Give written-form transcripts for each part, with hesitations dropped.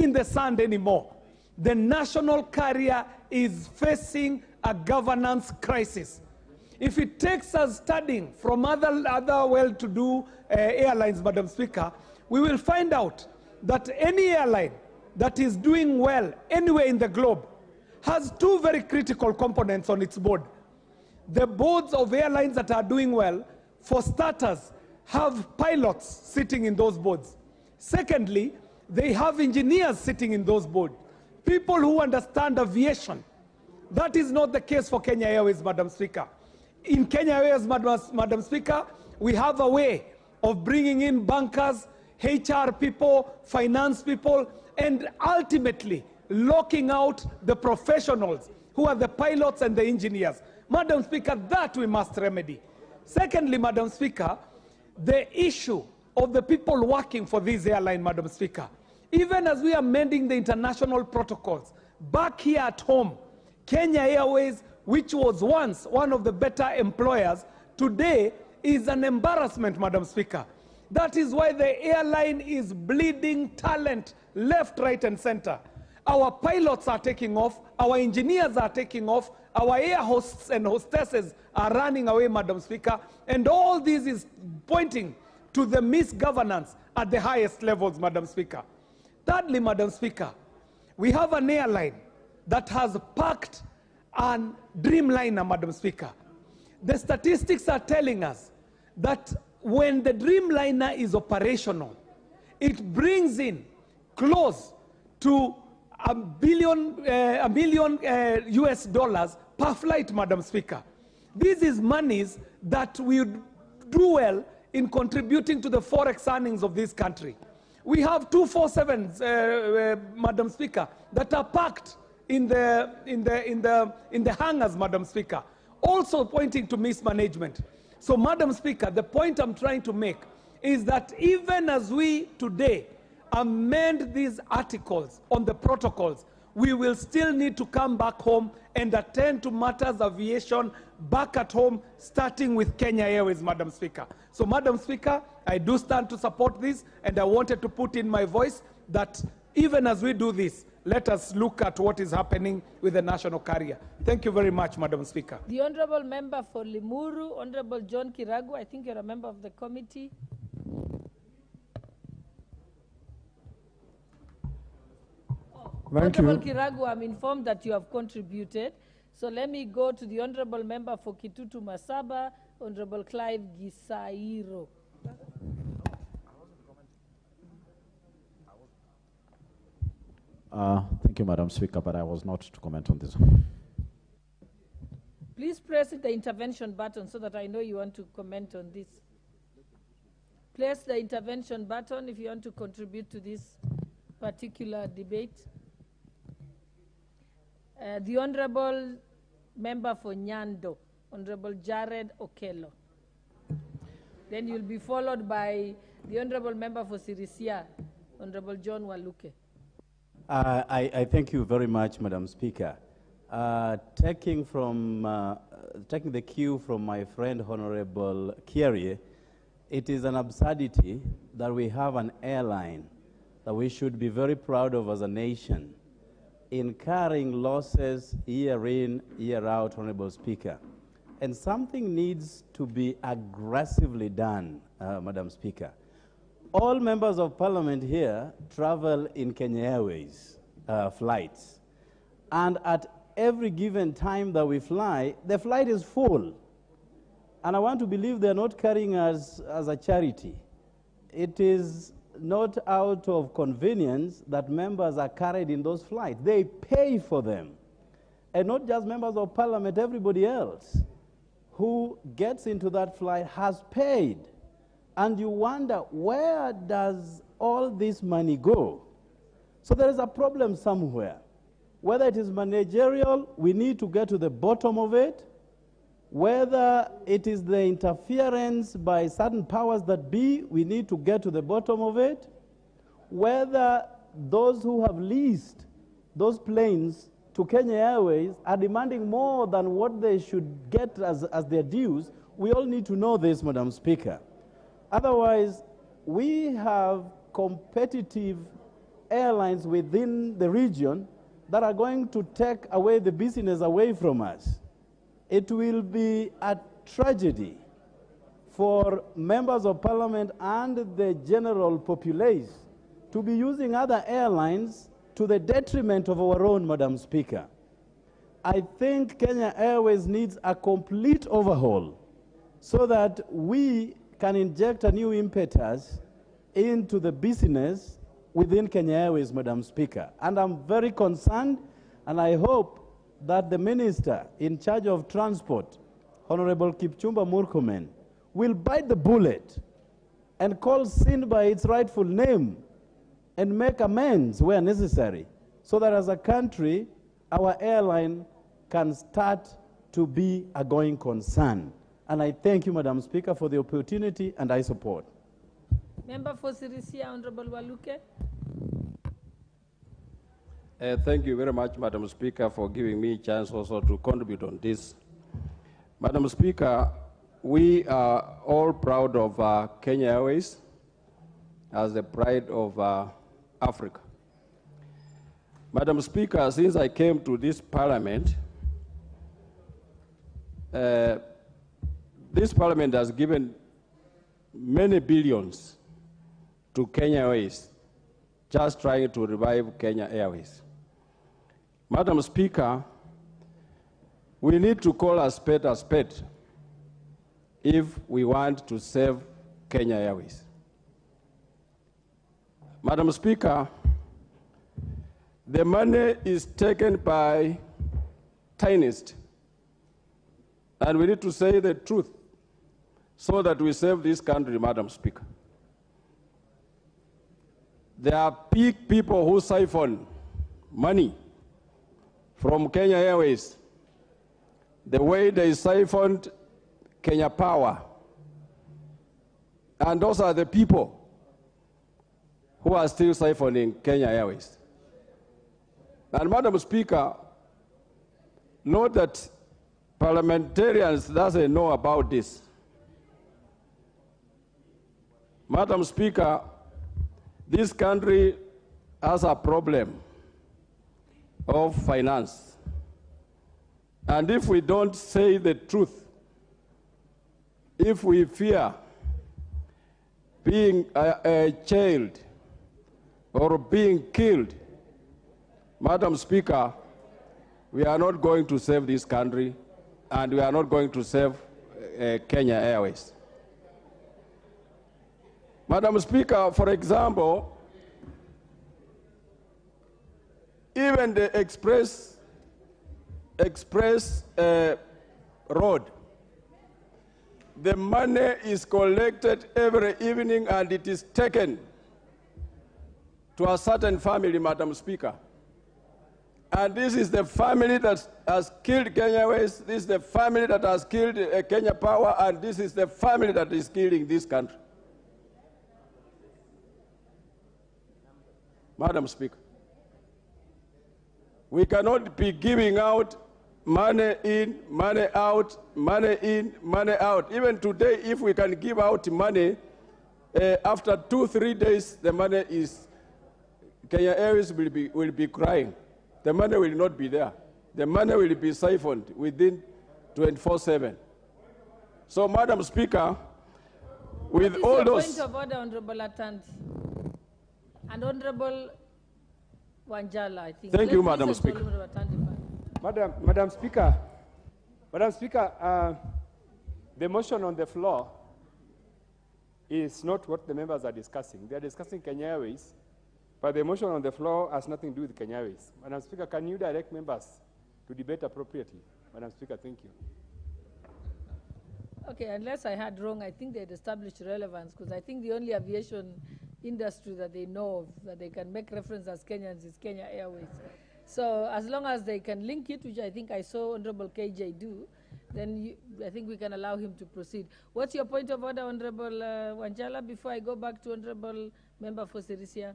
in the sand anymore. The national carrier is facing a governance crisis. If it takes us studying from other well-to-do airlines, Madam Speaker, we will find out that any airline that is doing well anywhere in the globe has two very critical components on its board. The boards of airlines that are doing well, for starters, have pilots sitting in those boards. Secondly, they have engineers sitting in those boards, people who understand aviation. That is not the case for Kenya Airways, Madam Speaker. In Kenya Airways, Madam Speaker, we have a way of bringing in bankers, HR people, finance people, and ultimately locking out the professionals who are the pilots and the engineers. Madam Speaker, that we must remedy. Secondly, Madam Speaker, the issue of the people working for this airline, Madam Speaker, even as we are amending the international protocols, back here at home, Kenya Airways, which was once one of the better employers, today is an embarrassment, Madam Speaker. That is why the airline is bleeding talent left, right, and center. Our pilots are taking off, our engineers are taking off, our air hosts and hostesses are running away, Madam Speaker, and all this is pointing to the misgovernance at the highest levels, Madam Speaker. Thirdly, Madam Speaker, we have an airline that has parked a Dreamliner, Madam Speaker. The statistics are telling us that when the Dreamliner is operational, it brings in close to $1 million US dollars per flight, Madam Speaker. This is monies that will do well in contributing to the forex earnings of this country. We have 247s, Madam Speaker, that are parked in the hangars, Madam Speaker, also pointing to mismanagement. So, Madam Speaker, the point I'm trying to make is that even as we today amend these articles on the protocols, we will still need to come back home and attend to matters of aviation back at home, starting with Kenya Airways, Madam Speaker. So, Madam Speaker, I do stand to support this, and I wanted to put in my voice that even as we do this, let us look at what is happening with the national carrier. Thank you very much, Madam Speaker. The Honourable Member for Limuru, Honourable John Kiragu, I think you're a member of the committee. Honourable Kiragu, I'm informed that you have contributed. So let me go to the Honourable Member for Kitutu Masaba, Honourable Clive Gisairo. Thank you, Madam Speaker, but I was not to comment on this. Please press the intervention button so that I know you want to comment on this. Press the intervention button if you want to contribute to this particular debate. The Honourable Member for Nyando, Honourable Jared Okello. Then you'll be followed by the Honourable Member for Sirisia, Honourable John Waluke. I thank you very much, Madam Speaker. Taking the cue from my friend Honourable Kierie, it is an absurdity that we have an airline that we should be very proud of as a nation, incurring losses year in, year out, Honourable Speaker. And something needs to be aggressively done, Madam Speaker. All members of parliament here travel in Kenya Airways flights. And at every given time that we fly, the flight is full. And I want to believe they're not carrying us as a charity. It is not out of convenience that members are carried in those flights. They pay for them. And not just members of parliament, everybody else who gets into that flight has paid. And you wonder, where does all this money go? So there is a problem somewhere. Whether it is managerial, we need to get to the bottom of it. Whether it is the interference by certain powers that be, we need to get to the bottom of it. Whether those who have leased those planes to Kenya Airways are demanding more than what they should get as their dues, we all need to know this, Madam Speaker. Otherwise, we have competitive airlines within the region that are going to take away the business away from us. It will be a tragedy for members of parliament and the general populace to be using other airlines to the detriment of our own, Madam Speaker. I think Kenya Airways needs a complete overhaul so that we can inject a new impetus into the business within Kenya Airways, Madam Speaker. And I'm very concerned, and I hope that the Minister in charge of Transport, Honorable Kipchumba Murkomen, will bite the bullet and call sin by its rightful name and make amends where necessary, so that as a country, our airline can start to be a going concern. And I thank you, Madam Speaker, for the opportunity, and I support. Member for Sirisia, Honorable Waluke. Thank you very much, Madam Speaker, for giving me a chance also to contribute on this. Madam Speaker, we are all proud of Kenya Airways as the pride of Africa. Madam Speaker, since I came to this parliament, this parliament has given many billions to Kenya Airways, just trying to revive Kenya Airways. Madam Speaker, we need to call a spade if we want to save Kenya Airways. Madam Speaker, the money is taken by tiniest, and we need to say the truth so that we save this country, Madam Speaker. There are big people who siphon money from Kenya Airways, the way they siphoned Kenya Power. And those are the people who are still siphoning Kenya Airways. And Madam Speaker, note that parliamentarians doesn't know about this. Madam Speaker, this country has a problem of finance. And if we don't say the truth, if we fear being a child or being killed, Madam Speaker, we are not going to save this country, and we are not going to save Kenya Airways. Madam Speaker, for example, even the express road, the money is collected every evening and it is taken to a certain family, Madam Speaker. And this is the family that has killed Kenya Airways, this is the family that has killed Kenya Power, and this is the family that is killing this country. Madam Speaker, we cannot be giving out money in, money out, money in, money out. Even today, if we can give out money, after 2-3 days, the money is, Kenya Airways will be crying. The money will not be there. The money will be siphoned within 24/7. So, Madam Speaker, with all those... Point of order, Honorable Atanti. And Honorable Wanjala, I think. Thank you, Madam Speaker. Madam Speaker, the motion on the floor is not what the members are discussing. They are discussing Kenya Airways, but the motion on the floor has nothing to do with Kenya Airways. Madam Speaker, can you direct members to debate appropriately? Madam Speaker, thank you. Okay, unless I heard wrong, I think they had established relevance, because I think the only aviation industry that they know of, that they can make reference as Kenyans, is Kenya Airways. So as long as they can link it, which I think I saw Honorable KJ do, then I think we can allow him to proceed. What's your point of order, Honorable Wanjala, before I go back to Honorable Member for Sirisia?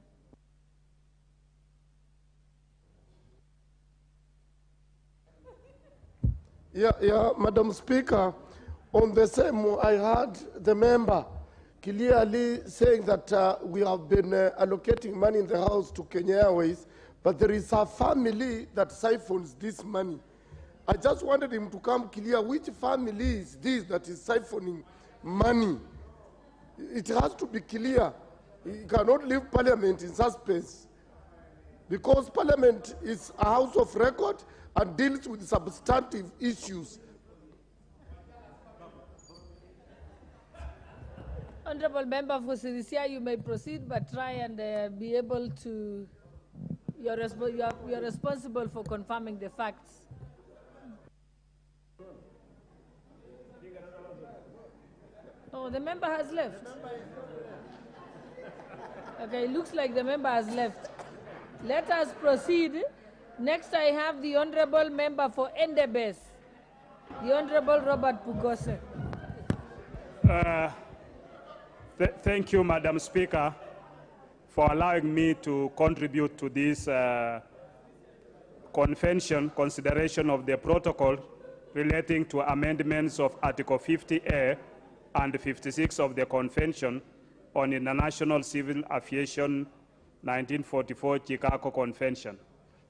Yeah, Madam Speaker, on the same, I heard the member clearly saying that we have been allocating money in the house to Kenya Airways, but there is a family that siphons this money. I just wanted him to come clear which family is this that is siphoning money. It has to be clear. You cannot leave Parliament in suspense, because Parliament is a house of record and deals with substantive issues. Honorable Member for Sirisia, you may proceed, but try and be able to, you're responsible for confirming the facts. Oh, the member has left. Okay, it looks like the member has left. Let us proceed. Next, I have the Honorable Member for Endebess, the Honorable Robert Pugose. Thank you, Madam Speaker, for allowing me to contribute to this consideration of the protocol relating to amendments of Article 50A and 56 of the Convention on International Civil Aviation 1944 Chicago Convention.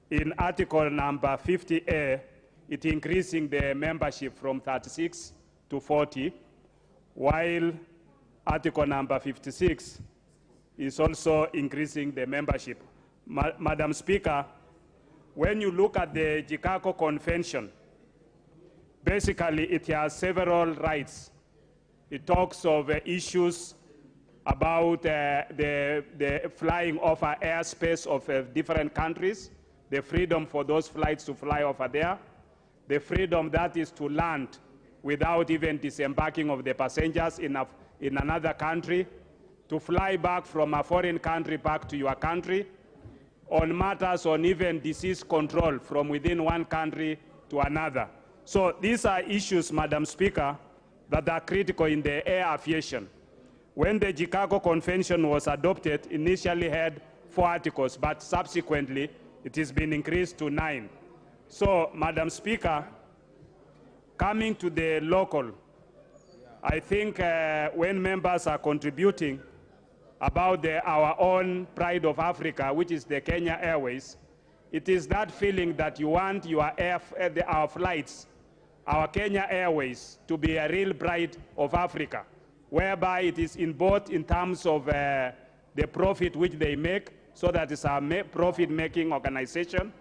In Article number 50A, it increasing the membership from 36 to 40, while Article number 56 is also increasing the membership. Madam Speaker, when you look at the Chicago Convention, basically it has several rights. It talks of issues about the flying over airspace of different countries, the freedom for those flights to fly over there, the freedom that is to land without even disembarking of the passengers in another country, to fly back from a foreign country back to your country, on matters on even disease control from within one country to another. So these are issues, Madam Speaker, that are critical in the air aviation. When the Chicago Convention was adopted, initially had 4 articles, but subsequently it has been increased to 9. So, Madam Speaker, coming to the local, I think when members are contributing about our own pride of Africa, which is the Kenya Airways, it is that feeling that you want our flights, our Kenya Airways, to be a real pride of Africa, whereby it is in both in terms of the profit which they make, so that it's a profit-making organization,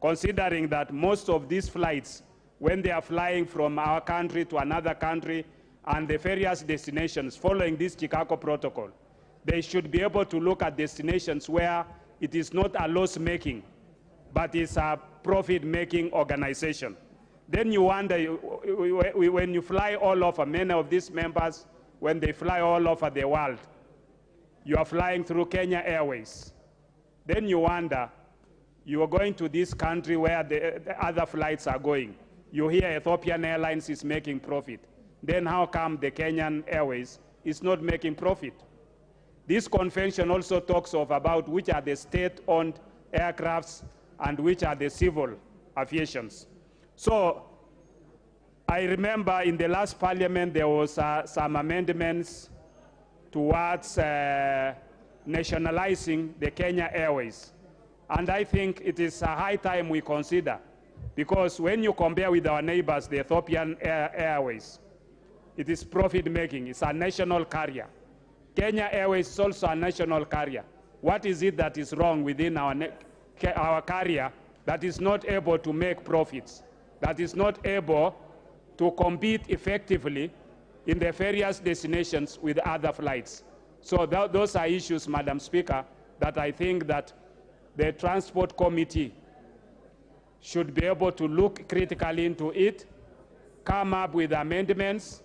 considering that most of these flights, when they are flying from our country to another country and the various destinations following this Chicago Protocol, they should be able to look at destinations where it is not a loss-making, but it's a profit-making organization. Then you wonder, when you fly all over, many of these members, when they fly all over the world, you are flying through Kenya Airways. Then you wonder, you are going to this country where the other flights are going. You hear Ethiopian Airlines is making profit. Then how come the Kenyan Airways is not making profit? This convention also talks about which are the state-owned aircrafts and which are the civil aviations. So I remember in the last parliament there was some amendments towards nationalizing the Kenya Airways. And I think it is a high time we consider, because when you compare with our neighbors, the Ethiopian Airways, it is profit-making. It's a national carrier. Kenya Airways is also a national carrier. What is it that is wrong within our carrier that is not able to make profits, that is not able to compete effectively in the various destinations with other flights? So those are issues, Madam Speaker, that I think that the Transport Committee should be able to look critically into it, come up with amendments,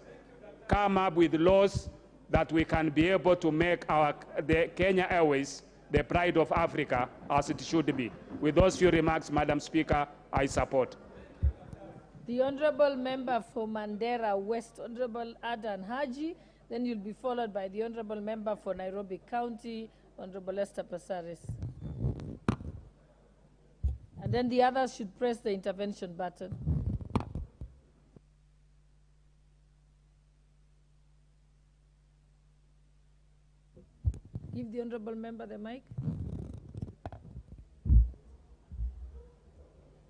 come up with laws that we can be able to make the Kenya Airways the pride of Africa as it should be. With those few remarks, Madam Speaker, I support. The Honourable Member for Mandera West, Honourable Adan Haji, then you'll be followed by the Honourable Member for Nairobi County, Honourable Esther Passaris. And then the others should press the intervention button. the honorable member the mic.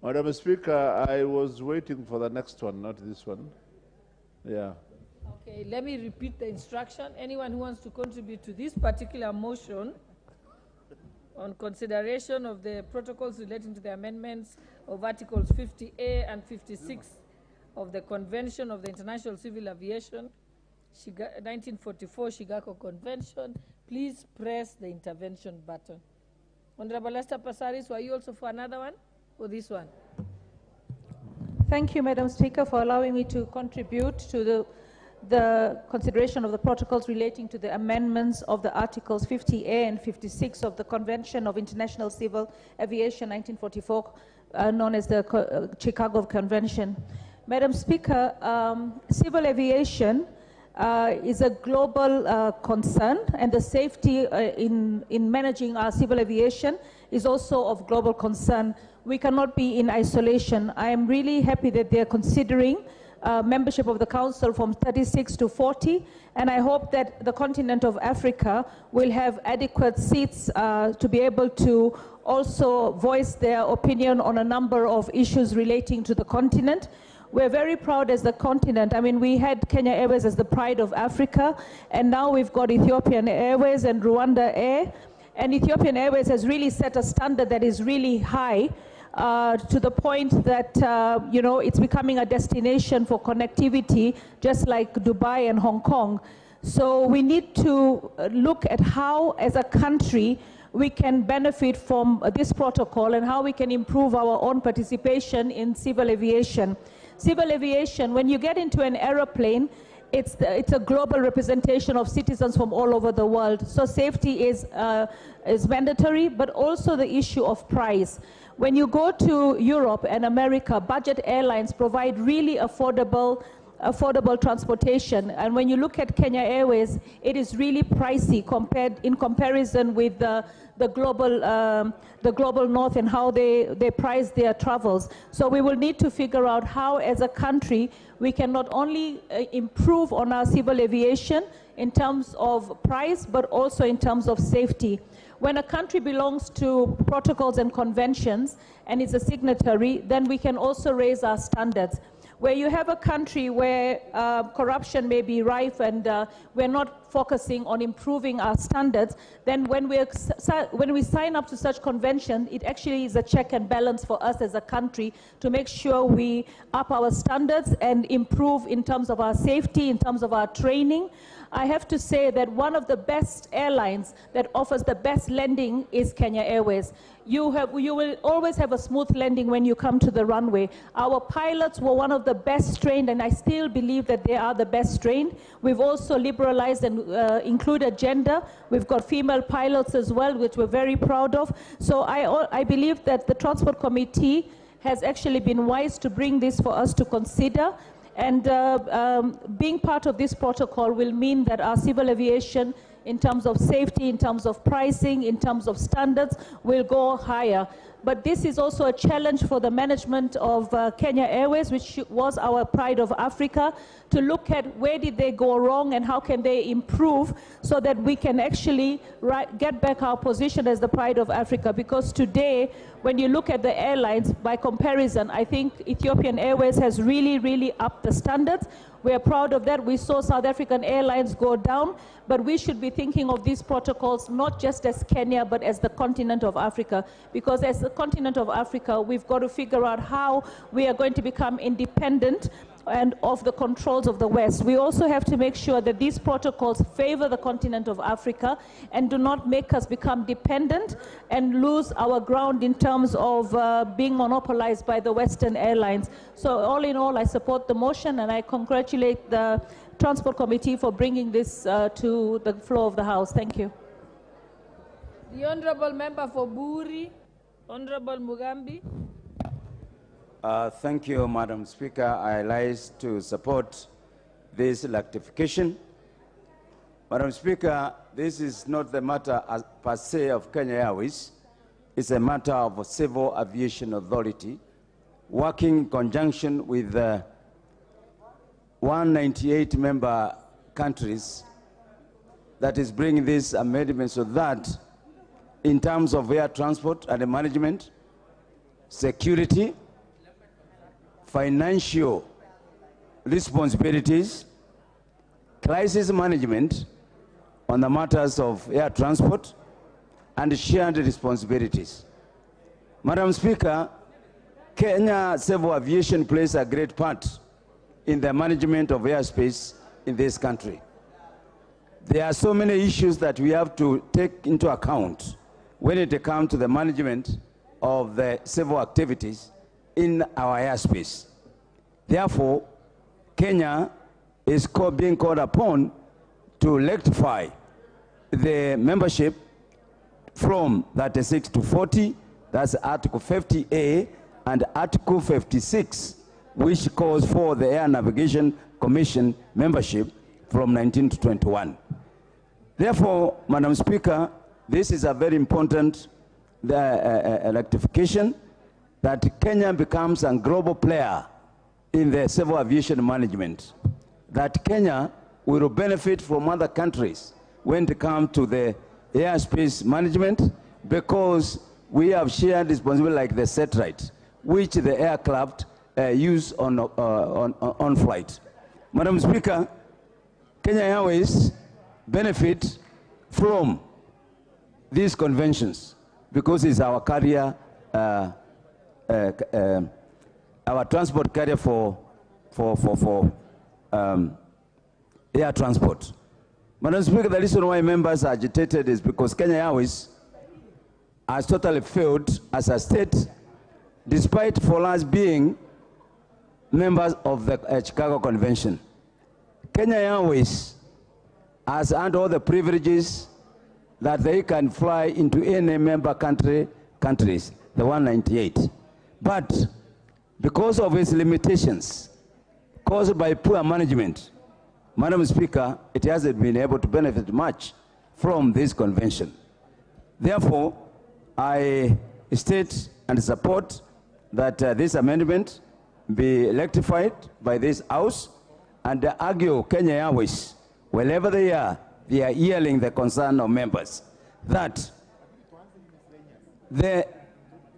Madam Speaker, I was waiting for the next one, not this one. Yeah. Okay, let me repeat the instruction. Anyone who wants to contribute to this particular motion on consideration of the protocols relating to the amendments of Articles 50A and 56 of the Convention of the International Civil Aviation, 1944 Chicago Convention, please press the intervention button. Honorable Esther Passaris, were you also for another one or this one? Thank you, Madam Speaker, for allowing me to contribute to the consideration of the protocols relating to the amendments of the Articles 50A and 56 of the Convention of International Civil Aviation 1944, known as the Chicago Convention. Madam Speaker, civil aviation is a global concern, and the safety in managing our civil aviation is also of global concern. We cannot be in isolation. I am really happy that they are considering membership of the Council from 36 to 40, and I hope that the continent of Africa will have adequate seats to be able to also voice their opinion on a number of issues relating to the continent. We're very proud as the continent. I mean, we had Kenya Airways as the pride of Africa, and now we've got Ethiopian Airways and Rwanda Air, and Ethiopian Airways has really set a standard that is really high, to the point that, you know, it's becoming a destination for connectivity, just like Dubai and Hong Kong. So we need to look at how, as a country, we can benefit from this protocol and how we can improve our own participation in civil aviation. Civil aviation, when you get into an aeroplane, it's a global representation of citizens from all over the world. So safety is mandatory, but also the issue of price. When you go to Europe and America, budget airlines provide really affordable transportation. And when you look at Kenya Airways, it is really pricey in comparison with the global north and how they price their travels. So we will need to figure out how, as a country, we can not only improve on our civil aviation in terms of price, but also in terms of safety. When a country belongs to protocols and conventions and is a signatory, then we can also raise our standards. Where you have a country where corruption may be rife and we're not focusing on improving our standards, then when we sign up to such conventions, it actually is a check and balance for us as a country to make sure we up our standards and improve in terms of our safety, in terms of our training. I have to say that one of the best airlines that offers the best landing is Kenya Airways. You will always have a smooth landing when you come to the runway. Our pilots were one of the best trained, and I still believe that they are the best trained. We've also liberalized and included gender. We've got female pilots as well, which we're very proud of. So I believe that the Transport Committee has actually been wise to bring this for us to consider. And being part of this protocol will mean that our civil aviation, in terms of safety, in terms of pricing, in terms of standards, will go higher. But this is also a challenge for the management of Kenya Airways, which was our pride of Africa, to look at where did they go wrong and how can they improve so that we can actually get back our position as the pride of Africa. Because today, when you look at the airlines, by comparison, I think Ethiopian Airways has really, really upped the standards. We are proud of that. We saw South African Airlines go down, but we should be thinking of these protocols not just as Kenya, but as the continent of Africa. Because as the continent of Africa, we've got to figure out how we are going to become independent and of the controls of the West. We also have to make sure that these protocols favor the continent of Africa and do not make us become dependent and lose our ground in terms of being monopolized by the Western airlines. So all in all, I support the motion and I congratulate the Transport Committee for bringing this to the floor of the House. Thank you. The Honourable Member for Buri, Honourable Mugambi. Thank you, Madam Speaker. I rise to support this rectification. Madam Speaker, this is not the matter per se of Kenya Airways. It's a matter of Civil Aviation Authority working in conjunction with 198 member countries that is bringing this amendment so that in terms of air transport and management, security, financial responsibilities, crisis management on the matters of air transport, and shared responsibilities. Madam Speaker, Kenya Civil Aviation plays a great part in the management of airspace in this country. There are so many issues that we have to take into account when it comes to the management of the civil activities in our airspace. Therefore, Kenya is being called upon to rectify the membership from 36 to 40, that's Article 50A, and Article 56, which calls for the Air Navigation Commission membership from 19 to 21. Therefore, Madam Speaker, this is a very important rectification that Kenya becomes a global player in the civil aviation management, that Kenya will benefit from other countries when it comes to the airspace management, because we have shared responsibility like the satellite, which the aircraft use on flight. Madam Speaker, Kenya Airways benefit from these conventions because it's our carrier, our transport carrier for air transport. Madam Speaker, the reason why members are agitated is because Kenya Airways has totally failed as a state, despite for us being members of the Chicago Convention. Kenya Airways has earned all the privileges that they can fly into any member countries, the 198. But because of its limitations caused by poor management, Madam Speaker, it hasn't been able to benefit much from this convention. Therefore, I state and support that this amendment be rectified by this House, and argue Kenya Airways, wherever they are hearing the concern of members, that the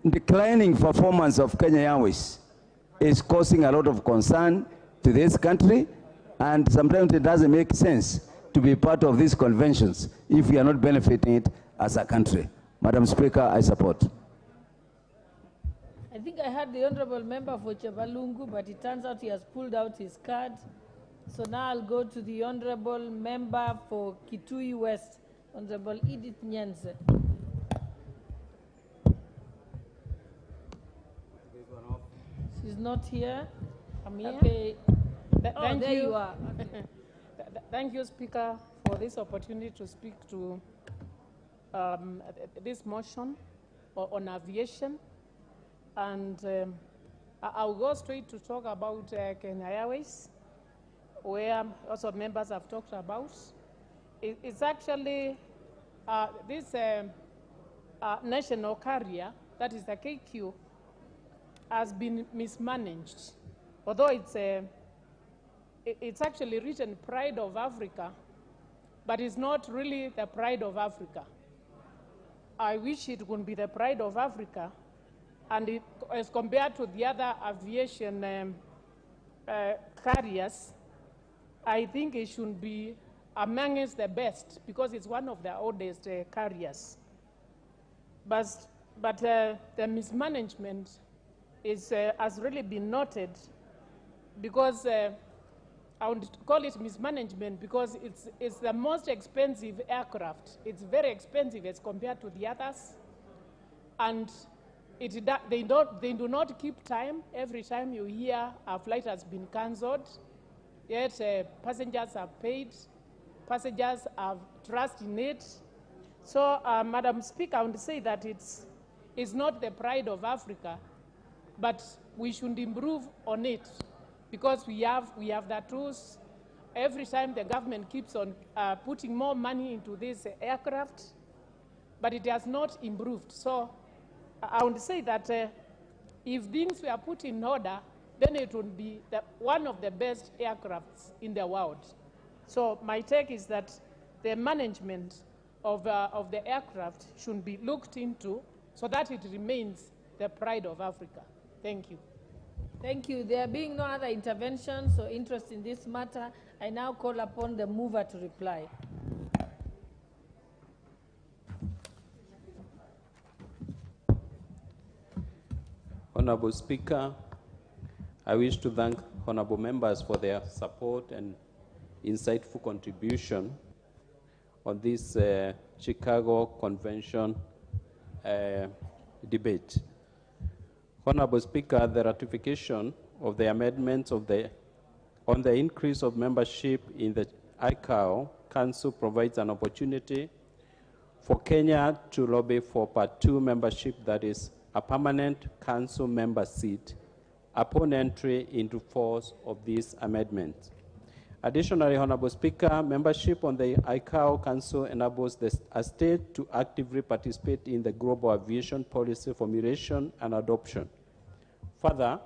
declining performance of Kenya Airways is causing a lot of concern to this country, and sometimes it doesn't make sense to be part of these conventions if we are not benefiting it as a country. Madam Speaker, I support. I think I had the honorable member for Chebalungu, but it turns out he has pulled out his card. So now I'll go to the honorable member for Kitui West, Honorable Edith Nyenze. She's not here. I'm here. Okay. Oh, there you are. Thank you, Speaker, for this opportunity to speak to this motion on aviation. And I'll go straight to talk about Kenya Airways, where also members have talked about. It's actually this national carrier, that is the KQ, has been mismanaged. Although it's actually written Pride of Africa, but it's not really the Pride of Africa. I wish it would be the Pride of Africa, and as compared to the other aviation carriers, I think it should be amongst the best because it's one of the oldest carriers. But the mismanagement has really been noted because I would call it mismanagement because it's the most expensive aircraft. It's very expensive as compared to the others, and they do not keep time. Every time you hear a flight has been cancelled, yet passengers are paid, passengers have trust in it. So, Madam Speaker, I would say that it's not the Pride of Africa, but we should improve on it because we have the tools. Every time the government keeps on putting more money into this aircraft, but it has not improved. So I would say that if things were put in order, then it would be one of the best aircrafts in the world. So my take is that the management of the aircraft should be looked into so that it remains the pride of Africa. Thank you. Thank you. There being no other interventions or interest in this matter, I now call upon the mover to reply. Honorable Speaker, I wish to thank honorable members for their support and insightful contribution on this Chicago Convention debate. Honorable Speaker, the ratification of the amendments on the increase of membership in the ICAO Council provides an opportunity for Kenya to lobby for Part 2 membership, that is a permanent council member seat, upon entry into force of these amendments. Additionally, Honorable Speaker, membership on the ICAO Council enables a state to actively participate in the global aviation policy formulation and adoption. Further,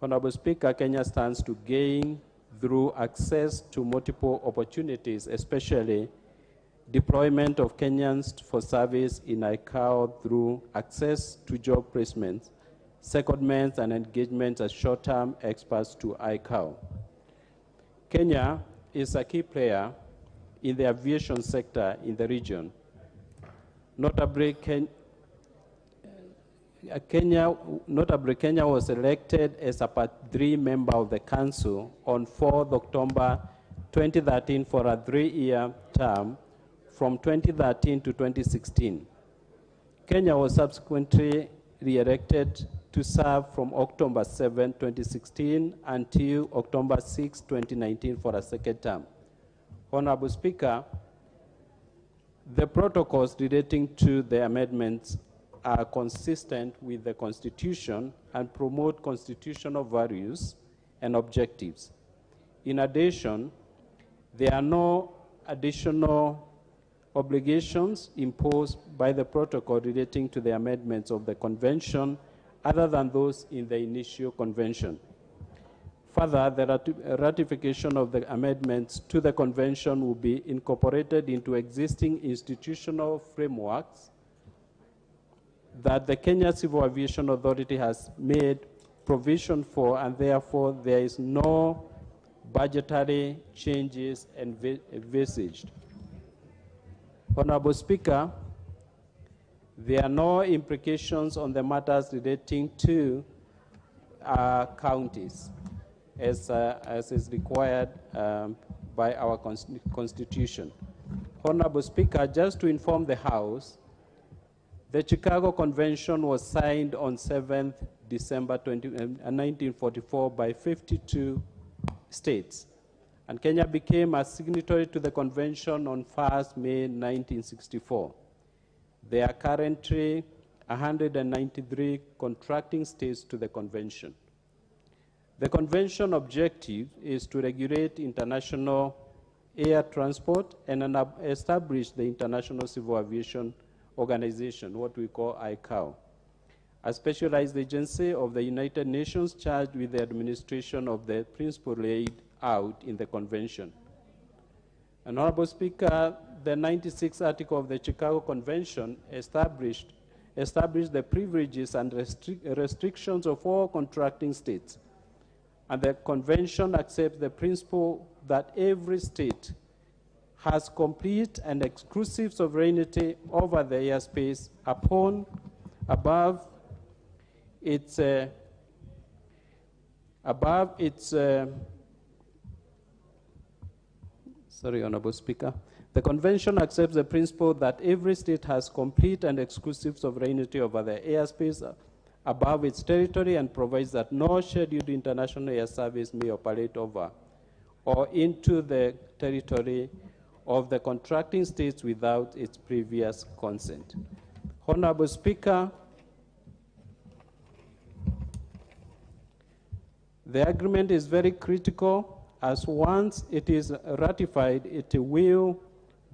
Honorable Speaker, Kenya stands to gain through access to multiple opportunities, especially deployment of Kenyans for service in ICAO through access to job placements, secondments, and engagement as short-term experts to ICAO. Kenya is a key player in the aviation sector in the region. Notably, Kenya was elected as a Part 3 member of the Council on 4th October 2013 for a 3-year term from 2013 to 2016. Kenya was subsequently re-elected to serve from October 7, 2016 until October 6, 2019 for a second term. Honorable Speaker, the protocols relating to the amendments are consistent with the Constitution and promote constitutional values and objectives. In addition, there are no additional obligations imposed by the protocol relating to the amendments of the convention other than those in the initial convention. Further, the ratification of the amendments to the convention will be incorporated into existing institutional frameworks that the Kenya Civil Aviation Authority has made provision for, and therefore there is no budgetary changes envisaged. Honorable Speaker, there are no implications on the matters relating to counties, as is required by our Constitution. Honorable Speaker, just to inform the House, the Chicago Convention was signed on 7th December 1944 by 52 states, and Kenya became a signatory to the convention on 1st May 1964. There are currently 193 contracting states to the convention. The convention objective is to regulate international air transport and establish the International Civil Aviation Organization, what we call ICAO, a specialized agency of the United Nations charged with the administration of the principles laid out in the convention. And Honorable Speaker, the 96th article of the Chicago Convention established the privileges and restrictions of all contracting states. And the convention accepts the principle that every state has complete and exclusive sovereignty over the airspace above its sorry, Honorable Speaker. The convention accepts the principle that every state has complete and exclusive sovereignty over the airspace above its territory and provides that no scheduled international air service may operate over or into the territory of the contracting states without its previous consent. Honorable Speaker, the agreement is very critical, as once it is ratified, it will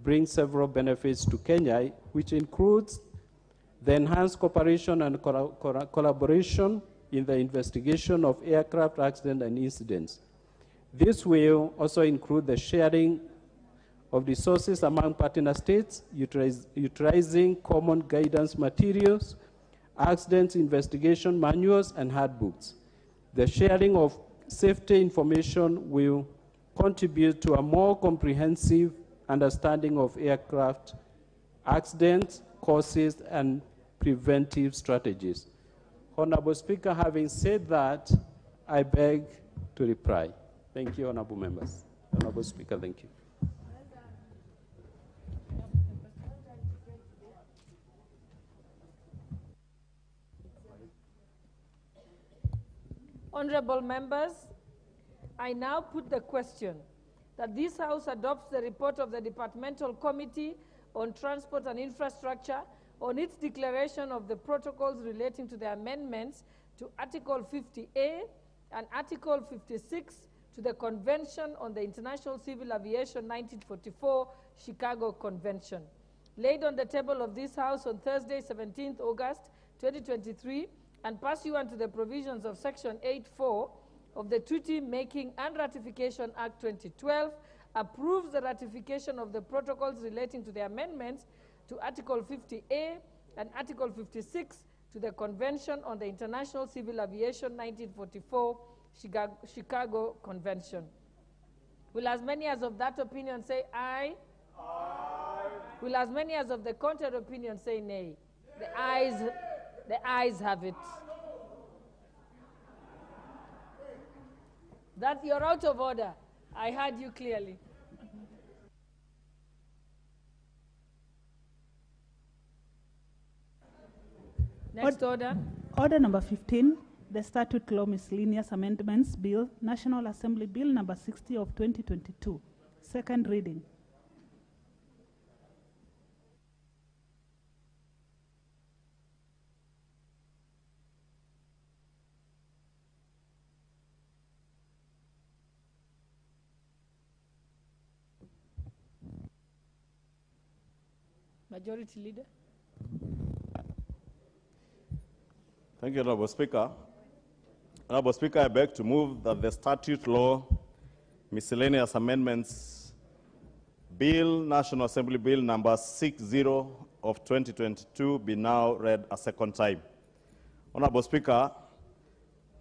bring several benefits to Kenya, which includes the enhanced cooperation and collaboration in the investigation of aircraft accidents and incidents. This will also include the sharing of resources among partner states, utilizing common guidance materials, accident investigation manuals, and handbooks. The sharing of safety information will contribute to a more comprehensive understanding of aircraft accidents, causes, and preventive strategies. Honorable Speaker, having said that, I beg to reply. Thank you, honorable members. Honorable Speaker, thank you. Honorable members, I now put the question that this House adopts the report of the Departmental Committee on Transport and Infrastructure on its declaration of the protocols relating to the amendments to Article 50A and Article 56 to the Convention on the International Civil Aviation 1944 Chicago Convention, laid on the table of this House on Thursday, 17th August 2023, and pursuant to the provisions of Section 8.4 of the Treaty Making and Ratification Act 2012, approves the ratification of the protocols relating to the amendments to Article 50A and Article 56 to the Convention on the International Civil Aviation 1944 Chicago Convention. Will as many as of that opinion say aye? Aye. Will as many as of the contrary opinion say nay? The ayes have it. That you're out of order. I heard you clearly. Next order. Order number 15, the Statute Law Miscellaneous Amendments Bill, National Assembly Bill number 60 of 2022. Second reading. Majority Leader. Thank you, Honorable Speaker. Honorable Speaker, I beg to move that the Statute Law Miscellaneous Amendments Bill, National Assembly Bill number 60 of 2022 be now read a second time. Honorable Speaker,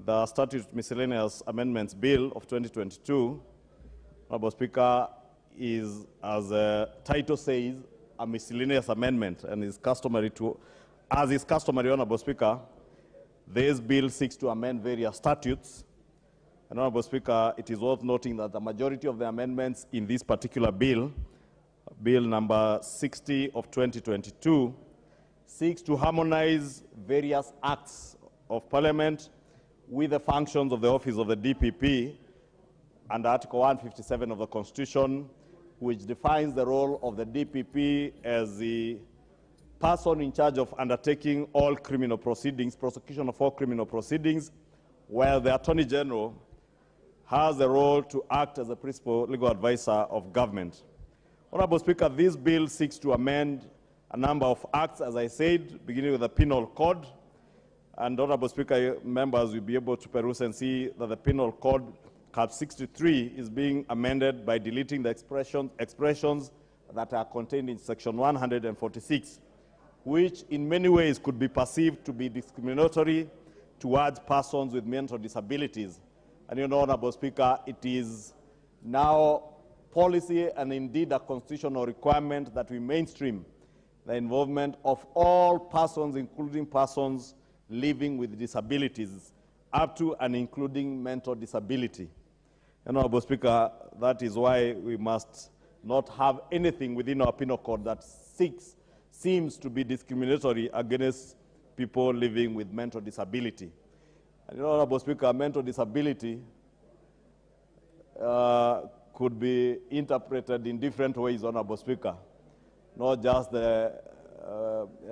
the Statute Miscellaneous Amendments Bill of 2022, Honorable Speaker, is, as the title says, a miscellaneous amendment, and is customary to, as is customary, Honorable Speaker, this bill seeks to amend various statutes. And Honorable Speaker, it is worth noting that the majority of the amendments in this particular bill, Bill number 60 of 2022, seeks to harmonize various acts of Parliament with the functions of the office of the DPP under Article 157 of the Constitution, which defines the role of the DPP as the person in charge of undertaking all criminal proceedings, prosecution of all criminal proceedings, while the Attorney General has the role to act as a principal legal advisor of government. Honorable Speaker, this bill seeks to amend a number of acts, as I said, beginning with the Penal Code. And Honorable Speaker, members will be able to peruse and see that the Penal Code Cap 63 is being amended by deleting the expressions that are contained in Section 146, which in many ways could be perceived to be discriminatory towards persons with mental disabilities. And you know, Honorable Speaker, it is now policy and indeed a constitutional requirement that we mainstream the involvement of all persons, including persons living with disabilities, up to and including mental disability. Honorable Speaker, that is why we must not have anything within our penal code that seems to be discriminatory against people living with mental disability. And Honorable Speaker, mental disability could be interpreted in different ways, Honorable Speaker, not just the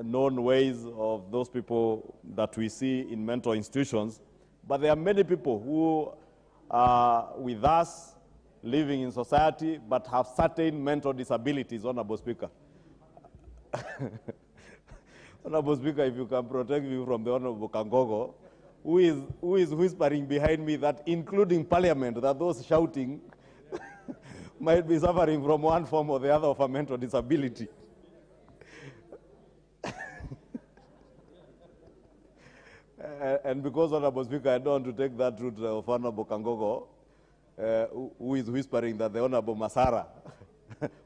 known ways of those people that we see in mental institutions, but there are many people who are with us, living in society, but have certain mental disabilities, Honorable Speaker. Honorable Speaker, if you can protect me from the Honorable Kangogo, who is whispering behind me that including Parliament, that those shouting might be suffering from one form or the other of a mental disability. And because, Honorable Speaker, I don't want to take that route of Honorable Kangogo, who is whispering that the Honorable Masara,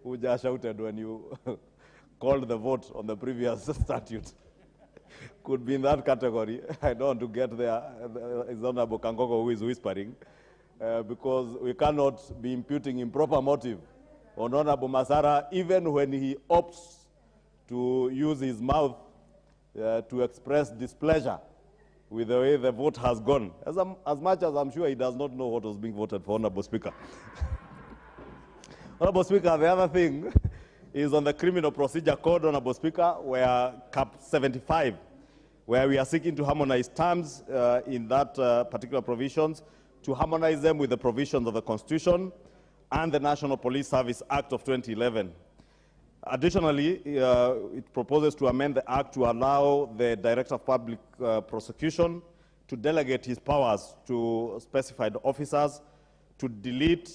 who just shouted when you called the vote on the previous statute, could be in that category. I don't want to get there. It's Honorable Kangogo who is whispering, because we cannot be imputing improper motive on Honorable Masara, even when he opts to use his mouth to express displeasure with the way the vote has gone. As much as I'm sure he does not know what was being voted for, Honorable Speaker. Honorable Speaker, the other thing is on the Criminal Procedure Code, Honorable Speaker, where Cap 75, where we are seeking to harmonize terms in that particular provisions, to harmonize them with the provisions of the Constitution and the National Police Service Act of 2011. Additionally, it proposes to amend the Act to allow the Director of Public Prosecution to delegate his powers to specified officers to delete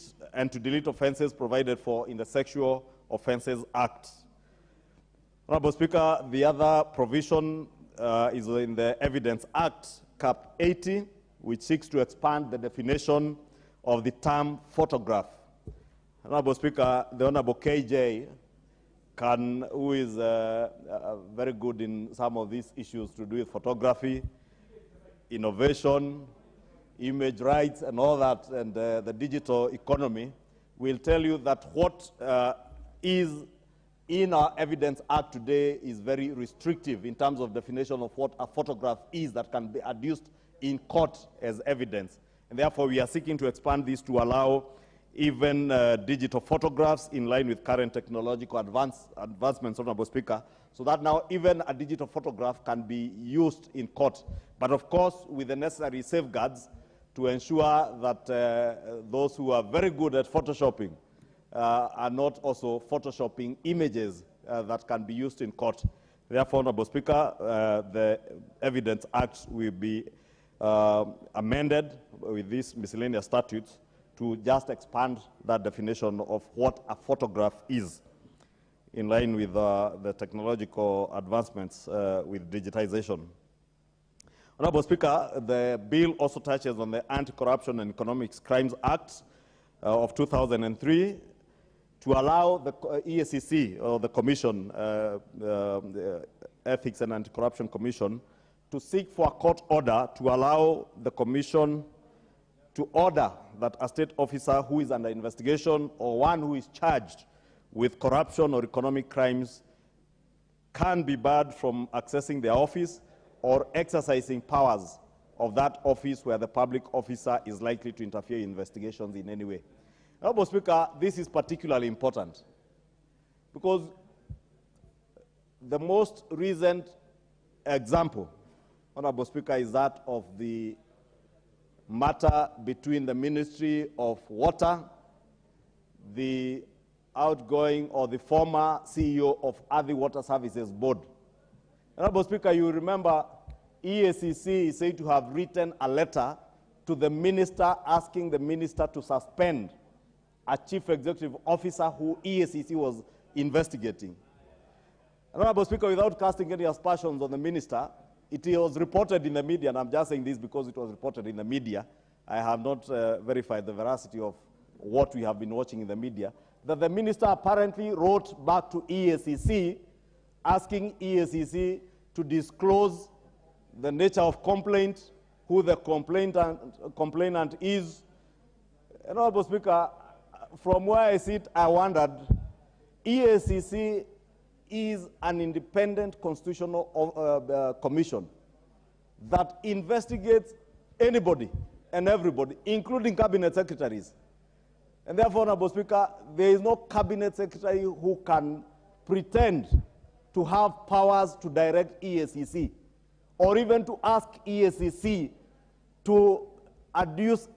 offenses provided for in the Sexual Offences Act. Honorable Speaker, the other provision is in the Evidence Act, Cap 80, which seeks to expand the definition of the term photograph. Honorable Speaker, the Honorable KJ, who is very good in some of these issues to do with photography, innovation, image rights, and all that, and the digital economy, will tell you that what is in our Evidence Act today is very restrictive in terms of definition of what a photograph is that can be adduced in court as evidence. And therefore, we are seeking to expand this to allow even digital photographs in line with current technological advancements, Honorable Speaker, so that now even a digital photograph can be used in court. But of course, with the necessary safeguards to ensure that those who are very good at photoshopping are not also photoshopping images that can be used in court. Therefore, Honorable Speaker, the Evidence Act will be amended with these miscellaneous statutes to just expand that definition of what a photograph is, in line with the technological advancements with digitization. Honorable Speaker, the bill also touches on the Anti-Corruption and Economic Crimes Act of 2003 to allow the EACC, or the Commission, the Ethics and Anti-Corruption Commission, to seek for a court order to allow the Commission to order that a state officer who is under investigation or one who is charged with corruption or economic crimes can be barred from accessing their office or exercising powers of that office where the public officer is likely to interfere in investigations in any way. Honorable Speaker, this is particularly important because the most recent example, Honorable Speaker, is that of the matter between the Ministry of Water, the outgoing or the former CEO of Adi Water Services Board. Honorable Speaker, you remember EACC is said to have written a letter to the minister asking the minister to suspend a chief executive officer who EACC was investigating. Honorable Speaker, without casting any aspersions on the minister, it was reported in the media, and I'm just saying this because it was reported in the media. I have not verified the veracity of what we have been watching in the media, that the minister apparently wrote back to EACC asking EACC to disclose the nature of complaint, who the complainant is. Honorable Speaker, from where I sit, I wondered, EACC is an independent constitutional commission that investigates anybody and everybody, including cabinet secretaries. And therefore, Honorable Speaker, there is no cabinet secretary who can pretend to have powers to direct EACC or even to ask EACC to adduce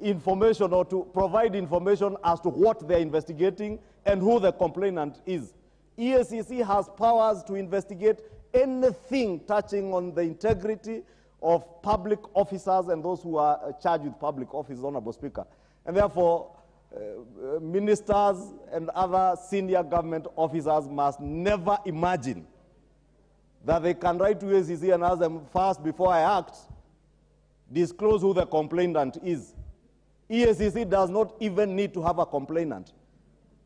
information or to provide information as to what they're investigating and who the complainant is. EACC has powers to investigate anything touching on the integrity of public officers and those who are charged with public office, Honorable Speaker. And therefore, ministers and other senior government officers must never imagine that they can write to ACC and ask them, first, before I act, disclose who the complainant is. EACC does not even need to have a complainant.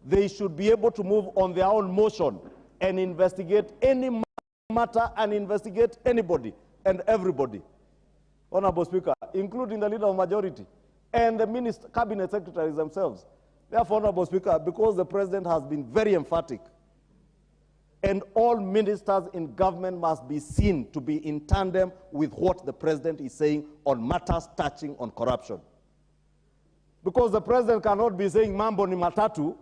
They should be able to move on their own motion and investigate any matter and investigate anybody and everybody. Honorable Speaker, including the leader of majority and the cabinet secretaries themselves. Therefore, Honorable Speaker, because the president has been very emphatic, and all ministers in government must be seen to be in tandem with what the president is saying on matters touching on corruption. Because the president cannot be saying mambo ni matatu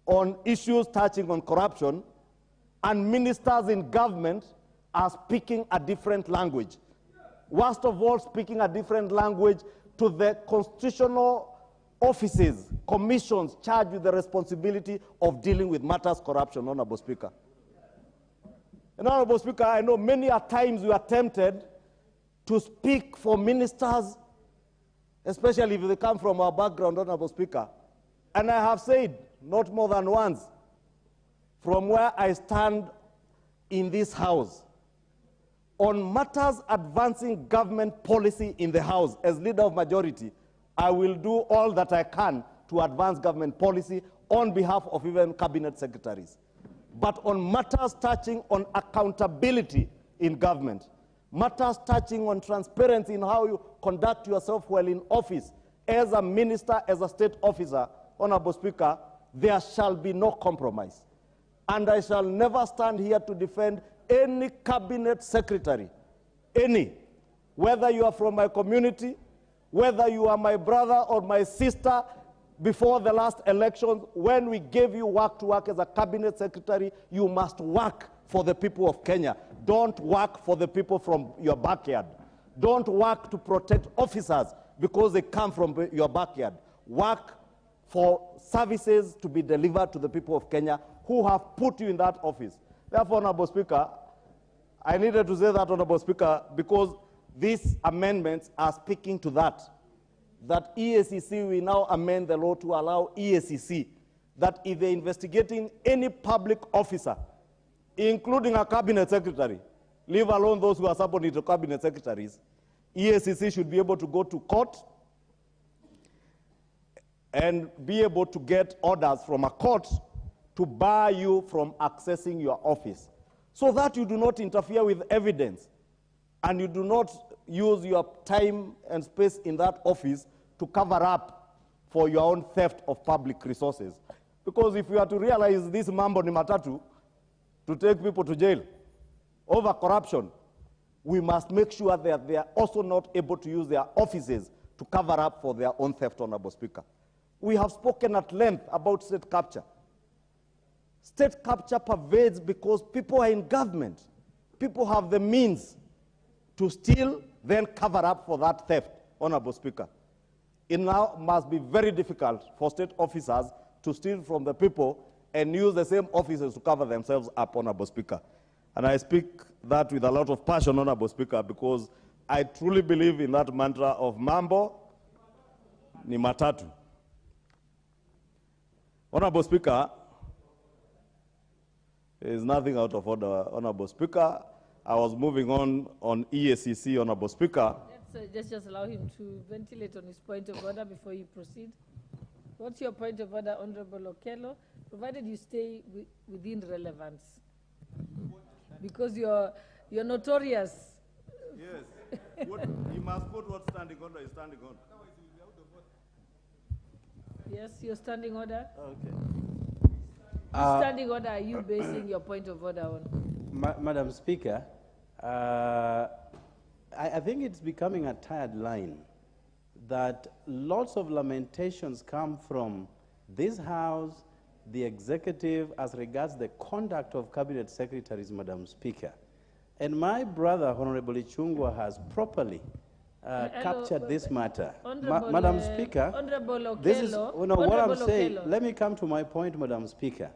on issues touching on corruption, and ministers in government are speaking a different language. Worst of all, speaking a different language to the constitutional offices, commissions charged with the responsibility of dealing with matters corruption, Honorable Speaker. And Honorable Speaker, I know many a times we are tempted to speak for ministers, especially if they come from our background, Honorable Speaker. And I have said, not more than once, from where I stand in this House, on matters advancing government policy in the House, as leader of majority, I will do all that I can to advance government policy on behalf of even cabinet secretaries. But on matters touching on accountability in government, matters touching on transparency in how you conduct yourself while in office, as a minister, as a state officer, Honorable Speaker, there shall be no compromise. And I shall never stand here to defend any cabinet secretary, any, whether you are from my community, whether you are my brother or my sister. Before the last elections, when we gave you work to work as a cabinet secretary, you must work for the people of Kenya. Don't work for the people from your backyard. Don't work to protect officers because they come from your backyard. Work for services to be delivered to the people of Kenya who have put you in that office. Therefore, Honorable Speaker, I needed to say that, Honorable Speaker, because these amendments are speaking to that EACC will now amend the law to allow EACC that if they're investigating any public officer, including a cabinet secretary, leave alone those who are subordinate to cabinet secretaries, EACC should be able to go to court and be able to get orders from a court to bar you from accessing your office, so that you do not interfere with evidence and you do not use your time and space in that office to cover up for your own theft of public resources. Because if we are to realize this mambo ni matatu, to take people to jail over corruption, we must make sure that they are also not able to use their offices to cover up for their own theft, Honorable Speaker. We have spoken at length about state capture. State capture pervades because people are in government. People have the means to steal, then cover up for that theft, Honorable Speaker. It now must be very difficult for state officers to steal from the people and use the same offices to cover themselves up, Honorable Speaker. And I speak that with a lot of passion, Honorable Speaker, because I truly believe in that mantra of mambo ni matatu. Honorable Speaker, there is nothing out of order, Honorable Speaker. I was moving on EACC, Honorable Speaker. Let's just allow him to ventilate on his point of order before you proceed. What's your point of order, Honorable Okello? Provided you stay within relevance. Because you're notorious. Yes. You must put what standing order is standing on. Yes, your standing order? Okay. Which standing order are you basing your point of order on? Madam Speaker, I think it's becoming a tired line that lots of lamentations come from this House, the executive, as regards the conduct of cabinet secretaries, Madam Speaker. And my brother, Honorable Ichungwa, has properly captured this matter. Madam Speaker, Honorable Okello, this is what I'm saying. Let me come to my point, Madam Speaker.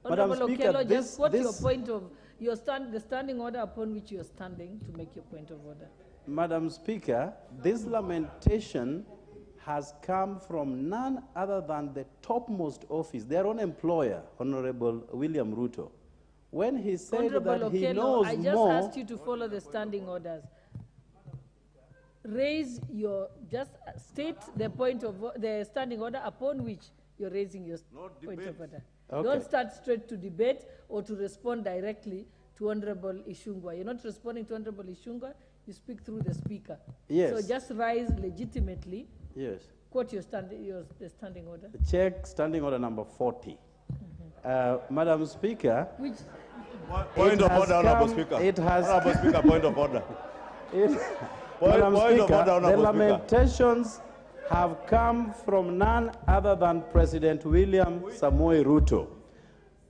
Honorable Madam Speaker, Okello, just what's your point of the standing order upon which you're standing to make your point of order? Madam Speaker, this lamentation has come from none other than the topmost office, their own employer, Honorable William Ruto. When he said Honorable that he Okello, knows I just more... asked you to follow the standing orders. Raise your, just state the point of the standing order upon which you're raising your point of order. Okay. Don't start straight to debate or to respond directly to Honorable Ishungwa. You're not responding to Honorable Ishungwa, you speak through the speaker. Yes. So just rise legitimately. Yes. Quote your the standing order. Check standing order number 40. Madam Speaker. Which Point of order, Honorable Speaker. It has Honorable Speaker, point of order. Madam Point of Speaker, order, Honorable the Speaker. lamentations have come from none other than President William Samoei Ruto.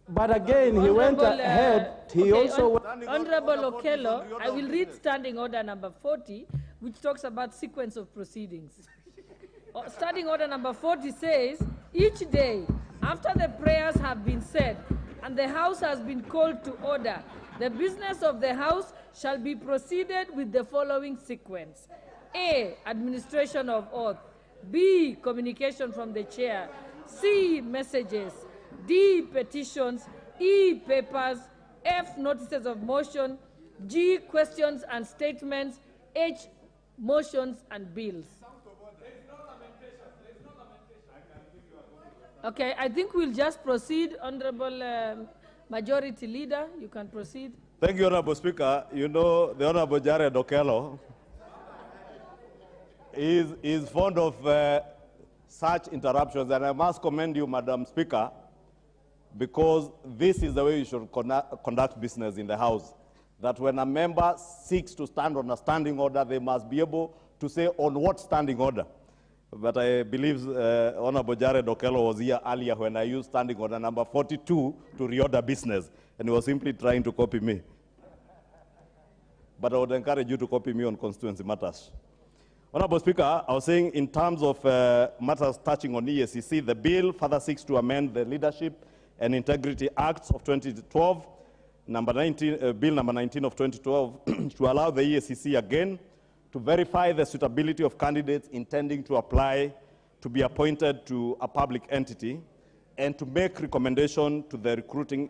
But again, he went ahead, he also... Honorable Okello, I will read standing order number 40, which talks about sequence of proceedings. Standing order number 40 says, each day after the prayers have been said and the House has been called to order, the business of the House shall be proceeded with the following sequence. A, administration of oath. B, communication from the chair. C, messages. D, petitions. E, papers. F, notices of motion. G, questions and statements. H, motions and bills. Okay, I think we'll just proceed. Honorable Majority Leader, you can proceed. Thank you, Honorable Speaker. You know, the Honorable Jared Okello is fond of such interruptions, and I must commend you, Madam Speaker, because this is the way you should conduct business in the House, that when a member seeks to stand on a standing order, they must be able to say on what standing order. But I believe Honorable Jared Okello was here earlier when I used standing order number 42 to reorder business, and he was simply trying to copy me. But I would encourage you to copy me on constituency matters. Honorable Speaker, I was saying in terms of matters touching on EACC, the bill further seeks to amend the Leadership and Integrity Acts of 2012, Bill number 19 of 2012, to allow the EACC again to verify the suitability of candidates intending to apply to be appointed to a public entity and to make recommendation to the recruiting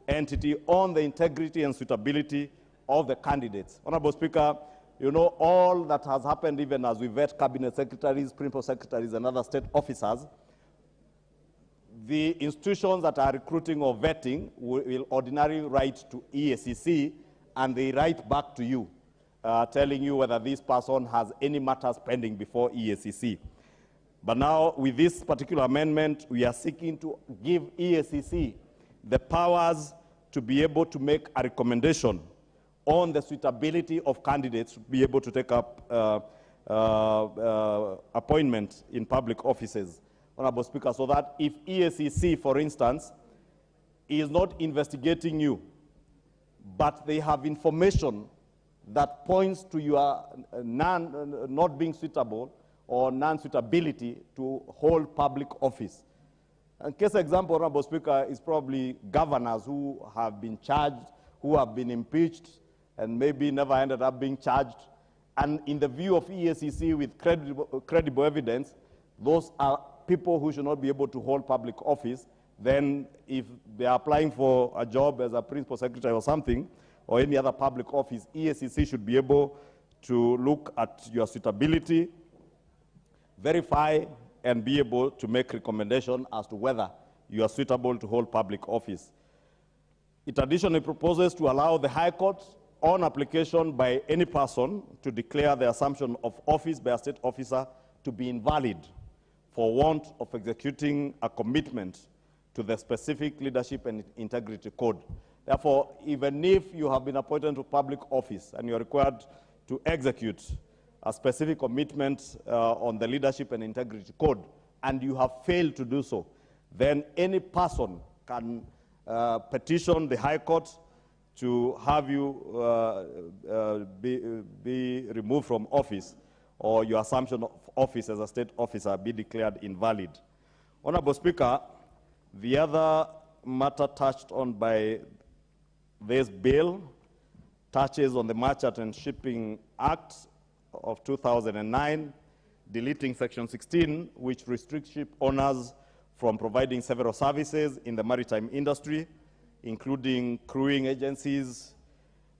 entity on the integrity and suitability of the candidates. Honorable Speaker, you know all that has happened even as we vet cabinet secretaries, principal secretaries, and other state officers. The institutions that are recruiting or vetting will ordinarily write to EACC, and they write back to you, telling you whether this person has any matters pending before EACC. But now, with this particular amendment, we are seeking to give EACC the powers to be able to make a recommendation on the suitability of candidates to be able to take up appointment in public offices, Honorable Speaker, so that if EACC, for instance, is not investigating you, but they have information that points to your not being suitable or non-suitability to hold public office. A case example, Honorable Speaker, is probably governors who have been charged, who have been impeached, and maybe never ended up being charged. And in the view of EACC with credible evidence, those are people who should not be able to hold public office. Then if they are applying for a job as a principal secretary or something, or any other public office, EACC should be able to look at your suitability, verify, and be able to make recommendation as to whether you are suitable to hold public office. It additionally proposes to allow the High Court, on application by any person, to declare the assumption of office by a state officer to be invalid for want of executing a commitment to the specific leadership and integrity code. Therefore, even if you have been appointed to public office and you are required to execute a specific commitment on the leadership and integrity code, and you have failed to do so, then any person can petition the High Court to have you be removed from office, or your assumption of office as a state officer be declared invalid. Honorable Speaker, the other matter touched on by this bill touches on the Merchant and Shipping Act of 2009, deleting Section 16, which restricts ship owners from providing several services in the maritime industry, including crewing agencies,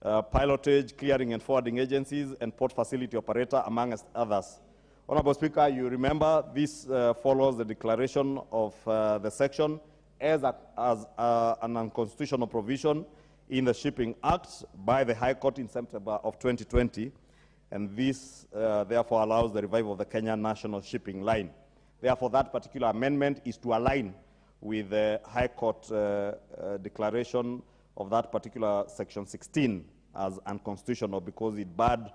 pilotage, clearing and forwarding agencies, and port facility operator, among others. Honorable Speaker, you remember this follows the declaration of the section as an unconstitutional provision in the Shipping Act by the High Court in September of 2020, and this therefore allows the revival of the Kenya National Shipping Line. Therefore, that particular amendment is to align with the High Court declaration of that particular Section 16 as unconstitutional because it barred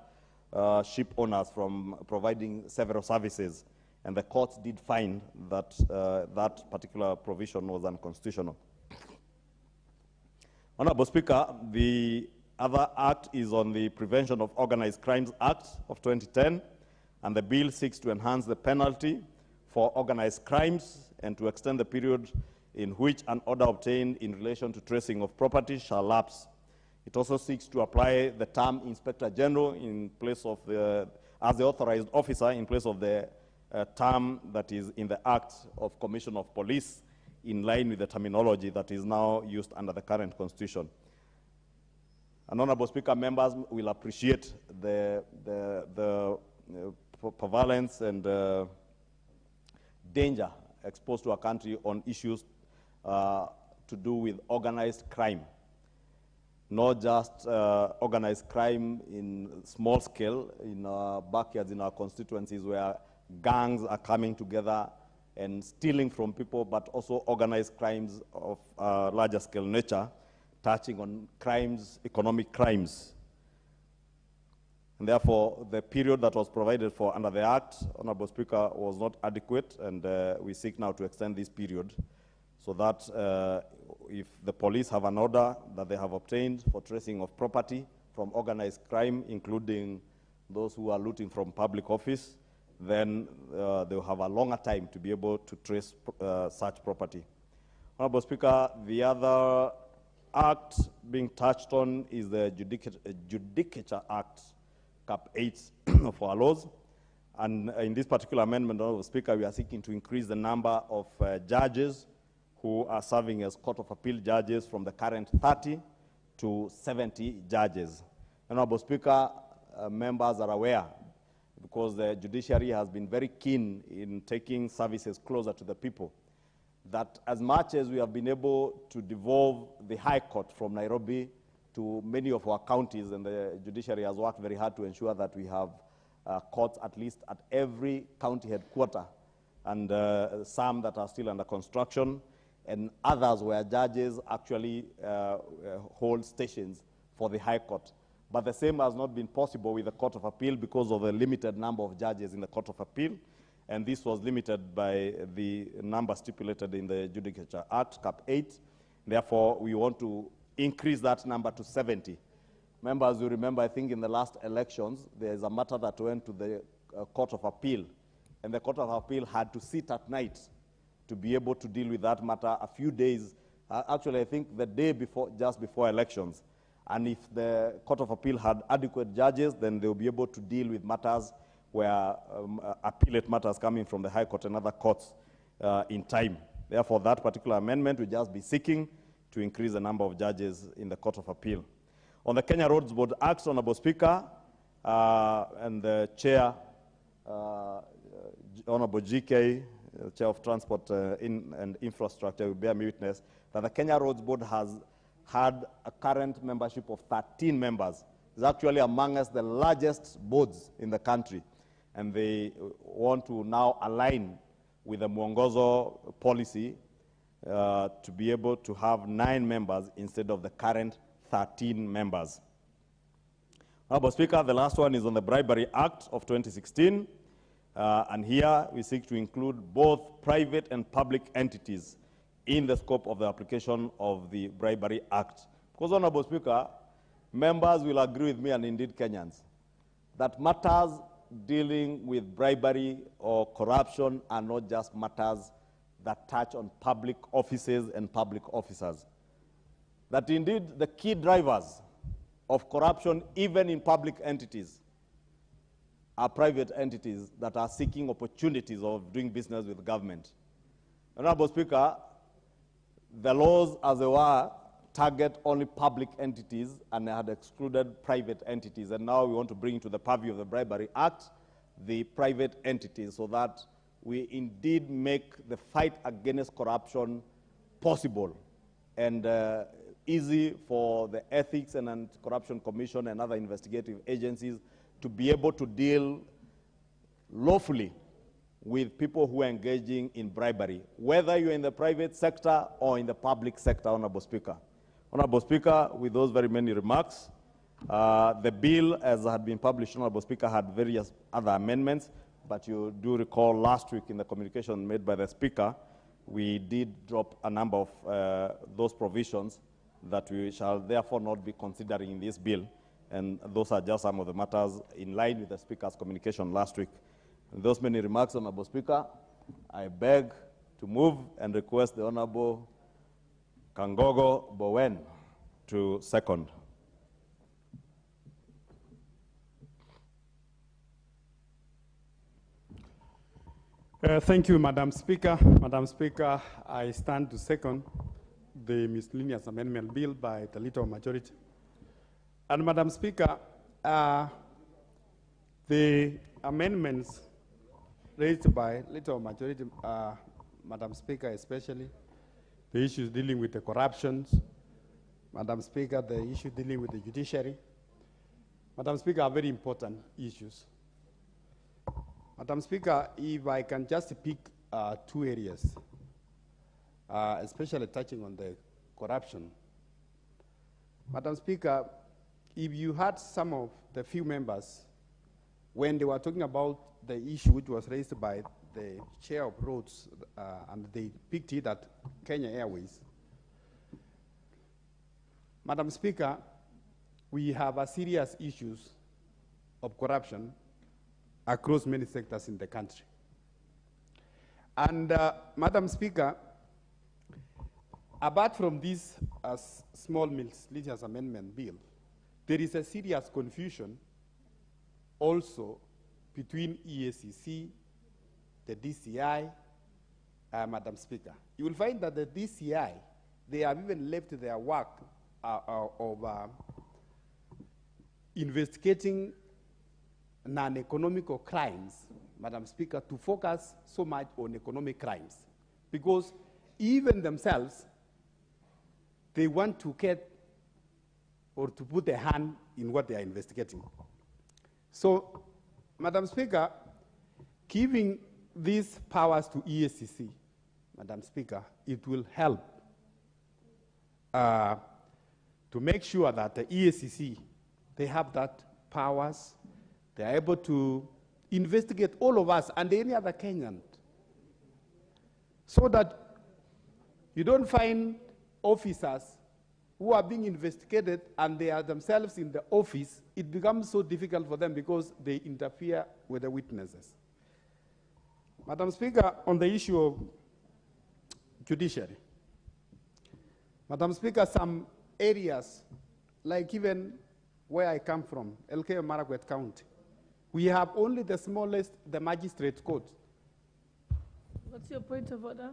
ship owners from providing several services, and the courts did find that that particular provision was unconstitutional. Honorable Speaker, the other act is on the Prevention of Organized Crimes Act of 2010, and the bill seeks to enhance the penalty for organized crimes and to extend the period in which an order obtained in relation to tracing of property shall lapse. It also seeks to apply the term Inspector General in place of as the authorized officer in place of the term that is in the Act of Commission of Police, in line with the terminology that is now used under the current Constitution. And Honorable Speaker, members will appreciate the prevalence and danger exposed to our country on issues to do with organized crime. Not just organized crime in small scale, in our backyards, in our constituencies where gangs are coming together and stealing from people, but also organized crimes of larger scale nature, touching on crimes, economic crimes. And therefore, the period that was provided for under the Act, Honorable Speaker, was not adequate, and we seek now to extend this period so that if the police have an order that they have obtained for tracing of property from organized crime, including those who are looting from public office, then they will have a longer time to be able to trace such property. Honorable Speaker, the other act being touched on is the Judicature Act, Cap 8 of our laws. And in this particular amendment, Honorable Speaker, we are seeking to increase the number of judges who are serving as Court of Appeal judges from the current 30 to 70 judges. Honorable Speaker, members are aware, because the judiciary has been very keen in taking services closer to the people, that as much as we have been able to devolve the High Court from Nairobi to many of our counties, and the judiciary has worked very hard to ensure that we have courts at least at every county headquarter, and some that are still under construction, and others where judges actually hold stations for the High Court. But the same has not been possible with the Court of Appeal because of the limited number of judges in the Court of Appeal, and this was limited by the number stipulated in the Judicature Act, Cap 8. Therefore, we want to increase that number to 70. Members, you remember, I think in the last elections, there is a matter that went to the Court of Appeal, and the Court of Appeal had to sit at night to be able to deal with that matter a few days, actually I think the day before, just before elections. And if the Court of Appeal had adequate judges, then they'll be able to deal with matters where appellate matters coming from the High Court and other courts in time. Therefore, that particular amendment will just be seeking to increase the number of judges in the Court of Appeal. On the Kenya Roads Board Act, Honorable Speaker, and the Chair, Honorable GK, Chair of Transport and Infrastructure, will bear me witness that the Kenya Roads Board has had a current membership of 13 members. It's actually among us the largest boards in the country, and they want to now align with the Mwongozo policy to be able to have 9 members instead of the current 13 members. Honorable Speaker, the last one is on the Bribery Act of 2016. And here we seek to include both private and public entities in the scope of the application of the Bribery Act. Because, Honorable Speaker, members will agree with me, and indeed Kenyans, that matters dealing with bribery or corruption are not just matters that touch on public offices and public officers. That indeed the key drivers of corruption, even in public entities, are private entities that are seeking opportunities of doing business with government. Honorable Speaker, the laws as they were target only public entities and had excluded private entities. And now we want to bring to the purview of the Bribery Act the private entities so that we indeed make the fight against corruption possible and easy for the Ethics and Anti-Corruption Commission and other investigative agencies to be able to deal lawfully with people who are engaging in bribery, whether you're in the private sector or in the public sector, Honorable Speaker. Honorable Speaker, with those very many remarks, the bill, as had been published, Honorable Speaker, had various other amendments, but you do recall last week in the communication made by the Speaker, we did drop a number of those provisions that we shall therefore not be considering in this bill, and those are just some of the matters in line with the Speaker's communication last week. With those many remarks, Honorable Speaker, I beg to move and request the Honorable Kangogo Bowen to second. Thank you, Madam Speaker. Madam Speaker, I stand to second the miscellaneous amendment bill by the Little majority. And Madam Speaker, the amendments raised by Little majority, Madam Speaker, especially the issues dealing with the corruptions, Madam Speaker, the issue dealing with the judiciary, Madam Speaker, are very important issues. Madam Speaker, if I can just pick two areas, especially touching on the corruption. Madam Speaker, if you had some of the few members when they were talking about the issue which was raised by the chair of roads, and they picked it at Kenya Airways. Madam Speaker, we have a serious issues of corruption across many sectors in the country. And Madam Speaker, apart from this small miscellaneous amendment bill, there is a serious confusion also between EACC, the DCI, Madam Speaker. You will find that the DCI, they have even left their work of investigating non-economical crimes, Madam Speaker, to focus so much on economic crimes. Because even themselves, they want to get or to put a hand in what they are investigating. So, Madam Speaker, giving these powers to EACC, Madam Speaker, it will help to make sure that the EACC, they have that powers, they are able to investigate all of us and any other Kenyan, so that you don't find officers who are being investigated and they are themselves in the office. It becomes so difficult for them because they interfere with the witnesses. Madam Speaker, on the issue of judiciary, Madam Speaker, some areas, like even where I come from, Elgeyo Marakwet County, we have only the smallest, the magistrate court. What's your point of order?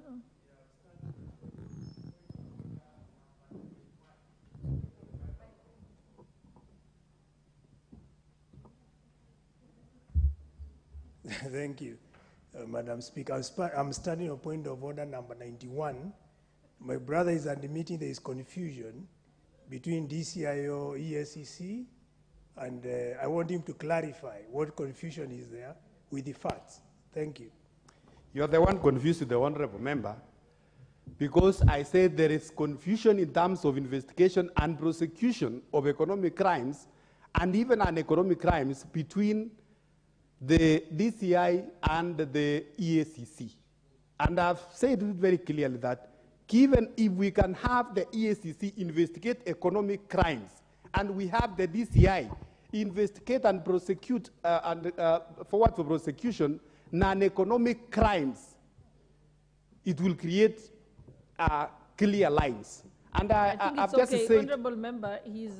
Thank you, Madam Speaker. I'm starting on point of order number 91. My brother is admitting there is confusion between DCIO, ESCC, and I want him to clarify what confusion is there with the facts. Thank you. You're the one confused with the honorable member, because I said there is confusion in terms of investigation and prosecution of economic crimes and even uneconomic crimes between the DCI and the EACC. And I've said it very clearly that given if we can have the EACC investigate economic crimes and we have the DCI investigate and prosecute and forward for prosecution non-economic crimes, it will create clear lines. And I think I've it's just okay. said, Honorable member, he's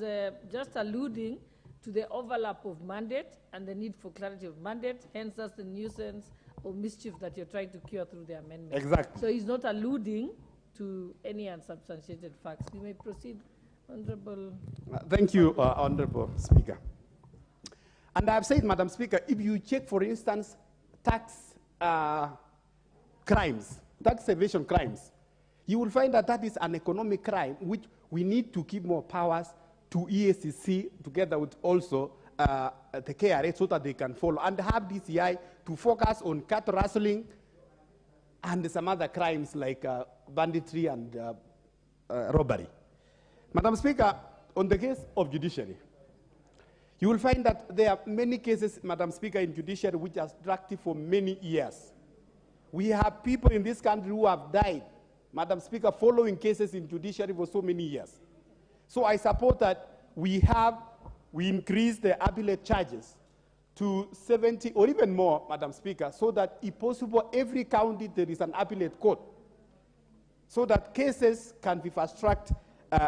just alluding to the overlap of mandate and the need for clarity of mandate. Hence, that's the nuisance or mischief that you're trying to cure through the amendment. Exactly. So he's not alluding to any unsubstantiated facts. You may proceed, Honorable. Thank you, Honorable Speaker. And I've said, Madam Speaker, if you check, for instance, tax crimes, tax evasion crimes, you will find that that is an economic crime which we need to give more powers to EACC together with also the KRA so that they can follow and have DCI to focus on cat rustling and some other crimes like banditry and robbery. Madam Speaker, on the case of judiciary, you will find that there are many cases, Madam Speaker, in judiciary which are dragged for many years. We have people in this country who have died, Madam Speaker, following cases in judiciary for so many years. So I support that we increase the appellate charges to 70 or even more, Madam Speaker, so that if possible, every county there is an appellate court, so that cases can be fast-tracked,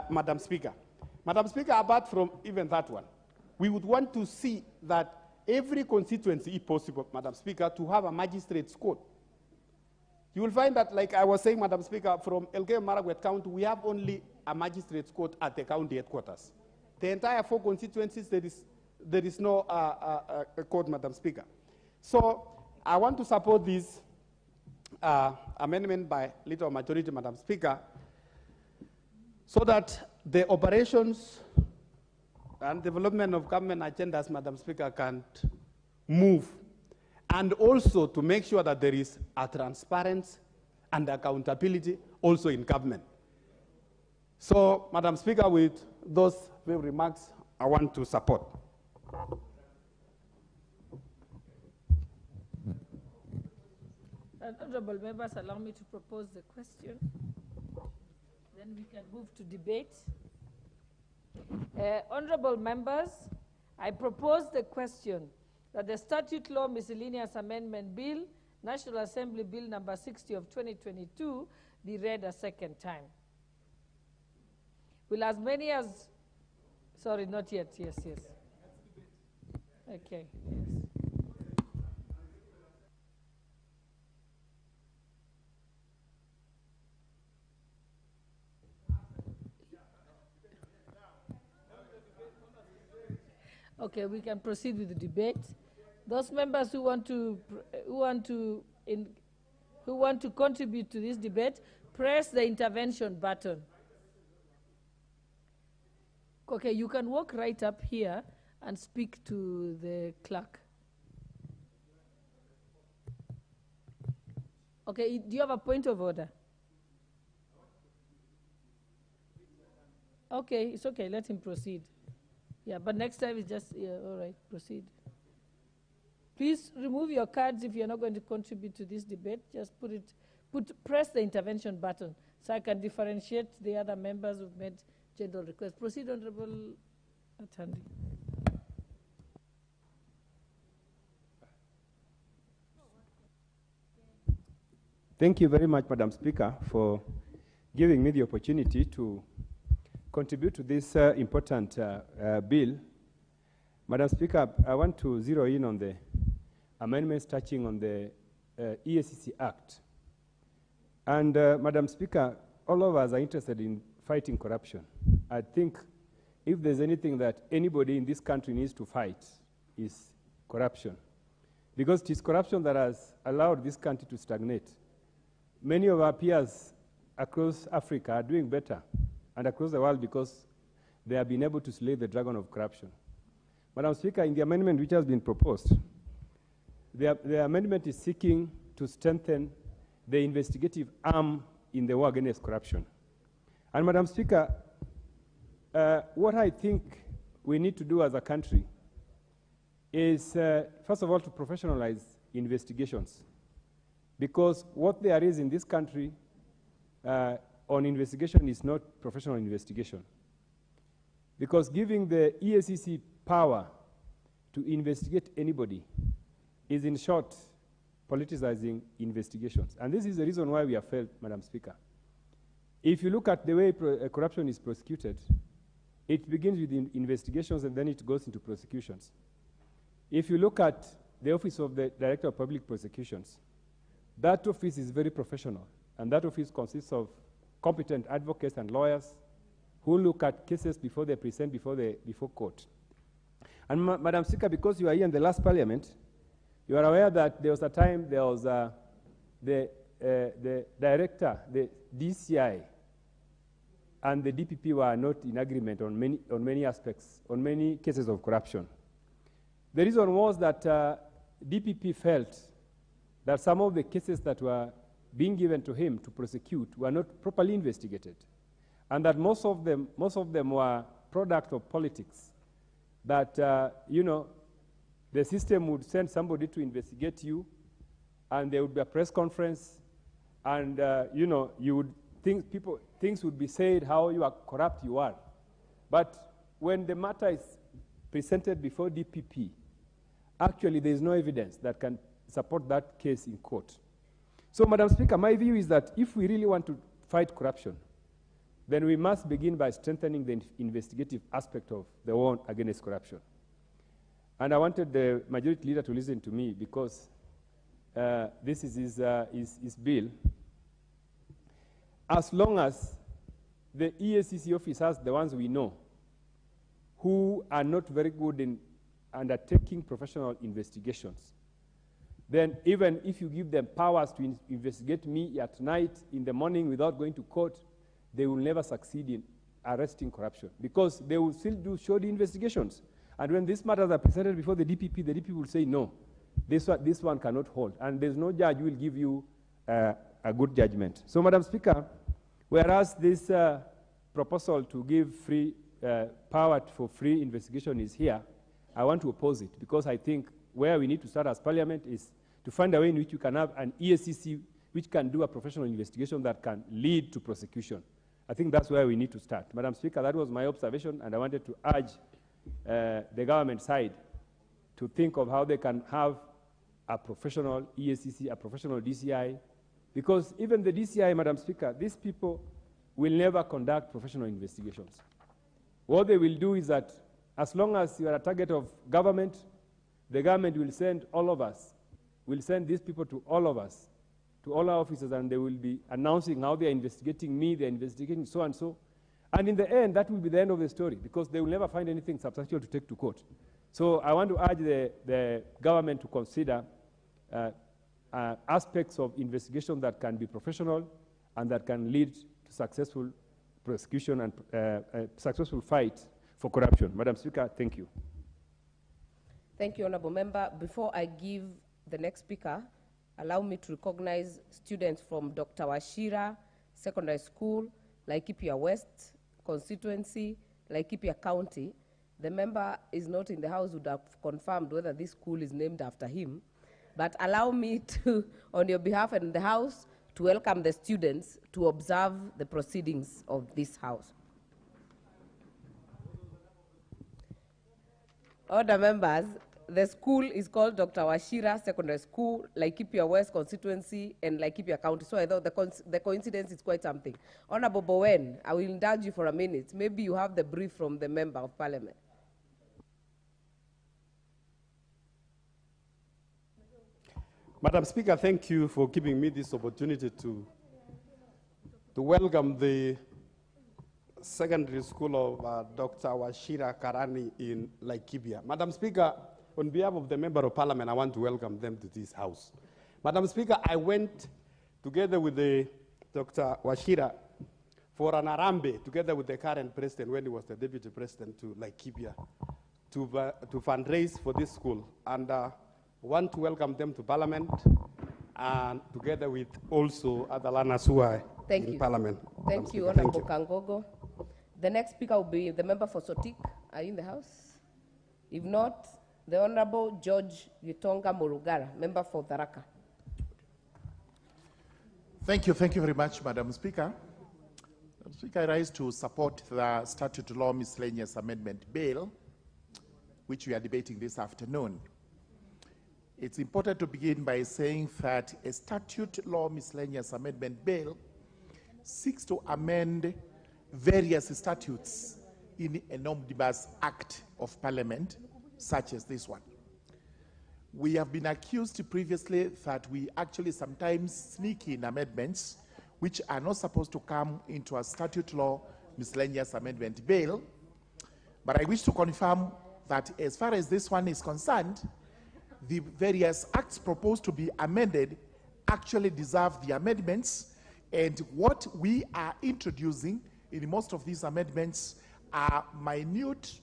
Madam Speaker. Madam Speaker, apart from even that one, we would want to see that every constituency, if possible, Madam Speaker, to have a magistrate's court. You will find that, like I was saying, Madam Speaker, from Elgeyo Marakwet County, we have only a magistrate's court at the county headquarters. The entire 4 constituencies, there is no court, Madam Speaker. So I want to support this amendment by little majority, Madam Speaker, so that the operations and development of government agendas, Madam Speaker, can move, and also to make sure that there is a transparency and accountability also in government. So, Madam Speaker, with those few remarks, I want to support. Honorable members, allow me to propose the question. Then we can move to debate. Honorable members, I propose the question that the Statute Law Miscellaneous Amendment Bill, National Assembly Bill number 60 of 2022, be read a second time. Will as many as, sorry, not yet, yes. Okay, yes. Okay, we can proceed with the debate. Those members who want to contribute to this debate, press the intervention button. Okay, you can walk right up here and speak to the clerk. Okay, do you have a point of order? Okay, it's okay, let him proceed. Yeah, but next time it's just, yeah, all right, proceed. Please remove your cards if you're not going to contribute to this debate. Just press the intervention button so I can differentiate the other members who've made general requests. Proceed, Honorable Atandi. Thank you very much, Madam Speaker, for giving me the opportunity to contribute to this important bill. Madam Speaker, I want to zero in on the amendments touching on the EACC Act. And Madam Speaker, all of us are interested in fighting corruption. I think if there's anything that anybody in this country needs to fight is corruption. Because it is corruption that has allowed this country to stagnate. Many of our peers across Africa are doing better and across the world because they have been able to slay the dragon of corruption. Madam Speaker, in the amendment which has been proposed, the amendment is seeking to strengthen the investigative arm in the war against corruption. And Madam Speaker, what I think we need to do as a country is, first of all, to professionalize investigations. Because what there is in this country on investigation is not professional investigation. Because giving the EACC power to investigate anybody is, in short, politicizing investigations. And this is the reason why we have failed, Madam Speaker. If you look at the way corruption is prosecuted, it begins with investigations and then it goes into prosecutions. If you look at the Office of the Director of Public Prosecutions, that office is very professional, and that office consists of competent advocates and lawyers who look at cases before they present before court. And Madam Speaker, because you are here in the last parliament, you are aware that there was a time there was the director, the DCI, and the DPP were not in agreement on many aspects, on many cases of corruption. The reason was that DPP felt that some of the cases that were being given to him to prosecute were not properly investigated, and that most of them were product of politics. That you know, the system would send somebody to investigate you, and there would be a press conference, and you know, you would think things would be said how you are corrupt you are, but when the matter is presented before DPP, actually there is no evidence that can support that case in court. So, Madam Speaker, my view is that if we really want to fight corruption, then we must begin by strengthening the investigative aspect of the war against corruption. And I wanted the majority leader to listen to me because this is his bill. As long as the EACC officers, the ones we know, who are not very good in undertaking professional investigations, then even if you give them powers to investigate me at night, in the morning, without going to court, they will never succeed in arresting corruption because they will still do shoddy investigations. And when these matters are presented before the DPP will say, no, this one cannot hold. And there's no judge who will give you a good judgment. So, Madam Speaker, whereas this proposal to give free power for free investigation is here, I want to oppose it because I think where we need to start as Parliament is to find a way in which you can have an EACC which can do a professional investigation that can lead to prosecution. I think that's where we need to start. Madam Speaker, that was my observation, and I wanted to urge the government side to think of how they can have a professional EACC, a professional DCI, because even the DCI, Madam Speaker, these people will never conduct professional investigations. What they will do is that as long as you are a target of government, the government will send all of us, will send these people to all of us, to all our officers, and they will be announcing how they are investigating me, they are investigating so and so. And in the end, that will be the end of the story, because they will never find anything substantial to take to court. So I want to urge the government to consider aspects of investigation that can be professional and that can lead to successful prosecution and successful fight for corruption. Madam Speaker, thank you. Thank you, Honourable Member. Before I give the next speaker, allow me to recognize students from Dr. Wachira Secondary School, Laikipia West constituency, Laikipia County. The member is not in the house, would have confirmed whether this school is named after him. But allow me to, on your behalf and the house, to welcome the students to observe the proceedings of this house. Order members, the school is called Dr. Wachira Secondary School, Laikipia West constituency, and Laikipia County. So I thought the coincidence is quite something. Honorable Bowen, I will indulge you for a minute. Maybe you have the brief from the Member of Parliament. Madam Speaker, thank you for giving me this opportunity to welcome the secondary school of Dr. Wachira Karani in Laikipia. Madam Speaker, on behalf of the Member of Parliament, I want to welcome them to this house. Madam Speaker, I went together with Dr. Wachira for an arambe, together with the current president when he was the deputy president, to Laikipia to fundraise for this school. And want to welcome them to Parliament, and together with also other learners who are in Parliament. Thank you, Honorable Kangogo. The next speaker will be the member for Sotik. Are you in the house? If not, the Honorable George Gitonga Murugara, member for Tharaka. Thank you very much, Madam Speaker. Madam Speaker, I rise to support the Statute Law Miscellaneous Amendment Bill, which we are debating this afternoon. It's important to begin by saying that a Statute Law Miscellaneous Amendment Bill seeks to amend various statutes in an omnibus act of parliament such as this one. We have been accused previously that we actually sometimes sneak in amendments which are not supposed to come into a statute law miscellaneous amendment bill. But I wish to confirm that as far as this one is concerned, the various acts proposed to be amended actually deserve the amendments, and what we are introducing in most of these amendments are minute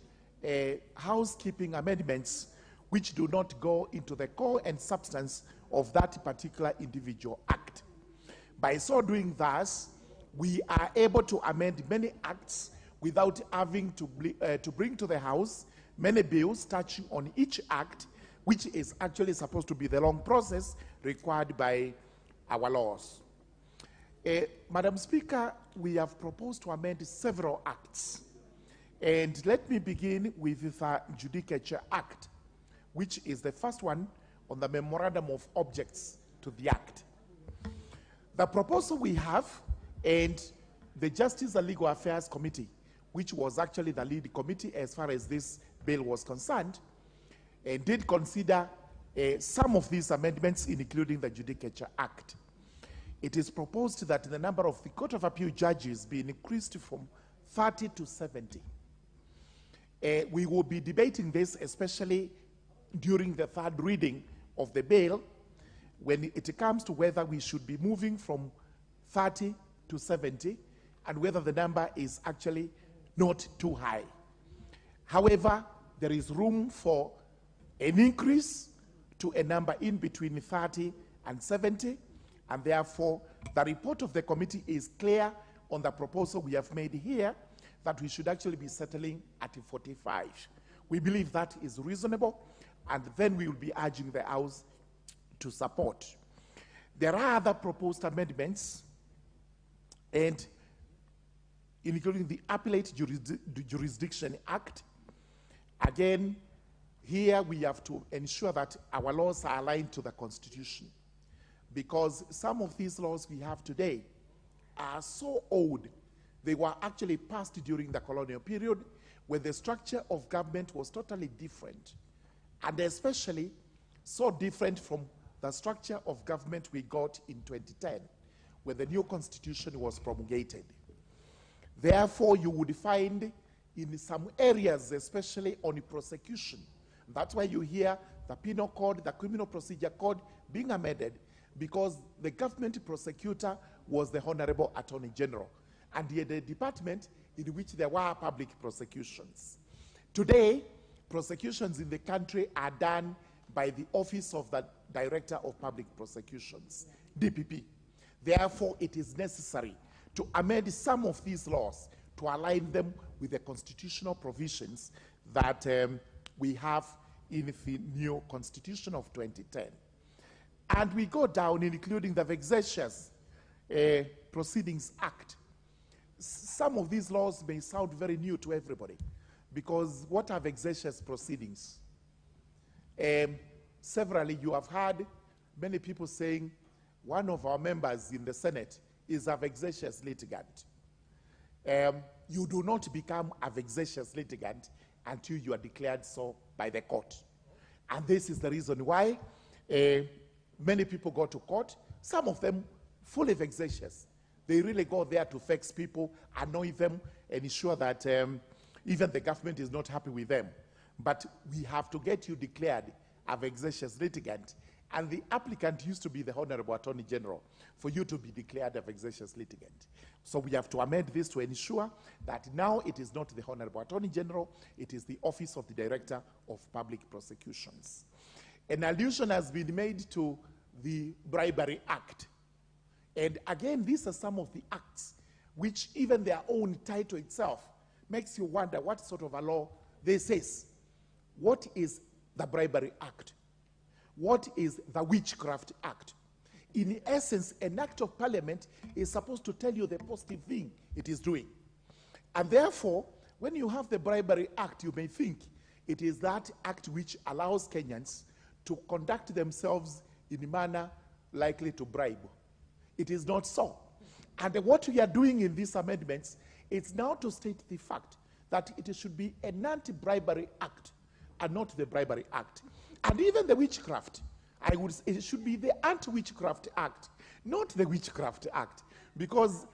housekeeping amendments which do not go into the core and substance of that particular individual act. By so doing thus, we are able to amend many acts without having to bring to the House many bills touching on each act, which is actually supposed to be the long process required by our laws. Madam Speaker, we have proposed to amend several acts. And let me begin with the Judicature Act, which is the first one on the Memorandum of Objects to the Act. The proposal we have, and the Justice and Legal Affairs Committee, which was actually the lead committee as far as this bill was concerned, did consider some of these amendments, including the Judicature Act. It is proposed that the number of the Court of Appeal judges be increased from 30 to 70. We will be debating this, especially during the third reading of the bill, when it comes to whether we should be moving from 30 to 70 and whether the number is actually not too high. However, there is room for an increase to a number in between 30 and 70, and therefore the report of the committee is clear on the proposal we have made here that we should actually be settling at 45. We believe that is reasonable, and then we will be urging the House to support. There are other proposed amendments, and including the Appellate Jurisdiction Act. Again, here we have to ensure that our laws are aligned to the Constitution, because some of these laws we have today are so old. They were actually passed during the colonial period, when the structure of government was totally different, and especially so different from the structure of government we got in 2010, when the new constitution was promulgated. Therefore, you would find in some areas, especially on prosecution, that's why you hear the Penal Code, the Criminal Procedure Code being amended, because the government prosecutor was the Honorable Attorney General, and he had a department in which there were public prosecutions. Today, prosecutions in the country are done by the Office of the Director of Public Prosecutions, DPP. Therefore, it is necessary to amend some of these laws to align them with the constitutional provisions that we have in the new Constitution of 2010. And we go down, including the Vexatious Proceedings Act. Some of these laws may sound very new to everybody, because what are vexatious proceedings? Severally, you have heard many people saying one of our members in the Senate is a vexatious litigant. You do not become a vexatious litigant until you are declared so by the court. And this is the reason why many people go to court, some of them fully vexatious. They really go there to vex people, annoy them, and ensure that even the government is not happy with them. But we have to get you declared a vexatious litigant, and the applicant used to be the Honorable Attorney General for you to be declared a vexatious litigant. So we have to amend this to ensure that now it is not the Honorable Attorney General, it is the Office of the Director of Public Prosecutions. An allusion has been made to the Bribery Act. And again, these are some of the acts which even their own title itself makes you wonder what sort of a law this is. What is the Bribery Act? What is the Witchcraft Act? In essence, an act of parliament is supposed to tell you the positive thing it is doing. And therefore, when you have the Bribery Act, you may think it is that act which allows Kenyans to conduct themselves in a manner likely to bribe. It is not so. And what we are doing in these amendments is now to state the fact that it should be an anti-bribery act and not the bribery act. And even the witchcraft, it should be the anti-witchcraft act, not the witchcraft act, because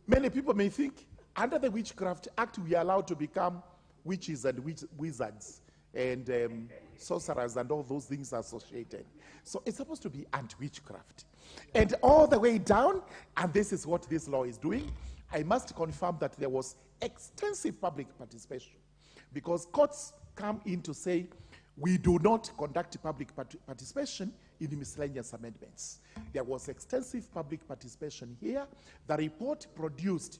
many people may think under the witchcraft act we are allowed to become witches and wizards and sorcerers and all those things associated. So it's supposed to be anti-witchcraft. And all the way down, and this is what this law is doing, I must confirm that there was extensive public participation, because courts come in to say we do not conduct public participation in the miscellaneous amendments. There was extensive public participation here. The report produced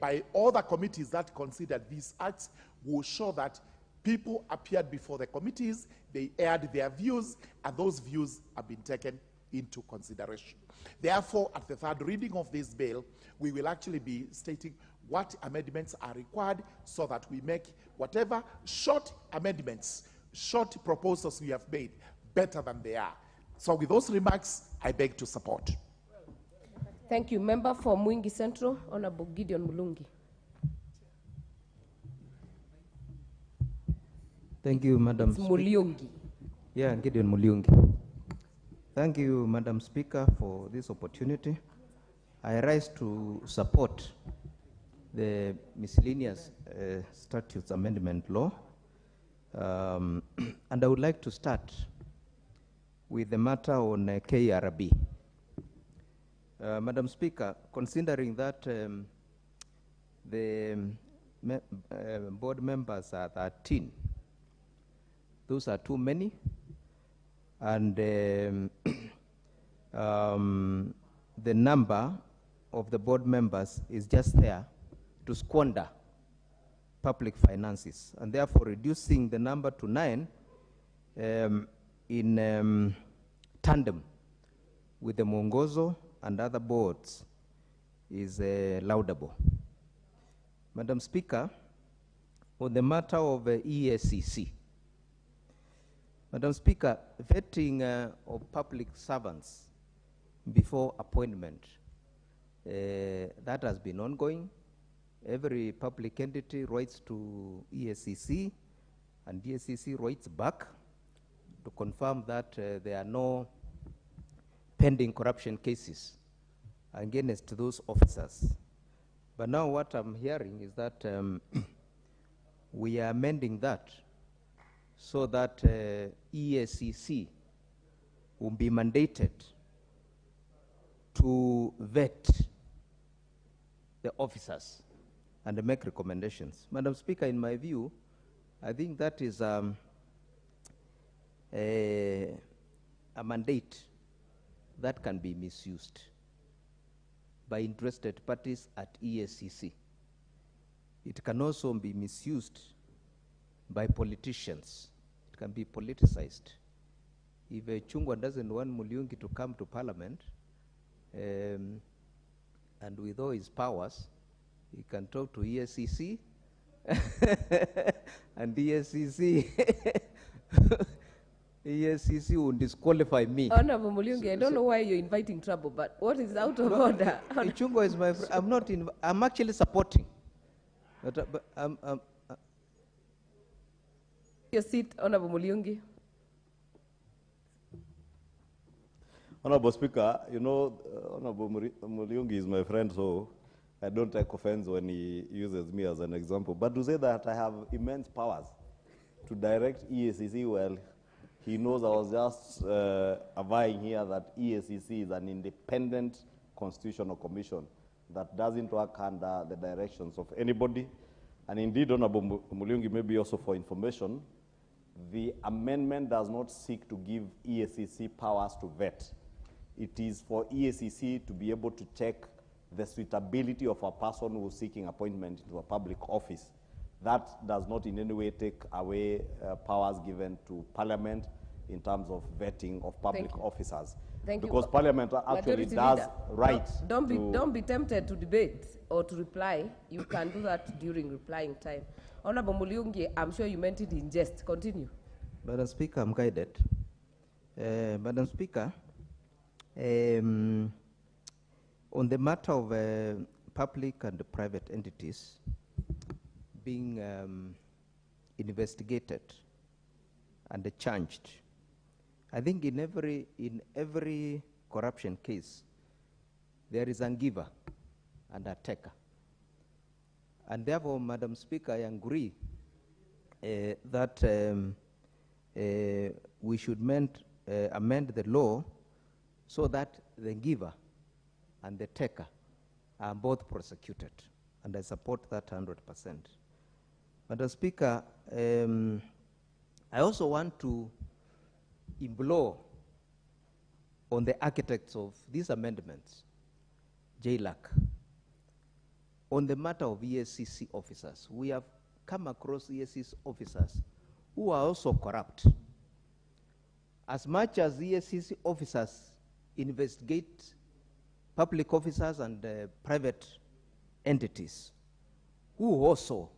by all the committees that considered these acts will show that people appeared before the committees, they aired their views, and those views have been taken into consideration. Therefore, at the third reading of this bill, we will actually be stating what amendments are required so that we make whatever short amendments, short proposals we have made better than they are. So with those remarks, I beg to support. Thank you. Member for Mwingi Central, Honorable Gideon Mulungi. Thank you, Madam It's Mulungi. Yeah, Gideon Mulungi. Thank you, Madam Speaker, for this opportunity. I rise to support the miscellaneous statutes amendment law. And I would like to start with the matter on KRB. Madam Speaker, considering that the board members are 13, those are too many, and the number of the board members is just there to squander public finances, and therefore reducing the number to 9 in tandem with the Mwongozo and other boards is laudable. Madam Speaker, on the matter of EACC, Madam Speaker, vetting of public servants before appointment, that has been ongoing. Every public entity writes to EACC, and EACC writes back to confirm that there are no pending corruption cases against those officers. But now what I'm hearing is that we are amending that so that EACC will be mandated to vet the officers and make recommendations. Madam Speaker, in my view, I think that is a mandate that can be misused by interested parties at EACC. It can also be misused by politicians. It can be politicized. If Chungwa doesn't want Mulungi to come to Parliament, and with all his powers, he can talk to EACC, and EACC EACC will disqualify me. Honorable Mulungi, I don't know why you're inviting trouble, but what is out of order? Chungwa is my friend. I'm not. I'm actually supporting. But your seat, Honorable Mulungi. Honorable Speaker, you know, Honorable Mulungi is my friend, so I don't take offense when he uses me as an example. But to say that I have immense powers to direct EACC, well, he knows I was just avowing here that EACC is an independent constitutional commission that doesn't work under the directions of anybody. And indeed, Honorable Mulungi, maybe also for information, the amendment does not seek to give EACC powers to vet. It is for EACC to be able to check the suitability of a person who is seeking appointment into a public office. That does not in any way take away powers given to Parliament in terms of vetting of public officers. Because Parliament actually does right. Don't be tempted to debate or to reply. You can do that during replying time. Honorable Mulungi, I'm sure you meant it in jest. Continue. Madam Speaker, I'm guided. Madam Speaker, on the matter of public and private entities being investigated and changed. I think in every corruption case, there is a giver and a taker. And therefore, Madam Speaker, I agree that we should amend the law so that the giver and the taker are both prosecuted. And I support that 100%. Madam Speaker, I also want to implore on the architects of these amendments, JLAC, on the matter of ESCC officers. We have come across ESCC officers who are also corrupt. As much as ESCC officers investigate public officers and private entities, who also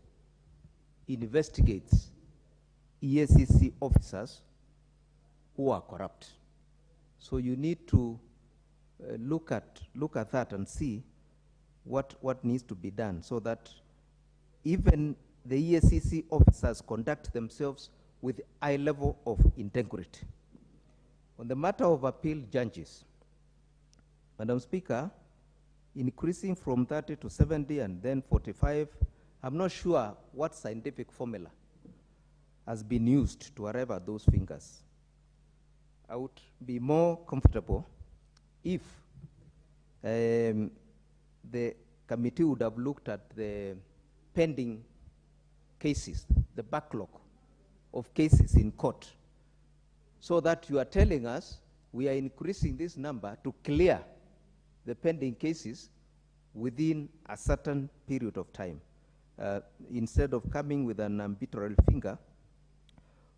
investigates ESCC officers who are corrupt. So you need to look at that and see what needs to be done so that even the ESCC officers conduct themselves with a high level of integrity. On the matter of appeal judges, Madam Speaker, increasing from 30 to 70 and then 45, I'm not sure what scientific formula has been used to arrive at those figures. I would be more comfortable if the committee would have looked at the pending cases, the backlog of cases in court, so that you are telling us we are increasing this number to clear the pending cases within a certain period of time, instead of coming with an arbitrary finger,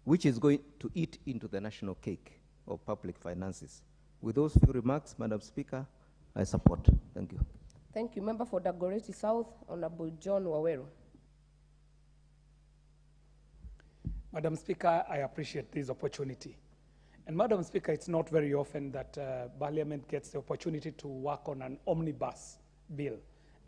which is going to eat into the national cake of public finances. With those few remarks, Madam Speaker, I support. Thank you. Thank you. Member for Dagoretti South, Honorable John Waweru. Madam Speaker, I appreciate this opportunity. And Madam Speaker, it's not very often that Parliament gets the opportunity to work on an omnibus bill.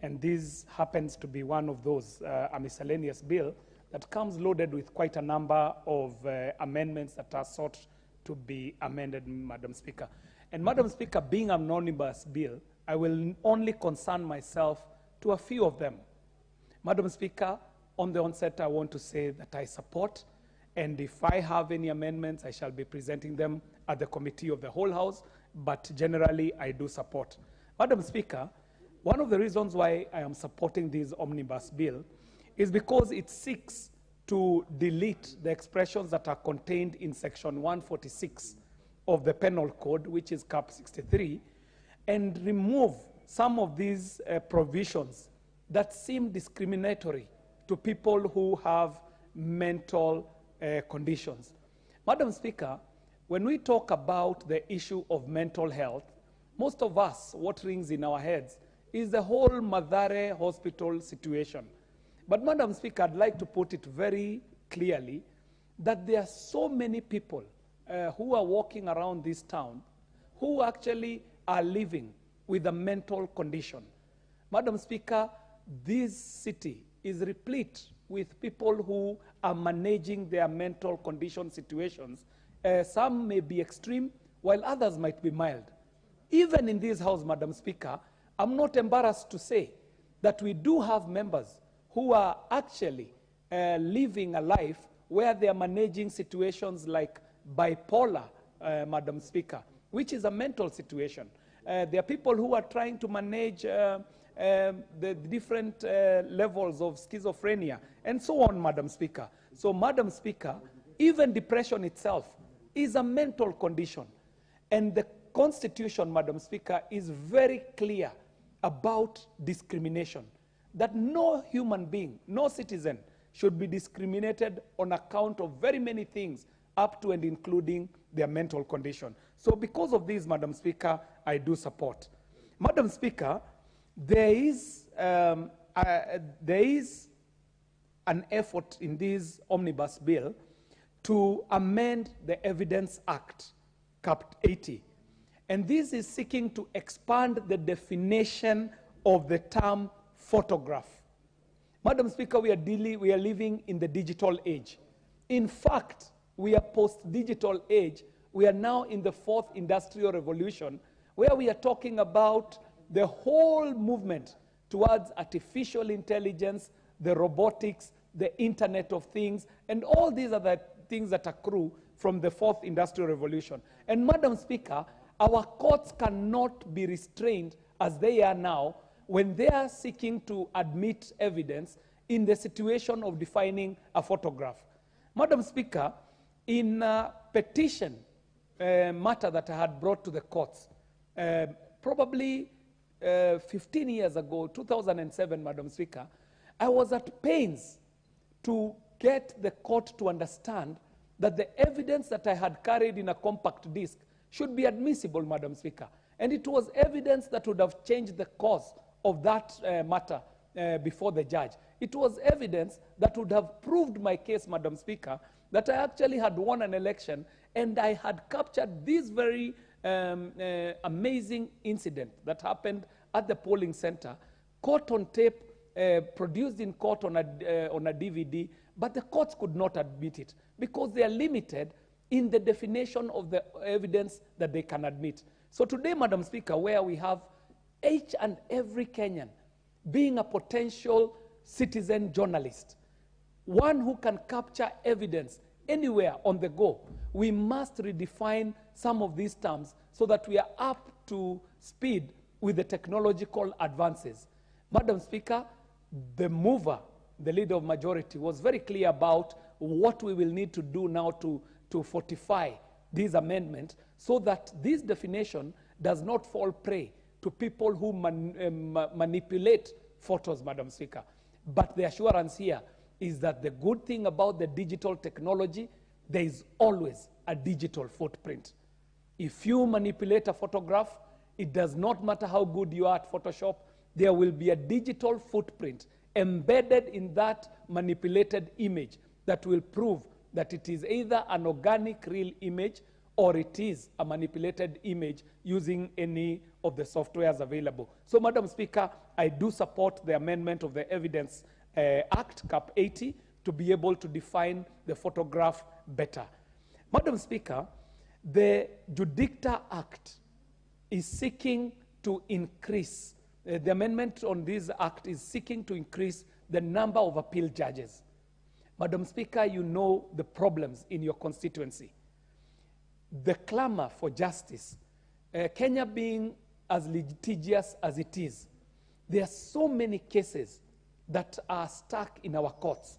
And this happens to be one of those, a miscellaneous bill that comes loaded with quite a number of amendments that are sought to be amended, Madam Speaker. And Madam Speaker, being an omnibus bill, I will only concern myself to a few of them. Madam Speaker, on the onset, I want to say that I support, and if I have any amendments, I shall be presenting them at the Committee of the Whole House, but generally, I do support. Madam Speaker, one of the reasons why I am supporting this omnibus bill is because it seeks to delete the expressions that are contained in Section 146 of the Penal Code, which is Cap 63, and remove some of these provisions that seem discriminatory to people who have mental conditions. Madam Speaker, when we talk about the issue of mental health, most of us, what rings in our heads is the whole Mathare hospital situation. But Madam Speaker, I'd like to put it very clearly that there are so many people who are walking around this town who actually are living with a mental condition. Madam Speaker, this city is replete with people who are managing their mental condition situations. Some may be extreme, while others might be mild. Even in this house, Madam Speaker, I'm not embarrassed to say that we do have members who are actually living a life where they are managing situations like bipolar, Madam Speaker, which is a mental situation. There are people who are trying to manage the different levels of schizophrenia, and so on, Madam Speaker. So, Madam Speaker, even depression itself is a mental condition. And the Constitution, Madam Speaker, is very clear about discrimination, that no human being, no citizen should be discriminated on account of very many things, up to and including their mental condition. So because of this, Madam Speaker, I do support. Madam Speaker, there is an effort in this omnibus bill to amend the Evidence Act, Cap 80. And this is seeking to expand the definition of the term photograph. Madam Speaker, we are living in the digital age. In fact, we are post-digital age. We are now in the fourth industrial revolution, where we are talking about the whole movement towards artificial intelligence, the robotics, the Internet of Things, and all these are the things that accrue from the fourth industrial revolution. And Madam Speaker, our courts cannot be restrained as they are now when they are seeking to admit evidence in the situation of defining a photograph. Madam Speaker, in a petition matter that I had brought to the courts, probably 15 years ago, 2007, Madam Speaker, I was at pains to get the court to understand that the evidence that I had carried in a compact disc should be admissible, Madam Speaker. And it was evidence that would have changed the course of that matter before the judge. It was evidence that would have proved my case, Madam Speaker, that I actually had won an election and I had captured this very amazing incident that happened at the polling center, caught on tape, produced in court on a DVD, but the courts could not admit it because they are limited in the definition of the evidence that they can admit. So today, Madam Speaker, where we have each and every Kenyan being a potential citizen journalist, one who can capture evidence anywhere on the go, we must redefine some of these terms so that we are up to speed with the technological advances. Madam Speaker, the mover, the leader of majority, was very clear about what we will need to do now to fortify these amendments so that this definition does not fall prey to people who manipulate photos, Madam Speaker. But the assurance here is that the good thing about the digital technology, there is always a digital footprint. If you manipulate a photograph, it does not matter how good you are at Photoshop, there will be a digital footprint embedded in that manipulated image that will prove that it is either an organic real image or it is a manipulated image using any of the softwares available. So, Madam Speaker, I do support the amendment of the Evidence Act, Cap 80, to be able to define the photograph better. Madam Speaker, the Judicta Act is seeking to increase, the amendment on this act is seeking to increase the number of appeal judges. Madam Speaker, you know the problems in your constituency. The clamor for justice, Kenya being as litigious as it is, there are so many cases that are stuck in our courts.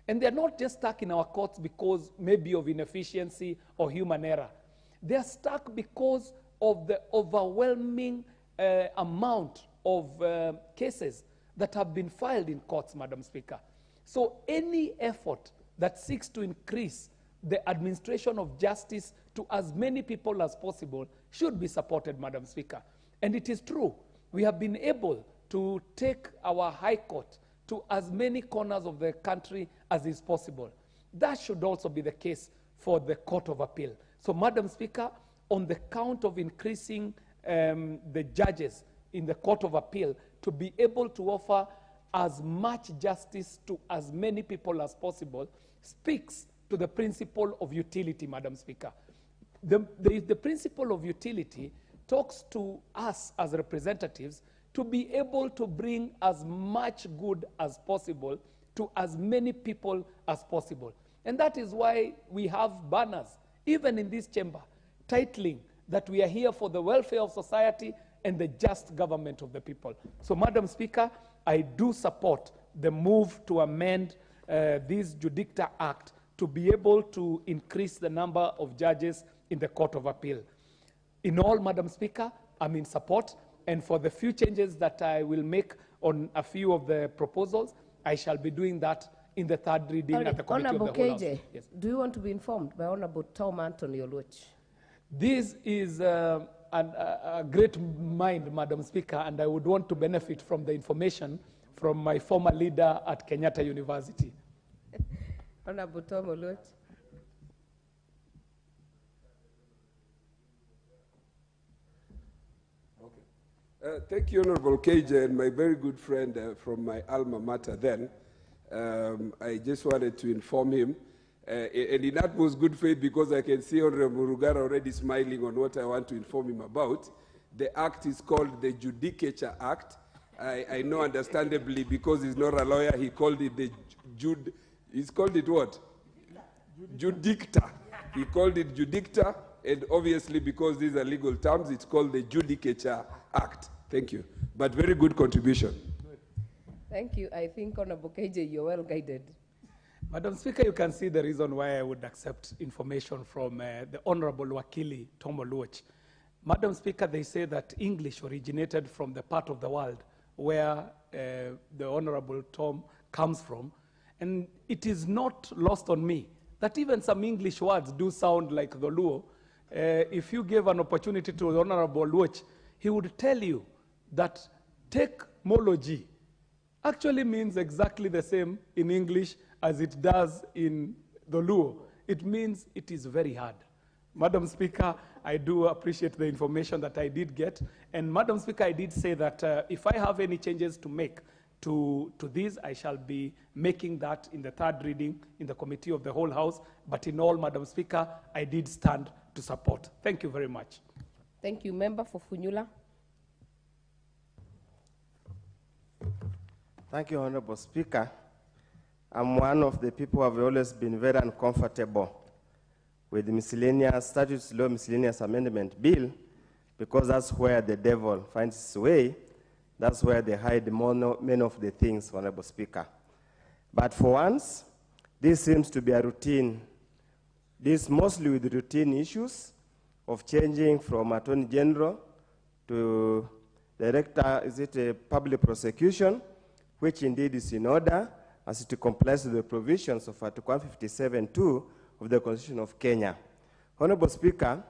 And they're not just stuck in our courts because maybe of inefficiency or human error. They're stuck because of the overwhelming amount of cases that have been filed in courts, Madam Speaker. So any effort that seeks to increase the administration of justice to as many people as possible should be supported, Madam Speaker. And it is true, we have been able to take our High Court to as many corners of the country as is possible. That should also be the case for the Court of Appeal. So, Madam Speaker, on the count of increasing the judges in the Court of Appeal to be able to offer as much justice to as many people as possible speaks to the principle of utility, Madam Speaker. The principle of utility talks to us as representatives to be able to bring as much good as possible to as many people as possible. And that is why we have banners, even in this chamber, titling that we are here for the welfare of society and the just government of the people. So, Madam Speaker, I do support the move to amend this Judicta Act to be able to increase the number of judges in the Court of Appeal. In all, Madam Speaker, I'm in support, and for the few changes that I will make on a few of the proposals, I shall be doing that in the third reading at the Committee Honorable of the Whole KJ, House. Yes. do you want to be informed by Honorable Tom Anthony Oluoch? This is a great mind, Madam Speaker, and I would want to benefit from the information from my former leader at Kenyatta University. Honorable Tom Oluoch. Thank you, Honorable KJ, and my very good friend from my alma mater then. I just wanted to inform him, and in utmost good faith, because I can see Honorable Murugara already smiling on what I want to inform him about. The act is called the Judicature Act. I know understandably, because he's not a lawyer, he called it the he's called it what? Judicta. He called it Judicta, and obviously because these are legal terms, it's called the Judicature Act. Thank you. But very good contribution. Thank you. I think, Honorable KJ, you're well guided. Madam Speaker, you can see the reason why I would accept information from the Honorable Wakili Tom Oluoch. Madam Speaker, they say that English originated from the part of the world where the Honorable Tom comes from, and it is not lost on me that even some English words do sound like the Luo. If you gave an opportunity to the Honorable Oluoch, he would tell you that technology actually means exactly the same in English as it does in the Luo. It means it is very hard. Madam Speaker, I do appreciate the information that I did get. And Madam Speaker, I did say that if I have any changes to make to this, I shall be making that in the third reading in the Committee of the Whole House. But in all, Madam Speaker, I did stand to support. Thank you very much. Thank you. Member for Funyula. Thank you, Honorable Speaker. I'm one of the people who have always been very uncomfortable with the miscellaneous statutes law miscellaneous amendment bill, because that's where the devil finds his way. That's where they hide many of the things, Honorable Speaker. But for once, this seems to be a routine. This mostly with routine issues of changing from Attorney General to Director, is it a public prosecution, which indeed is in order as it complies with the provisions of Article 157(2) of the Constitution of Kenya. Honorable Speaker,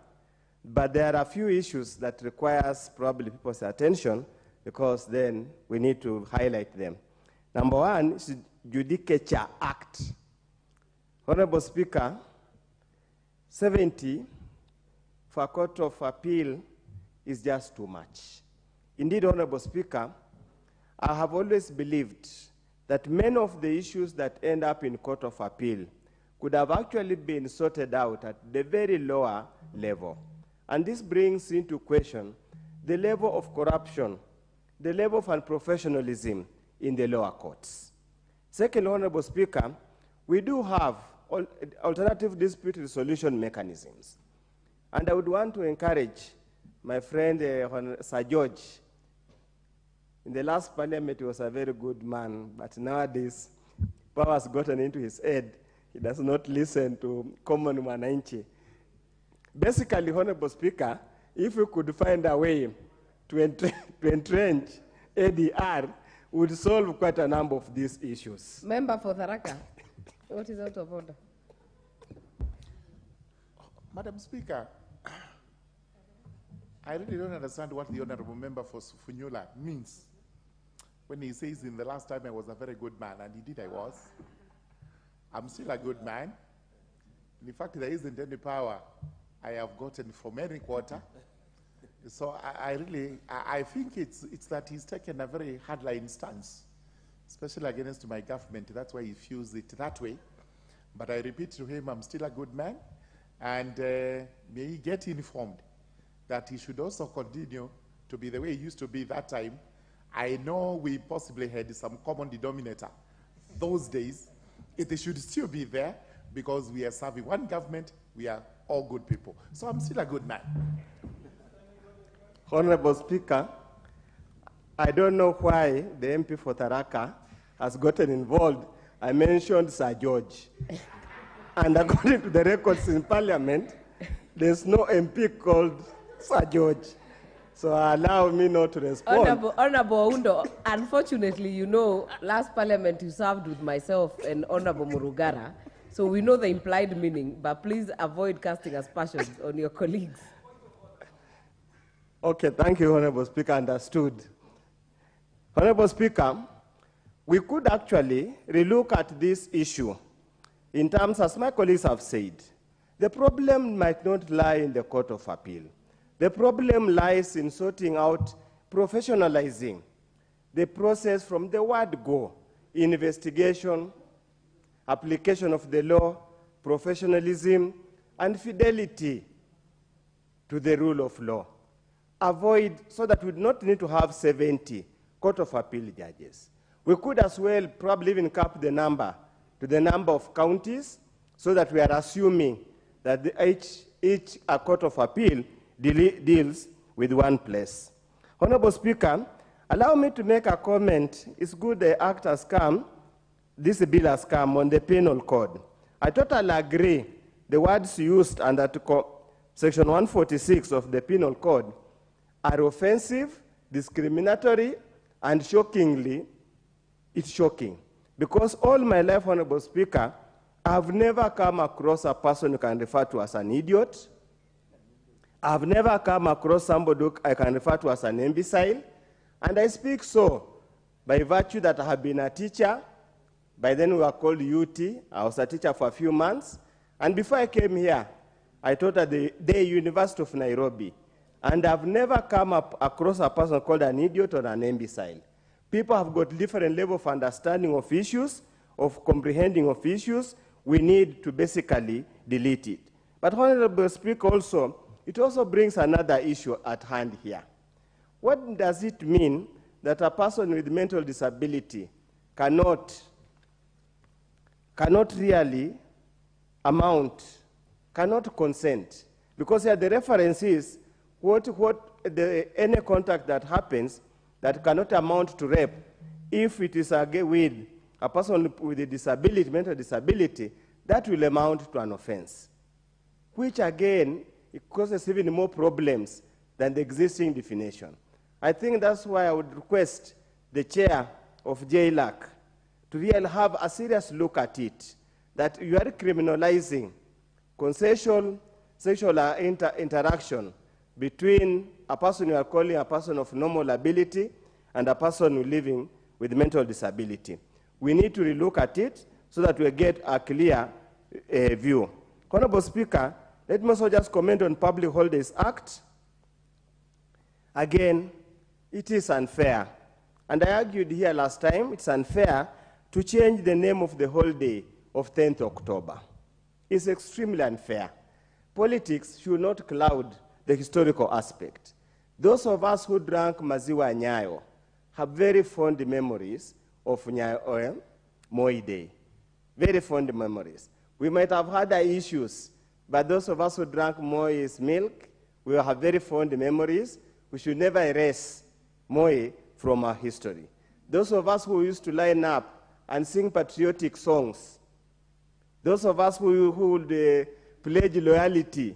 but there are a few issues that requires probably people's attention, because then we need to highlight them. Number one is the Judicature Act. Honorable Speaker, 70 for a court of appeal is just too much. Indeed, Honorable Speaker, I have always believed that many of the issues that end up in court of appeal could have actually been sorted out at the very lower level. And this brings into question the level of corruption, the level of unprofessionalism in the lower courts. Second, Honorable Speaker, we do have alternative dispute resolution mechanisms. And I would want to encourage my friend Sir George. In the last parliament, he was a very good man, but nowadays, power has gotten into his head. He does not listen to common mwananchi. Basically, Honorable Speaker, if we could find a way to entrench ADR, would solve quite a number of these issues. Member for Tharaka, what is out of order? Madam Speaker, I really don't understand what the Honorable Member for Funyula means when he says in the last time I was a very good man, and indeed I was. I'm still a good man. In fact, there isn't any power I have gotten from any quarter. So I think it's that he's taken a very hardline stance, especially against my government. That's why he views it that way. But I repeat to him, I'm still a good man, and may he get informed that he should also continue to be the way he used to be that time. I know we possibly had some common denominator those days. It should still be there, because we are serving one government, we are all good people. So I'm still a good man. Honorable Speaker, I don't know why the MP for Tharaka has gotten involved. I mentioned Sir George. And according to the records in Parliament, there's no MP called Sir George. So allow me not to respond. Honorable Oundo, unfortunately, you know, last Parliament you served with myself and Honorable Murugara, so we know the implied meaning, but please avoid casting aspersions on your colleagues. Okay, thank you, Honorable Speaker, understood. Honorable Speaker, we could actually relook at this issue in terms, as my colleagues have said, the problem might not lie in the Court of Appeal. The problem lies in sorting out, professionalizing the process from the word go. investigation, application of the law, professionalism, and fidelity to the rule of law. Avoid, so that we do not need to have 70 Court of Appeal judges. We could as well probably even cap the number to the number of counties, so that we are assuming that each Court of Appeal deals with one place. Honorable Speaker, allow me to make a comment. It's good the act has come, this bill has come on the penal code. I totally agree the words used under Section 146 of the penal code are offensive, discriminatory, and shockingly, it's shocking. Because all my life, Honorable Speaker, I've never come across a person who can refer to as an idiot. I've never come across somebody who I can refer to as an imbecile. And I speak so by virtue that I have been a teacher. By then we were called UT. I was a teacher for a few months. And before I came here, I taught at the University of Nairobi. And I've never come across a person called an idiot or an imbecile. People have got different level of understanding of issues, of comprehending of issues. We need to basically delete it. But Honorable Speaker, also, it also brings another issue at hand here. What does it mean that a person with mental disability cannot really cannot consent? Because here the reference is any contact that happens that cannot amount to rape, if it is with a person with a disability, mental disability, that will amount to an offense, which again, it causes even more problems than the existing definition. I think that's why I would request the chair of JLAC to really have a serious look at it, that you are criminalizing consensual sexual interaction between a person you are calling a person of normal ability and a person living with mental disability. We need to relook at it so that we get a clear view. Honorable Speaker, let me also just comment on Public Holidays Act. Again, it is unfair. And I argued here last time, it's unfair to change the name of the holiday of 10th October. It's extremely unfair. Politics should not cloud the historical aspect. Those of us who drank Maziwa Nyayo have very fond memories of Moi Day. Very fond memories. We might have had issues, but those of us who drank Moi's milk, we have very fond memories. We should never erase Moi from our history. Those of us who used to line up and sing patriotic songs, those of us who would pledge loyalty,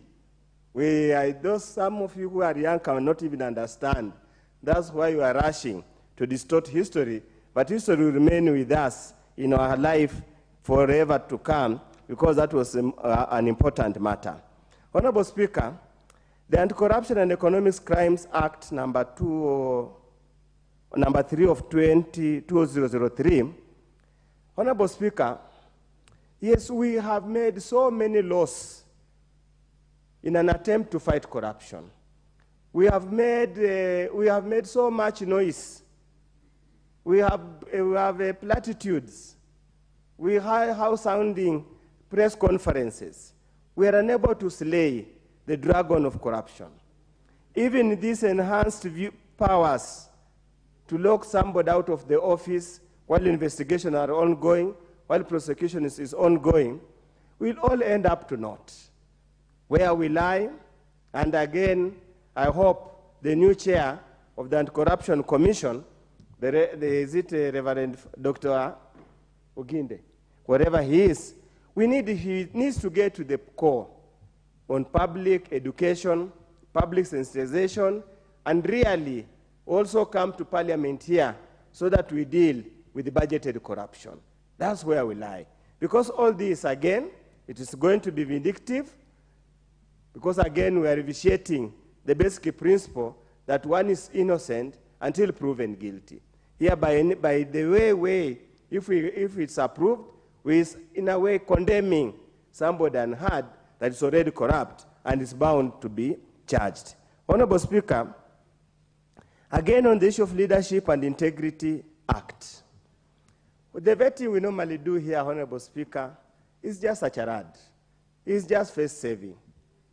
some of you who are young cannot even understand. That's why you are rushing to distort history, but history will remain with us in our life forever to come, because that was an important matter. Honorable Speaker, the Anti-Corruption and Economic Crimes Act number 3 of 2003, Honorable Speaker, yes, we have made so many laws in an attempt to fight corruption. We have made so much noise. We have platitudes. We have house-sounding press conferences. We are unable to slay the dragon of corruption. Even these enhanced powers to lock somebody out of the office while investigations are ongoing, while prosecution is ongoing, will all end up to naught. Where we lie, and again, I hope the new chair of the Anti-Corruption Commission, Reverend Dr. Oginde, wherever he is, he needs to get to the core on public education, public sensitization, and really also come to Parliament here so that we deal with the budgeted corruption. That's where we lie. Because all this, again, it is going to be vindictive, because again, we are vitiating the basic principle that one is innocent until proven guilty. Here, by the way, if it's approved, we is in a way condemning somebody unheard that is already corrupt and is bound to be charged. Honorable Speaker, again on the issue of Leadership and Integrity Act. The vetting we normally do here, Honorable Speaker, is just a charade. It's just face saving.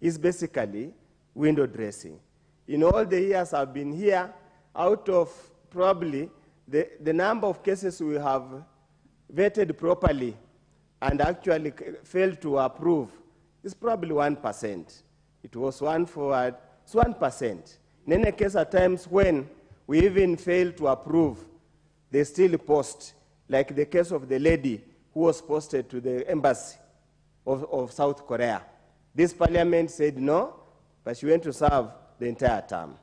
It's basically window dressing. In all the years I've been here, out of probably the number of cases we have vetted properly and actually failed to approve is probably 1%. It was 1%. In any case, at times when we even fail to approve, they still post, like the case of the lady who was posted to the embassy of South Korea. This parliament said no, but she went to serve the entire term.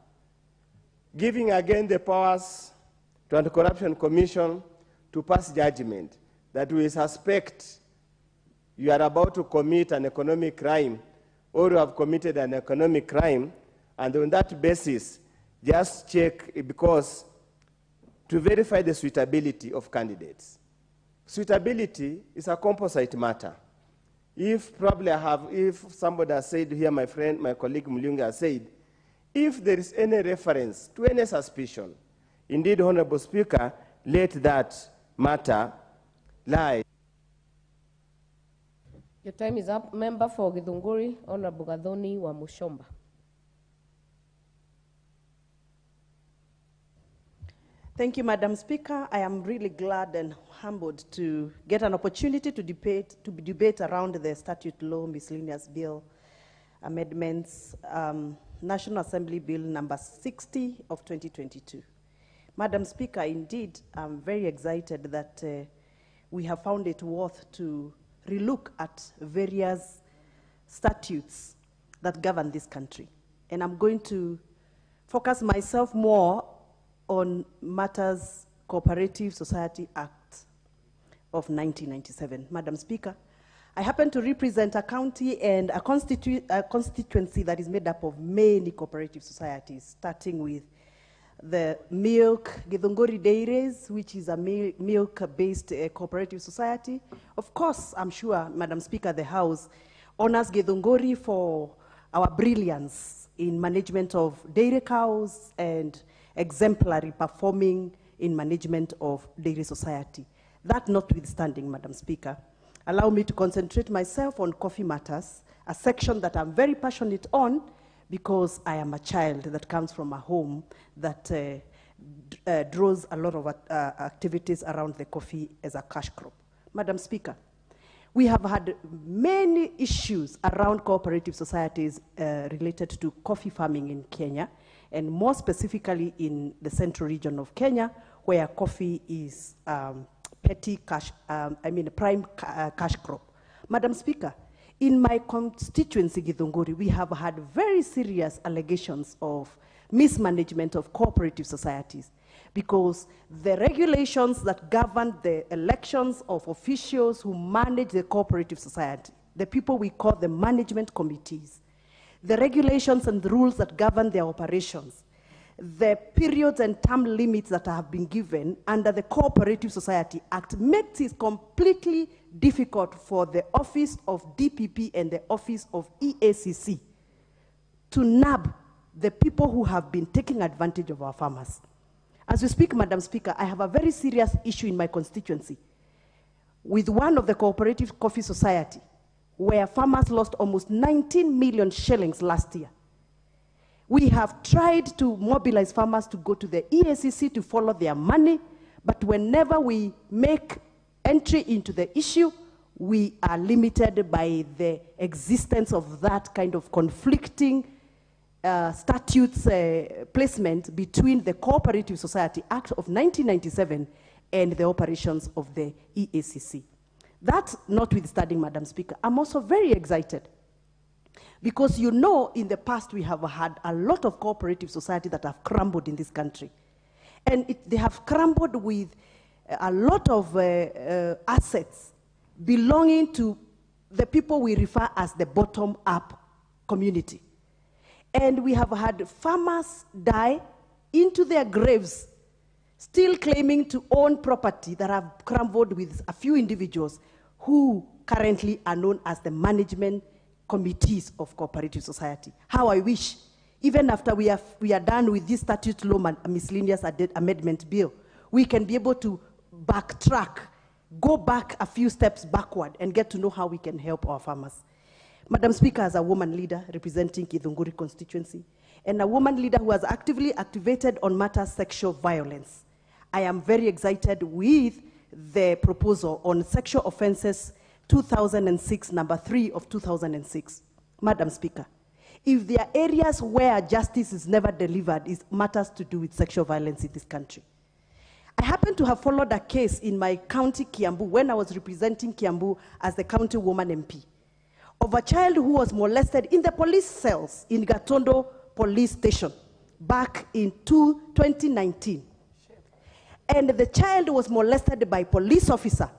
Giving again the powers to Anti-Corruption Commission to pass judgment that we suspect you are about to commit an economic crime or you have committed an economic crime, and on that basis, just check, because to verify the suitability of candidates. Suitability is a composite matter. If somebody has said here, my friend, my colleague Mulunga has said, if there is any reference to any suspicion, indeed, Honorable Speaker, let that matter lie. Your time is up. Member for Githunguri, Honorable Gathoni wa Mushomba. Thank you, Madam Speaker. I am really glad and humbled to get an opportunity to debate around the statute law miscellaneous bill amendments, National Assembly Bill number 60 of 2022. Madam Speaker, indeed, I'm very excited that we have found it worth to relook at various statutes that govern this country. And I'm going to focus myself more on matters Cooperative Society Act of 1997. Madam Speaker, I happen to represent a county and a constituency that is made up of many cooperative societies, starting with the Milk Githunguri Dairies, which is a milk-based cooperative society. Of course, I'm sure, Madam Speaker, the House honors Githunguri for our brilliance in management of dairy cows and exemplary performing in management of dairy society. That notwithstanding, Madam Speaker, allow me to concentrate myself on coffee matters, a section that I'm very passionate on because I am a child that comes from a home that draws a lot of activities around the coffee as a cash crop. Madam Speaker, we have had many issues around cooperative societies related to coffee farming in Kenya, and more specifically in the central region of Kenya, where coffee is petty cash, prime cash crop. Madam Speaker, in my constituency, Githunguri, we have had very serious allegations of mismanagement of cooperative societies because the regulations that govern the elections of officials who manage the cooperative society, the people we call the management committees, the regulations and the rules that govern their operations, the periods and term limits that have been given under the Cooperative Society Act makes it completely difficult for the office of DPP and the office of EACC to nab the people who have been taking advantage of our farmers. As we speak, Madam Speaker, I have a very serious issue in my constituency with one of the cooperative coffee society where farmers lost almost 19 million shillings last year. We have tried to mobilize farmers to go to the EACC to follow their money, but whenever we make entry into the issue, we are limited by the existence of that kind of conflicting statutes placement between the Cooperative Society Act of 1997 and the operations of the EACC. That notwithstanding, Madam Speaker, I'm also very excited because you know in the past we have had a lot of cooperative society that have crumbled in this country. And they have crumbled with a lot of assets belonging to the people we refer as the bottom-up community. And we have had farmers die into their graves, still claiming to own property that have crumbled with a few individuals who currently are known as the management committees of cooperative society. How I wish, even after we are done with this statute law miscellaneous amendment bill, we can be able to backtrack go back a few steps backward and get to know how we can help our farmers. Madam Speaker, as a woman leader representing Kidhunguri constituency, and a woman leader who has actively activated on matters sexual violence, I am very excited with the proposal on sexual offenses 2006, number 3 of 2006. Madam Speaker, if there are areas where justice is never delivered, it matters to do with sexual violence in this country. I happen to have followed a case in my county, Kiambu, when I was representing Kiambu as the county woman MP, of a child who was molested in the police cells in Gatondo police station back in 2019. And the child was molested by a police officer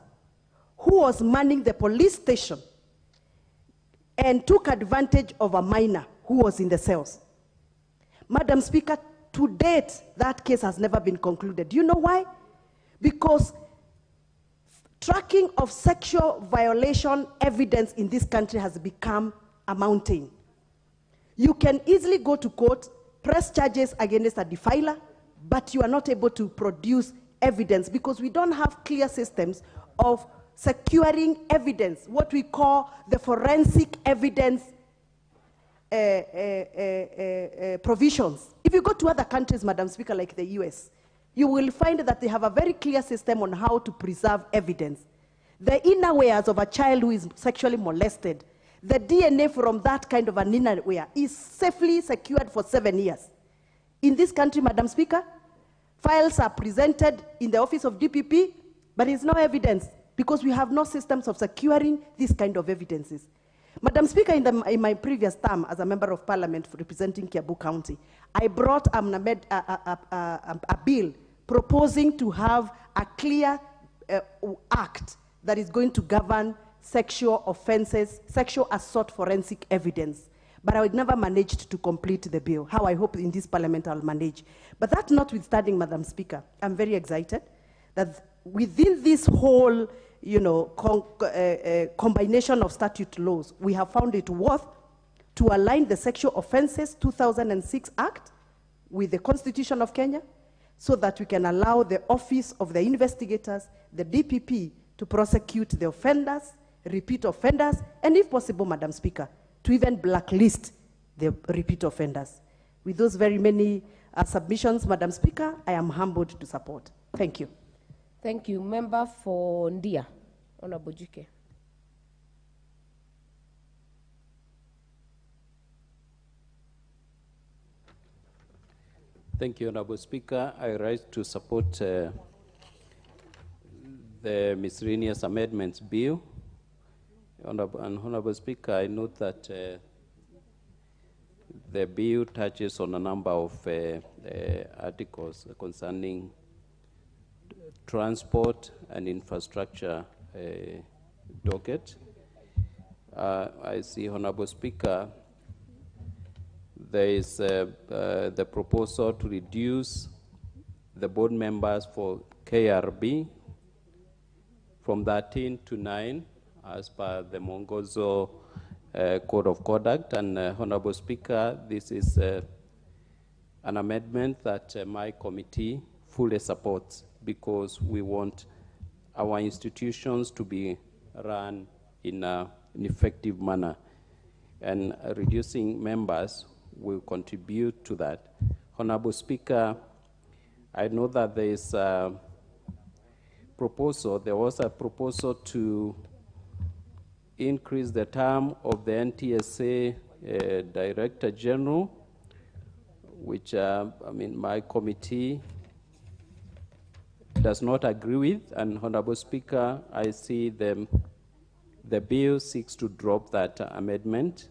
who was manning the police station and took advantage of a minor who was in the cells. Madam Speaker, to date, that case has never been concluded. Do you know why? Because tracking of sexual violation evidence in this country has become a mountain. You can easily go to court, press charges against a defiler, but you are not able to produce evidence because we don't have clear systems of securing evidence, what we call the forensic evidence provisions. If you go to other countries, Madam Speaker, like the US, you will find that they have a very clear system on how to preserve evidence. The innerwears of a child who is sexually molested, the DNA from that kind of an innerwear is safely secured for 7 years. In this country, Madam Speaker, files are presented in the office of DPP, but there's no evidence because we have no systems of securing these kind of evidences. Madam Speaker, in my previous term as a member of parliament representing Kiambu County, I brought a bill proposing to have a clear act that is going to govern sexual offenses, sexual assault forensic evidence. But I never managed to complete the bill, how I hope in this parliament I'll manage. But that notwithstanding, Madam Speaker, I'm very excited that within this whole combination of statute laws, we have found it worth to align the Sexual Offences 2006 Act with the Constitution of Kenya so that we can allow the Office of the Investigators, the DPP, to prosecute the offenders, repeat offenders, and if possible, Madam Speaker, to even blacklist the repeat offenders. With those very many submissions, Madam Speaker, I am humbled to support. Thank you. Thank you. Member for Ndia, Honorable Jike. Thank you, Honorable Speaker. I rise to support the miscellaneous amendments bill. Honorable Speaker, I note that the bill touches on a number of articles concerning transport and infrastructure docket. I see, Honorable Speaker, there is the proposal to reduce the board members for KRB from 13 to 9 as per the Mongozo Code of Conduct. And Honorable Speaker, this is an amendment that my committee fully supports because we want our institutions to be run in an effective manner. And reducing members will contribute to that. Honorable Speaker, I know that there is a proposal, there was a proposal to increase the term of the NTSA Director General, which my committee does not agree with. And Honorable Speaker, I see the bill seeks to drop that amendment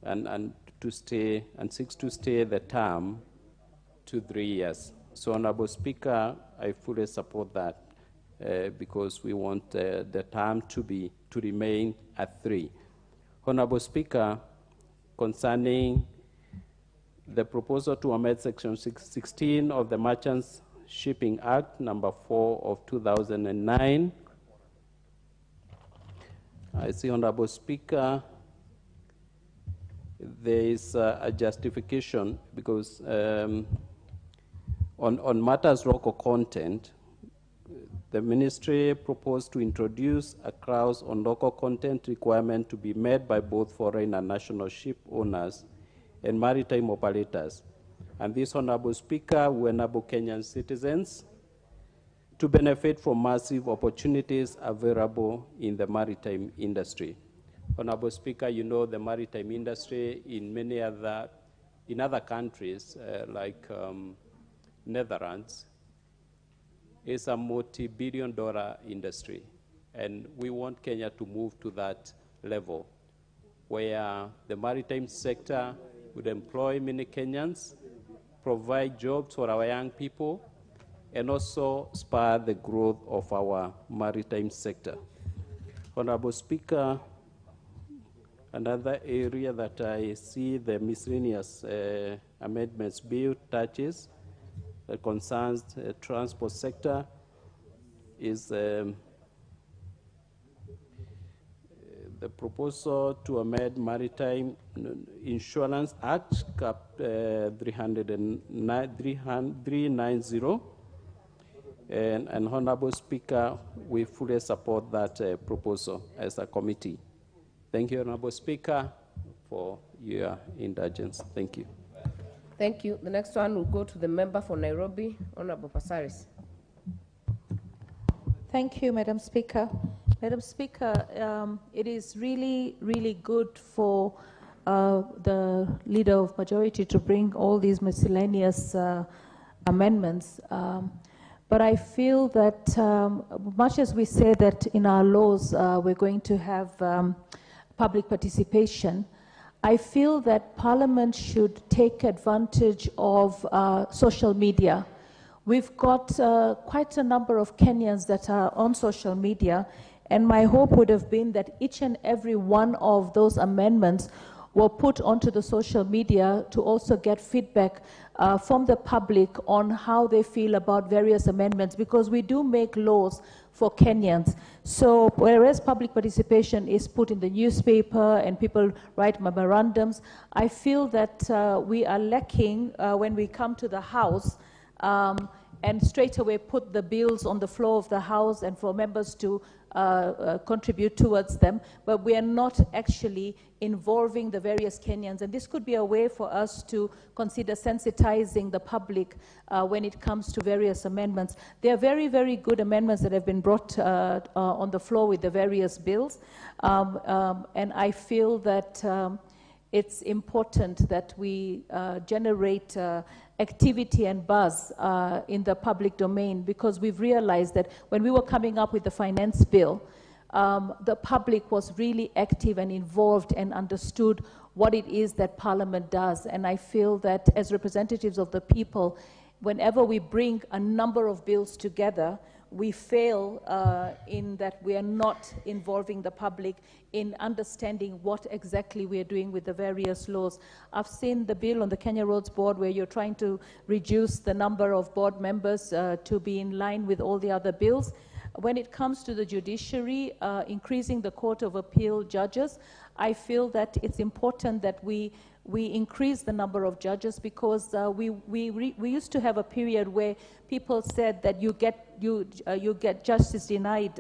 and seeks to stay the term to 3 years. So, Honorable Speaker, I fully support that because we want the term to remain at 3. Honorable Speaker, concerning the proposal to amend Section 16 of the Merchants Shipping Act, number 4 of 2009, I see, Honorable Speaker, there is a justification because on matters local content, The ministry proposed to introduce a clause on local content requirement to be made by both foreign and national ship owners and maritime operators. And this, Honorable Speaker, will enable Kenyan citizens to benefit from massive opportunities available in the maritime industry. Honorable Speaker, you know the maritime industry in other countries like Netherlands is a multi-billion-dollar industry, and we want Kenya to move to that level where the maritime sector would employ many Kenyans, provide jobs for our young people, and also spur the growth of our maritime sector. Honorable Speaker, another area that I see the miscellaneous amendments bill touches that concerns the transport sector is the proposal to amend Maritime Insurance Act, Cap 390. And Honorable Speaker, we fully support that proposal as a committee. Thank you, Honorable Speaker, for your indulgence. Thank you. Thank you. The next one will go to the member for Nairobi, Honorable Pasaris. Thank you, Madam Speaker. Madam Speaker, it is really, really good for the Leader of Majority to bring all these miscellaneous amendments. But I feel that much as we say that in our laws we're going to have public participation, I feel that Parliament should take advantage of social media. We've got quite a number of Kenyans that are on social media, and my hope would have been that each and every one of those amendments were put onto the social media to also get feedback from the public on how they feel about various amendments, because we do make laws for Kenyans. So whereas public participation is put in the newspaper and people write memorandums, I feel that we are lacking when we come to the House and straight away put the bills on the floor of the House and for members to contribute towards them, but we are not actually involving the various Kenyans. And this could be a way for us to consider sensitizing the public when it comes to various amendments. There are very, very good amendments that have been brought on the floor with the various bills. And I feel that it's important that we generate activity and buzz in the public domain, because we've realized that when we were coming up with the finance bill, the public was really active and involved and understood what it is that Parliament does. And I feel that as representatives of the people, whenever we bring a number of bills together, we fail in that we are not involving the public in understanding what exactly we are doing with the various laws. I've seen the bill on the Kenya Roads Board where you're trying to reduce the number of board members to be in line with all the other bills. When it comes to the judiciary, increasing the Court of Appeal judges, I feel that it's important that we increase the number of judges, because we used to have a period where people said that you get justice denied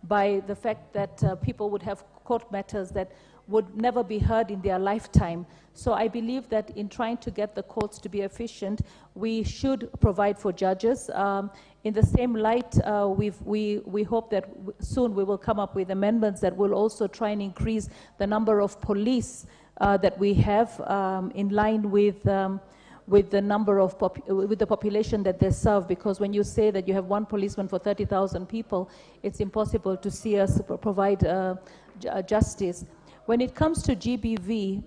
by the fact that people would have court matters that would never be heard in their lifetime. So I believe that in trying to get the courts to be efficient, we should provide for judges. In the same light, we hope that soon we will come up with amendments that will also try and increase the number of police that we have in line with the number of with the population that they serve, because when you say that you have one policeman for 30,000 people, it's impossible to see us provide justice. When it comes to GBV,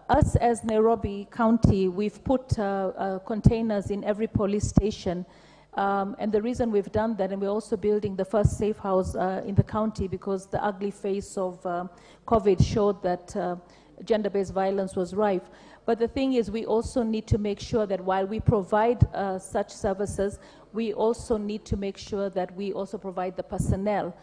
us as Nairobi County, we've put containers in every police station. And the reason we've done that, and we're also building the first safe house in the county, because the ugly face of COVID showed that gender-based violence was rife. But the thing is, we also need to make sure that while we provide such services, we also need to make sure that we also provide the personnel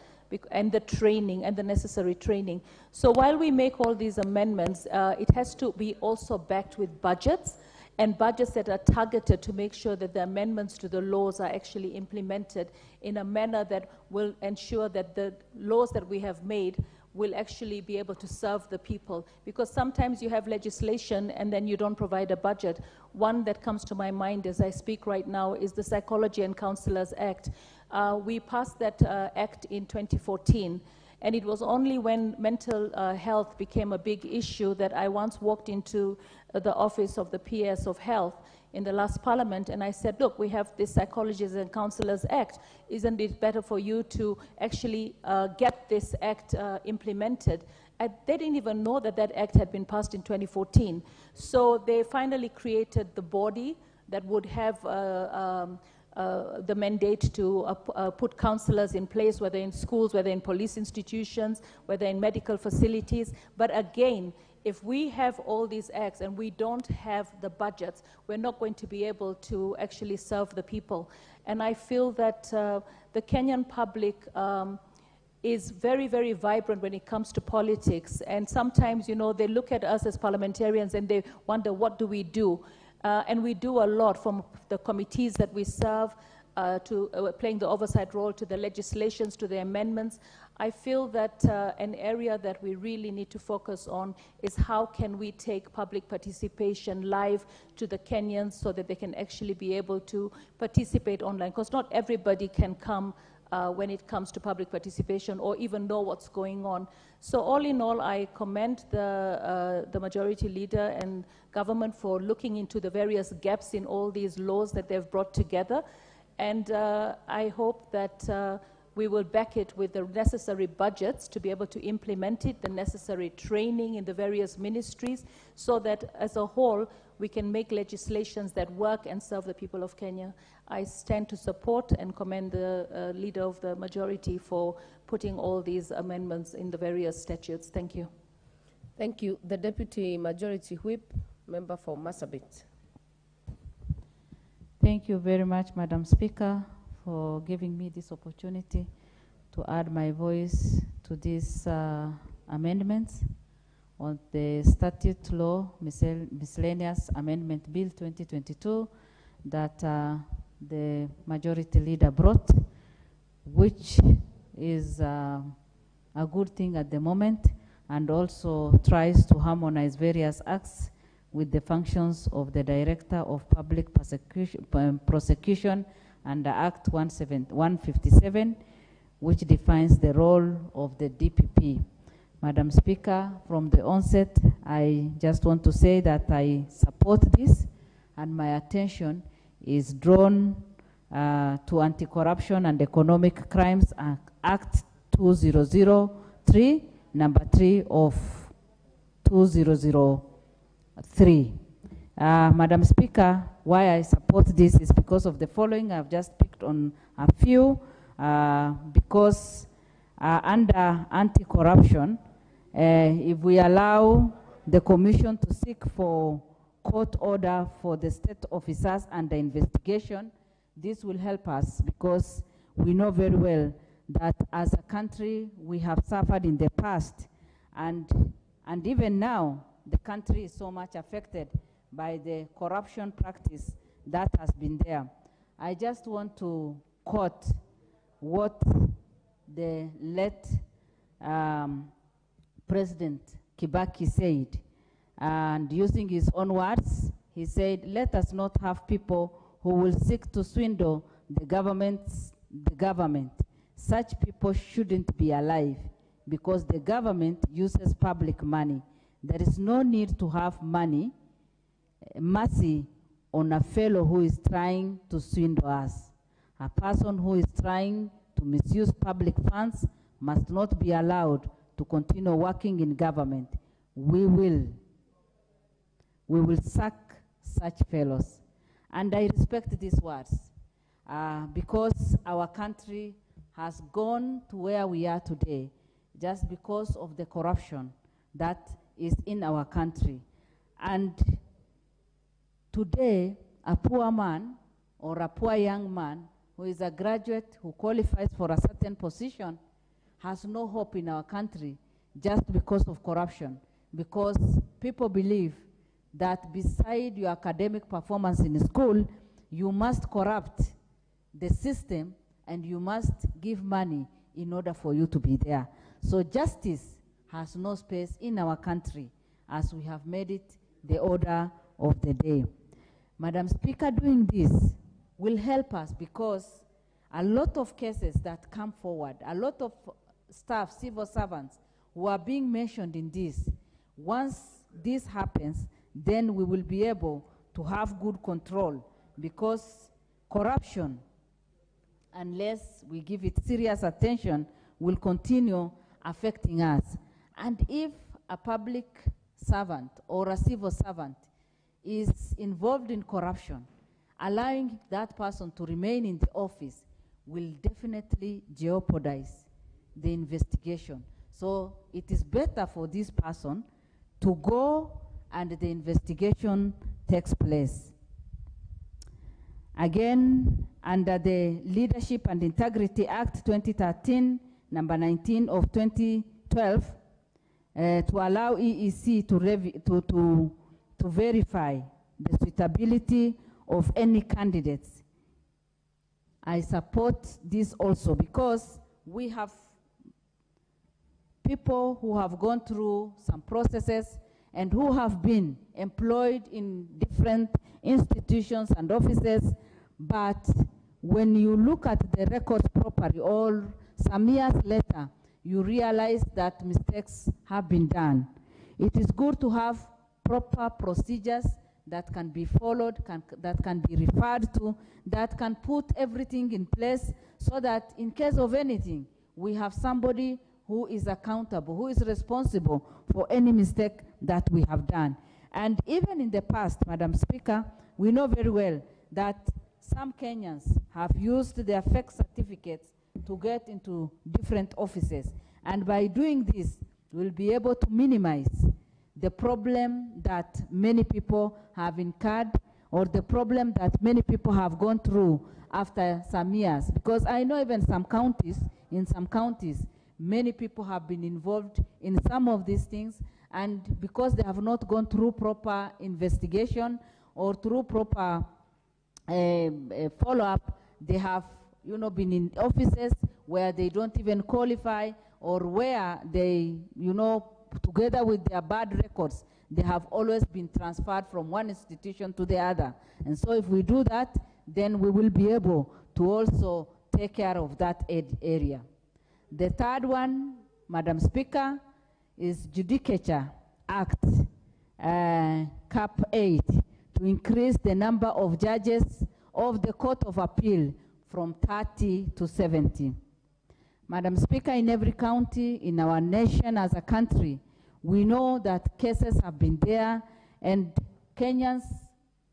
and the training and the necessary training. So while we make all these amendments, it has to be also backed with budgets. and budgets that are targeted to make sure that the amendments to the laws are actually implemented in a manner that will ensure that the laws that we have made will actually be able to serve the people. Because sometimes you have legislation and then you don't provide a budget. One that comes to my mind as I speak right now is the Psychology and Counselors Act. We passed that act in 2014. And it was only when mental health became a big issue that I once walked into the office of the PS of Health in the last parliament, and I said, look, we have this Psychologists and Counselors Act. Isn't it better for you to actually get this act implemented? They didn't even know that that act had been passed in 2014. So they finally created the body that would have the mandate to put counselors in place, whether in schools, whether in police institutions, whether in medical facilities. But again, if we have all these acts and we don't have the budgets, we're not going to be able to actually serve the people. And I feel that the Kenyan public is very, very vibrant when it comes to politics. And sometimes, you know, they look at us as parliamentarians and they wonder, what do we do? And we do a lot, from the committees that we serve to playing the oversight role, to the legislations, to the amendments. I feel that an area that we really need to focus on is how can we take public participation live to the Kenyans so that they can actually be able to participate online, because not everybody can come when it comes to public participation or even know what's going on. So all in all, I commend the majority leader and government for looking into the various gaps in all these laws that they've brought together. And I hope that we will back it with the necessary budgets to be able to implement it, the necessary training in the various ministries, so that as a whole, we can make legislations that work and serve the people of Kenya. I stand to support and commend the leader of the majority for putting all these amendments in the various statutes. Thank you. Thank you. The Deputy Majority Whip, member for Marsabit. Thank you very much, Madam Speaker, for giving me this opportunity to add my voice to these amendments on the Statute Law Miscellaneous Amendment Bill 2022 that the Majority Leader brought, which is a good thing at the moment, and also tries to harmonize various acts with the functions of the Director of Public Prosecution under Act 157, which defines the role of the DPP. Madam Speaker, from the onset, I just want to say that I support this, and my attention is drawn to Anti-Corruption and Economic Crimes Act 2003, number 3 of 2003. Madam Speaker, why I support this is because of the following. I've just picked on a few, because under anti-corruption, if we allow the Commission to seek for court order for the state officers under investigation, this will help us, because we know very well that as a country we have suffered in the past, and even now the country is so much affected by the corruption practice that has been there. I just want to quote what the late President Kibaki said, and using his own words, he said, "Let us not have people who will seek to swindle the government. Such people shouldn't be alive, because the government uses public money. There is no need to have mercy on a fellow who is trying to swindle us. A person who is trying to misuse public funds must not be allowed to continue working in government. We will sack such fellows." And I respect these words because our country has gone to where we are today just because of the corruption that is in our country. And today, a poor man or a poor young man who is a graduate who qualifies for a certain position has no hope in our country just because of corruption, because people believe that beside your academic performance in school, you must corrupt the system and you must give money in order for you to be there. So justice has no space in our country as we have made it the order of the day. Madam Speaker, doing this will help us because a lot of cases that come forward, a lot of staff, civil servants who are being mentioned in this, once this happens, then we will be able to have good control, because corruption, unless we give it serious attention, will continue affecting us. And if a public servant or a civil servant is involved in corruption, allowing that person to remain in the office will definitely jeopardize the investigation. So it is better for this person to go and the investigation takes place. Again, under the Leadership and Integrity Act 2013, number 19 of 2012, to allow EEC to verify the suitability of any candidates. I support this also because we have people who have gone through some processes and who have been employed in different institutions and offices, but when you look at the records properly, or some years later, you realize that mistakes have been done. It is good to have proper procedures that can be followed, that can be referred to, that can put everything in place so that in case of anything, we have somebody who is accountable, who is responsible for any mistake that we have done. And even in the past, Madam Speaker, we know very well that some Kenyans have used their fake certificates to get into different offices. And by doing this, we'll be able to minimize the problem that many people have incurred, or the problem that many people have gone through after some years. Because I know even in some counties, many people have been involved in some of these things, and because they have not gone through proper investigation or through proper follow-up, they have been in offices where they don't even qualify, or where they, together with their bad records, they have always been transferred from one institution to the other. And so if we do that, then we will be able to also take care of that area. The third one, Madam Speaker, is Judicature Act, Cap 8, to increase the number of judges of the Court of Appeal from 30 to 70. Madam Speaker, in every county in our nation as a country, we know that cases have been there, and Kenyans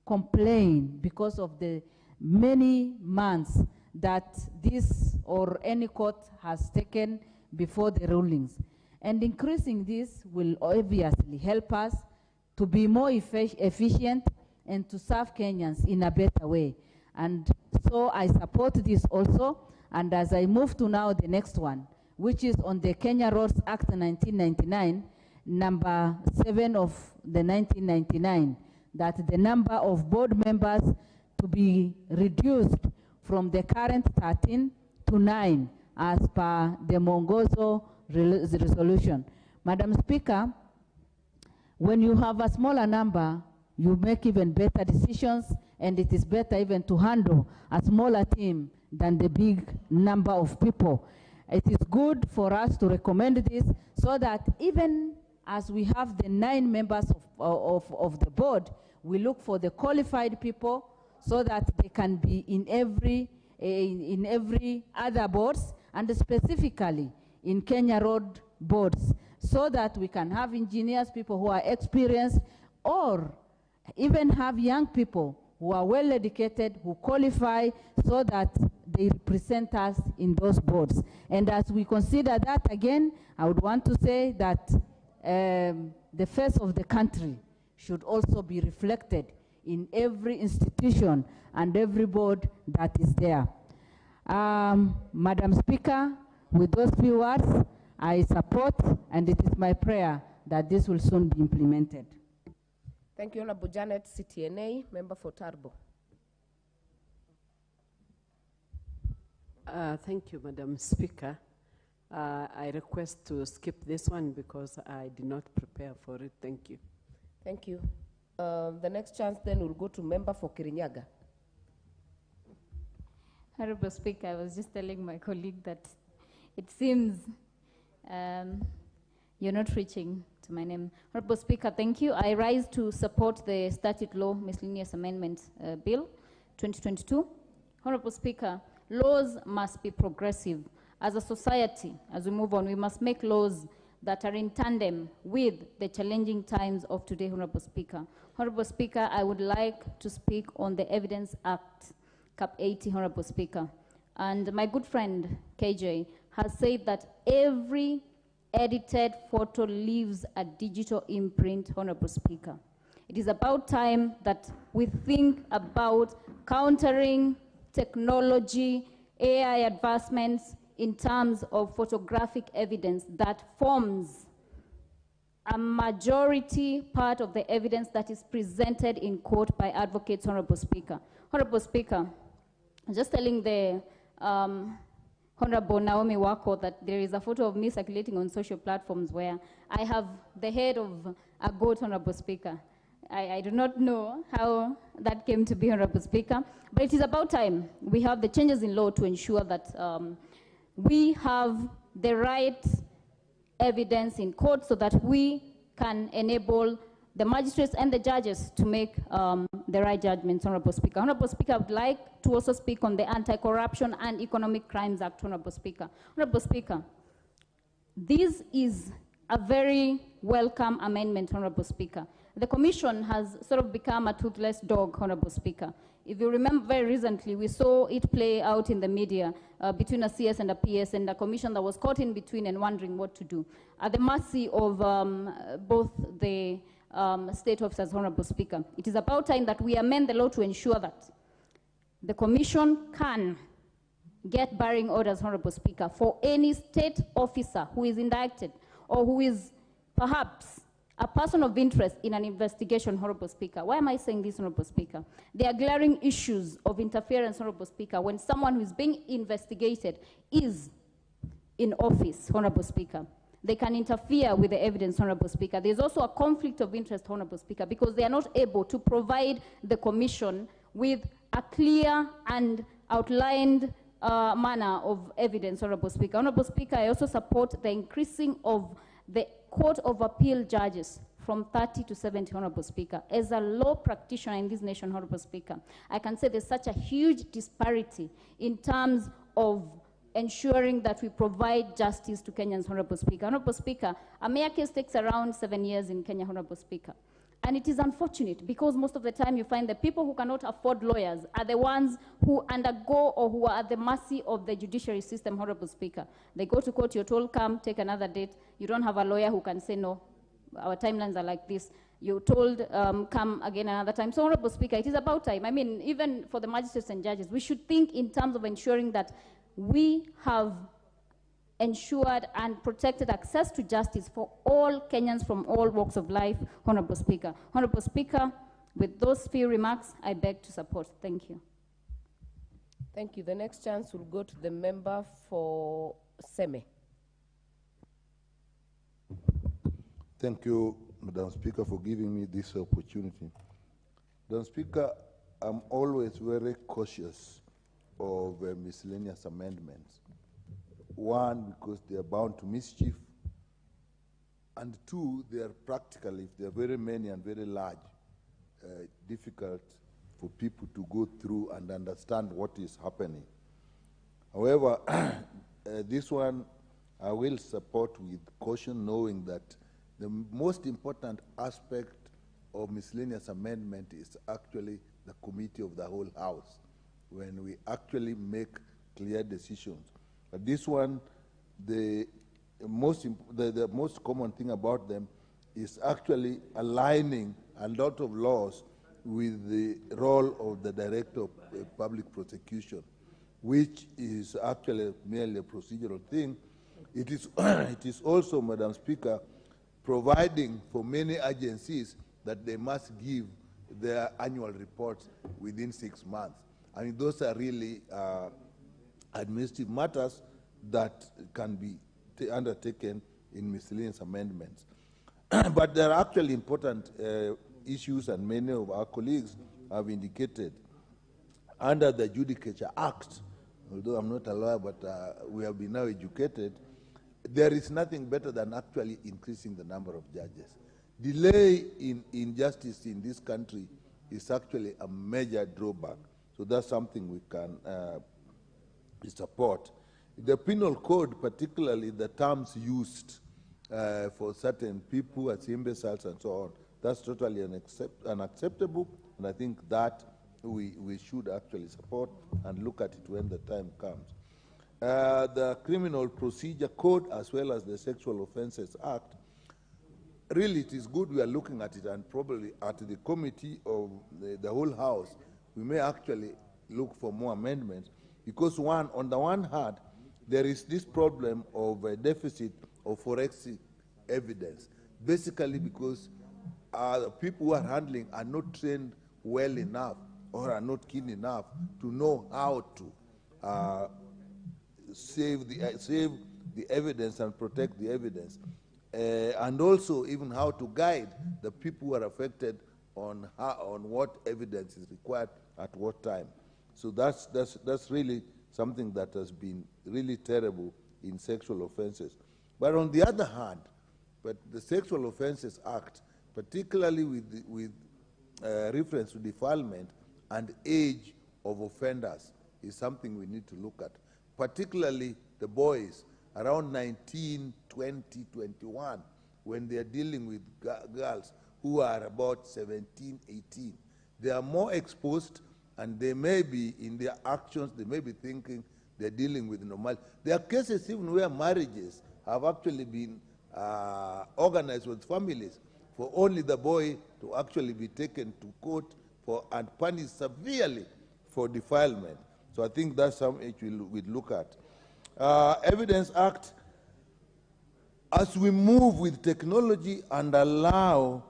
complain because of the many months that this or any court has taken before the rulings. And increasing this will obviously help us to be more efficient and to serve Kenyans in a better way. And so I support this also. And as I move to now the next one, which is on the Kenya Roads Act 1999, number 7 of the 1999, that the number of board members to be reduced from the current 13 to 9 as per the Mongozo resolution. Madam Speaker, when you have a smaller number, you make even better decisions, and it is better even to handle a smaller team than the big number of people. It is good for us to recommend this so that even as we have the 9 members of the board, we look for the qualified people so that they can be in every other boards, and specifically in Kenya Road boards, so that we can have engineers, people who are experienced, or even have young people who are well educated, who qualify, so that they represent us in those boards. And as we consider that, again, I would want to say that the face of the country should also be reflected in every institution and every board that is there. Madam Speaker, with those few words, I support, and it is my prayer that this will soon be implemented. Thank you, Honorable Janet, CTNA, member for Turbo. Thank you, Madam Speaker. I request to skip this one because I did not prepare for it. Thank you. Thank you. The next chance then will go to member for Kirinyaga. Honorable Speaker, I was just telling my colleague that it seems you're not reaching to my name. Honorable Speaker, thank you. I rise to support the Statute Law Miscellaneous Amendment Bill 2022. Honorable Speaker, laws must be progressive. As a society, as we move on, we must make laws that are in tandem with the challenging times of today, Honorable Speaker. Honorable Speaker, I would like to speak on the Evidence Act, Cap 80, Honorable Speaker. And my good friend, KJ, has said that every edited photo leaves a digital imprint, Honorable Speaker. It is about time that we think about countering technology, AI advancements in terms of photographic evidence that forms a majority part of the evidence that is presented in court by advocates, Honorable Speaker. Honorable Speaker, I'm just telling the Honorable Naomi Wako that there is a photo of me circulating on social platforms where I have the head of a goat, Honorable Speaker. I do not know how that came to be, Honorable Speaker, but it is about time we have the changes in law to ensure that we have the right evidence in court so that we can enable the magistrates and the judges to make the right judgments, Honorable Speaker. Honorable Speaker, I would like to also speak on the Anti-Corruption and Economic Crimes Act, Honorable Speaker. Honorable Speaker, this is a very welcome amendment, Honorable Speaker. The Commission has sort of become a toothless dog, Honorable Speaker. If you remember very recently, we saw it play out in the media between a CS and a PS and a Commission that was caught in between and wondering what to do, at the mercy of both the state officers, Honorable Speaker. It is about time that we amend the law to ensure that the Commission can get barring orders, Honorable Speaker, for any state officer who is indicted or who is perhaps a person of interest in an investigation, Honorable Speaker. Why am I saying this, Honorable Speaker? There are glaring issues of interference, Honorable Speaker, when someone who is being investigated is in office, Honorable Speaker. They can interfere with the evidence, Honorable Speaker. There's also a conflict of interest, Honorable Speaker, because they are not able to provide the Commission with a clear and outlined manner of evidence, Honorable Speaker. Honorable Speaker, I also support the increasing of the Court of Appeal judges from 30 to 70, Honorable Speaker. As a law practitioner in this nation, Honorable Speaker, I can say there's such a huge disparity in terms of ensuring that we provide justice to Kenyans, Honorable Speaker. Honorable Speaker, a mayor case takes around 7 years in Kenya, Honorable Speaker. And it is unfortunate because most of the time you find the people who cannot afford lawyers are the ones who undergo or who are at the mercy of the judiciary system, Honorable Speaker. They go to court, you're told, come, take another date. You don't have a lawyer who can say, no, our timelines are like this. You're told, come again another time. So, Honorable Speaker, it is about time. I mean, even for the magistrates and judges, we should think in terms of ensuring that we have ensured and protected access to justice for all Kenyans from all walks of life, Honorable Speaker. Honorable Speaker, with those few remarks, I beg to support. Thank you. Thank you. The next chance will go to the member for Seme. Thank you, Madam Speaker, for giving me this opportunity. Madam Speaker, I'm always very cautious of miscellaneous amendments. One, because they are bound to mischief, and two, they are practical, if they are very many and very large, difficult for people to go through and understand what is happening. However, this one I will support with caution, knowing that the most important aspect of miscellaneous amendment is actually the committee of the whole House, when we actually make clear decisions. But this one, the most common thing about them is actually aligning a lot of laws with the role of the Director of Public Prosecution, which is actually merely a procedural thing. It is also, Madam Speaker, providing for many agencies that they must give their annual reports within 6 months. I mean, those are really administrative matters that can be undertaken in miscellaneous amendments. But there are actually important issues, and many of our colleagues have indicated. Under the Judicature Act, although I'm not a lawyer, but we have been now educated, there is nothing better than actually increasing the number of judges. Delay in justice in this country is actually a major drawback. So that's something we can support. The penal code, particularly the terms used for certain people as imbeciles and so on, that's totally unacceptable, and I think that we should actually support and look at it when the time comes. The Criminal Procedure Code, as well as the Sexual Offences Act, really it is good we are looking at it, and probably at the committee of the whole House, we may actually look for more amendments, because on the one hand, there is this problem of a deficit of forensic evidence, basically because people who are handling are not trained well enough or are not keen enough to know how to save the evidence and protect the evidence, and also even how to guide the people who are affected on what evidence is required at what time. So that's really something that has been really terrible in sexual offenses. But on the other hand, the Sexual Offences Act, particularly with reference to defilement and age of offenders, is something we need to look at, particularly the boys around 19, 20, 21, when they are dealing with girls who are about 17, 18. They are more exposed, and they may be, in their actions, they may be thinking they're dealing with normal. There are cases even where marriages have actually been organized with families for only the boy to actually be taken to court and punished severely for defilement. So I think that's something we'd look at. Evidence Act, as we move with technology and allow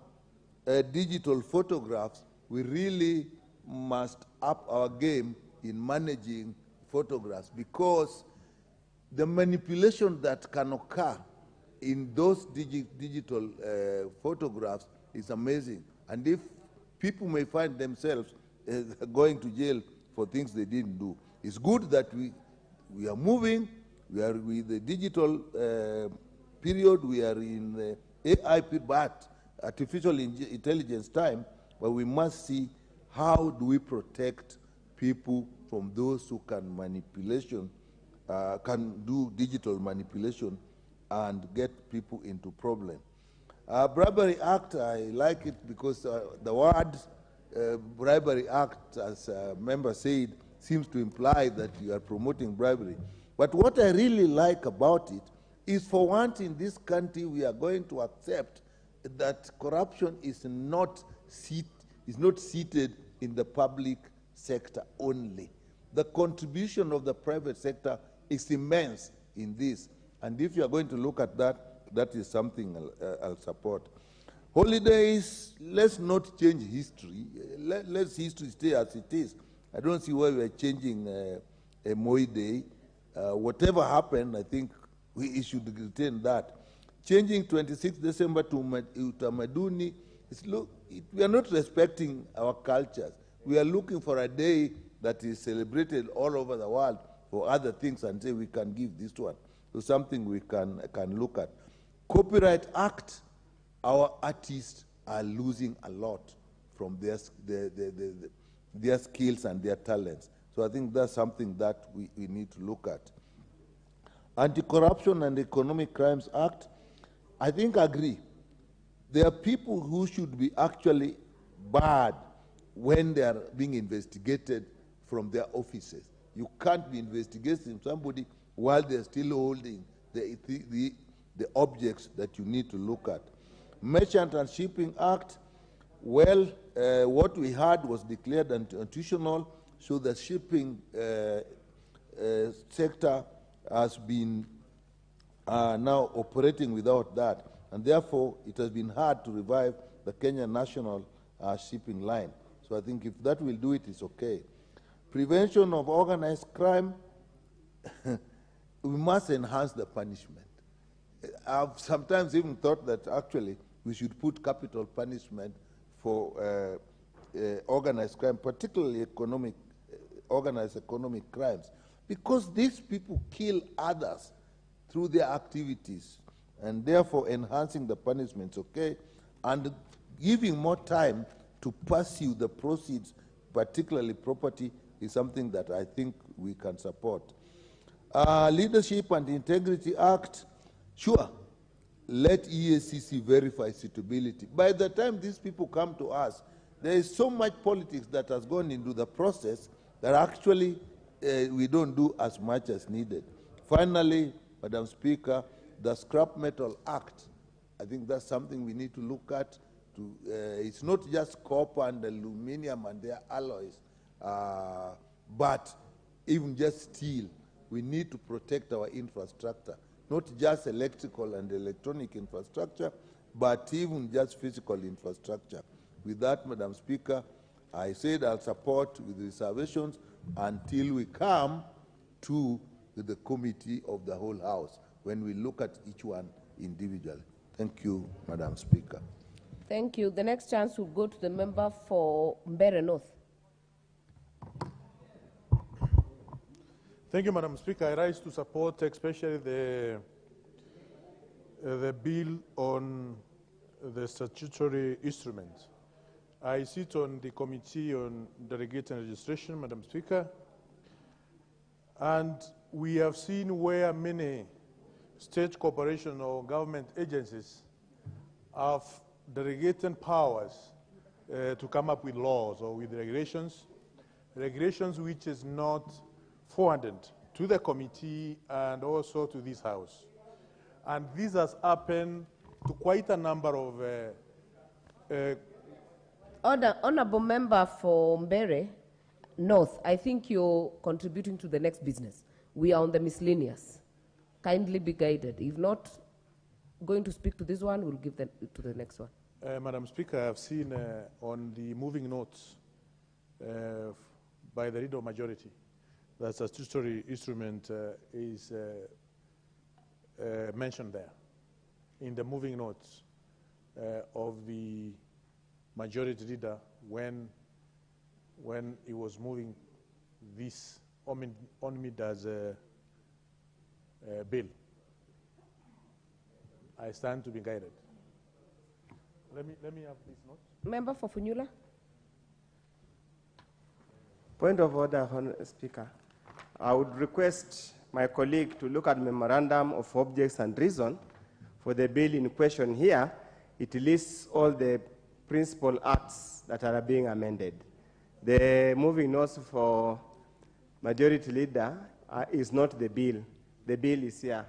digital photographs, we really must up our game in managing photographs, because the manipulation that can occur in those digital photographs is amazing. And if people may find themselves going to jail for things they didn't do, it's good that we are moving. We are with the digital period. We are in the AI period, but artificial intelligence time. But we must see how do we protect people from those who can do digital manipulation and get people into problem. Bribery Act, I like it because the word Bribery Act, as a member said, seems to imply that you are promoting bribery. But what I really like about it is, for once in this country, we are going to accept that corruption is not seated in the public sector only. The contribution of the private sector is immense in this. And if you are going to look at that, that is something I'll support. Holidays, let's not change history. Let history stay as it is. I don't see why we're changing a Moi Day. Whatever happened, I think we should retain that. Changing 26th December to Utamaduni, we are not respecting our cultures. We are looking for a day that is celebrated all over the world for other things, and say we can give this one. So something we can look at. Copyright Act, our artists are losing a lot from their skills and their talents. So I think that's something that we need to look at. Anti-Corruption and Economic Crimes Act, I think I agree. There are people who should be actually barred when they are being investigated from their offices. You can't be investigating somebody while they're still holding the objects that you need to look at. Merchant and Shipping Act, well, what we had was declared unconstitutional, so the shipping sector has been now operating without that, and therefore it has been hard to revive the Kenya National Shipping Line. So I think if that will do it, it's okay. Prevention of organized crime, we must enhance the punishment. I've sometimes even thought that actually we should put capital punishment for organized crime, particularly organized economic crimes, because these people kill others through their activities, and therefore enhancing the punishments, okay, and giving more time to pursue the proceeds, particularly property, is something that I think we can support. Leadership and Integrity Act, sure, let EACC verify suitability. By the time these people come to us, there is so much politics that has gone into the process that actually we don't do as much as needed. Finally, Madam Speaker, the Scrap Metal Act, I think that's something we need to look at. It's not just copper and aluminum and their alloys, but even just steel. We need to protect our infrastructure, not just electrical and electronic infrastructure, but even just physical infrastructure. With that, Madam Speaker, I said I'll support with reservations until we come to the committee of the whole House, when we look at each one individually. Thank you, Madam Speaker. Thank you. The next chance will go to the member for Mbeere North. Thank you, Madam Speaker. I rise to support especially the bill on the statutory instruments. I sit on the Committee on Delegate and Registration, Madam Speaker, and we have seen where many state corporation or government agencies have delegated powers to come up with laws or with regulations which is not forwarded to the committee and also to this House. And this has happened to quite a number of Honorable member for Mbeere North, I think you're contributing to the next business. We are on the miscellaneous. Kindly be guided. If not going to speak to this one, we'll give to the next one. Madam Speaker, I've seen on the moving notes by the leader of majority that statutory instrument is mentioned there in the moving notes of the majority leader when he was moving this omnibus bill. I stand to be guided. Let me have this note. Member for Funyula. Point of order, Honourable Speaker. I would request my colleague to look at memorandum of objects and reason for the bill in question here. It lists all the principal acts that are being amended. The moving notes for majority leader is not the bill. The bill is here.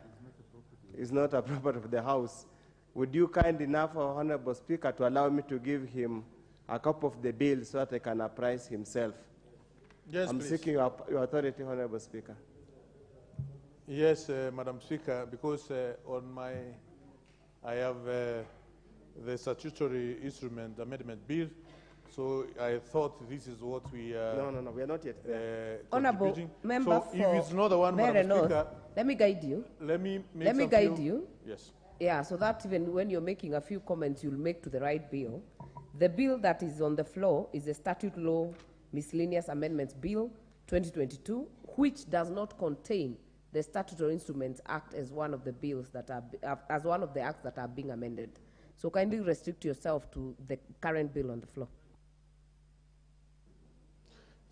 It's not a property of the House. Would you kind enough, Honourable Speaker, to allow me to give him a copy of the bill so that he can apprise himself? Yes, I'm please. seeking your authority, Honourable Speaker. Yes, Madam Speaker, because I have the statutory instrument amendment bill, so I thought this is what we are. No, we are not yet there. Honourable member so if it's not the one, Madam Speaker, let me guide you. Let me guide you. Yes. Yeah, so that even when you're making a few comments, you'll make to the right bill. The bill that is on the floor is the Statute Law Miscellaneous Amendments Bill 2022, which does not contain the Statutory Instruments Act as one of the bills that are as one of the acts that are being amended. So kindly restrict yourself to the current bill on the floor.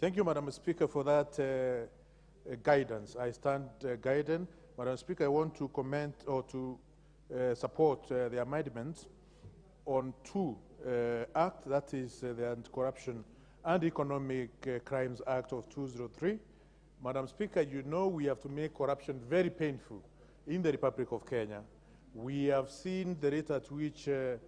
Thank you, Madam Speaker, for that guidance. I stand guided. Madam Speaker, I want to comment or to support the amendments on two acts, that is the Anti-Corruption and Economic Crimes Act of 2003. Madam Speaker, you know we have to make corruption very painful in the Republic of Kenya. We have seen the rate at which the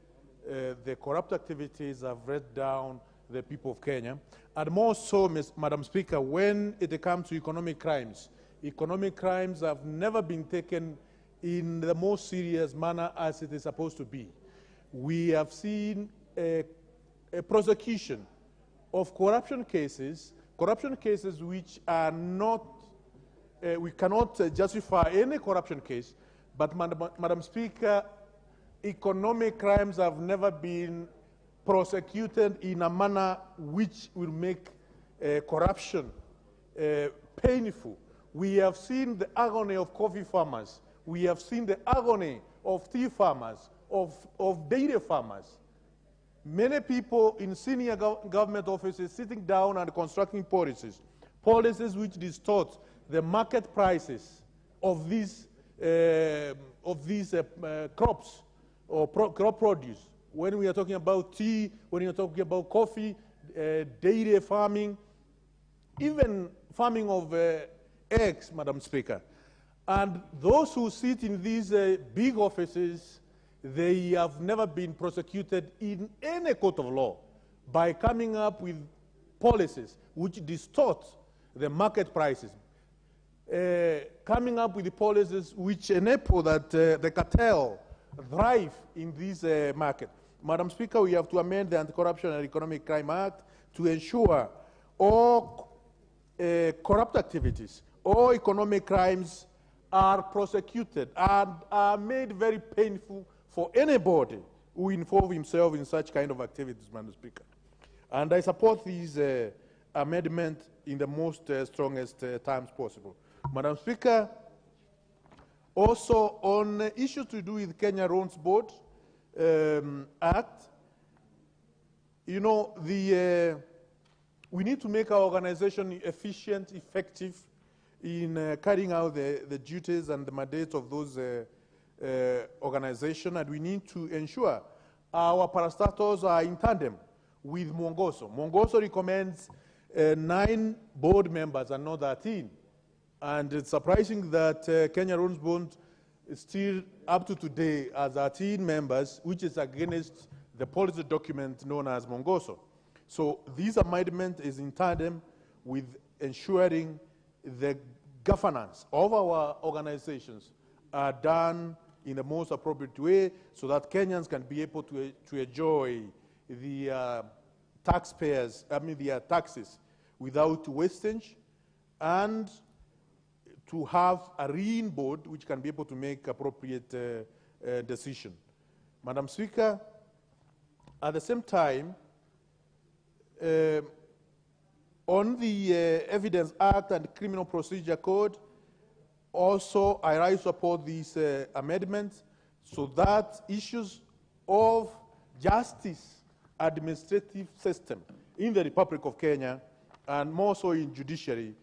corrupt activities have read down the people of Kenya. And more so, Madam Speaker, when it comes to economic crimes have never been taken in the most serious manner as it is supposed to be. We have seen a prosecution of corruption cases which are not, we cannot justify any corruption case, but Madam Speaker, economic crimes have never been prosecuted in a manner which will make corruption painful. We have seen the agony of coffee farmers. We have seen the agony of tea farmers, of dairy farmers. Many people in senior government offices sitting down and constructing policies which distort the market prices of these crops or crop produce. When we are talking about tea, when we are talking about coffee, dairy farming, even farming of eggs, Madam Speaker. And those who sit in these big offices, they have never been prosecuted in any court of law by coming up with policies which distort the market prices, coming up with the policies which enable that the cartel thrive in this market. Madam Speaker, we have to amend the Anti-Corruption and Economic Crime Act to ensure all corrupt activities, all economic crimes are prosecuted and are made very painful for anybody who involve himself in such kind of activities, Madam Speaker. And I support these amendment in the most strongest terms possible. Madam Speaker, also on issues to do with Kenya Roads Board Act, you know, we need to make our organization efficient, effective in carrying out the duties and the mandates of those organizations, and we need to ensure our parastatals are in tandem with Mwongozo. Mwongozo recommends 9 board members and not 13. And it's surprising that Kenya Roads Board is still up to today as 13 members, which is against the policy document known as Mwongozo. So this amendment is in tandem with ensuring the governance of our organizations are done in the most appropriate way so that Kenyans can be able to enjoy the their taxes without wastage, and to have a rein board which can be able to make appropriate decision. Madam Speaker, at the same time, on the Evidence Act and Criminal Procedure Code, also I support these amendments so that issues of justice administrative system in the Republic of Kenya, and more so in judiciary,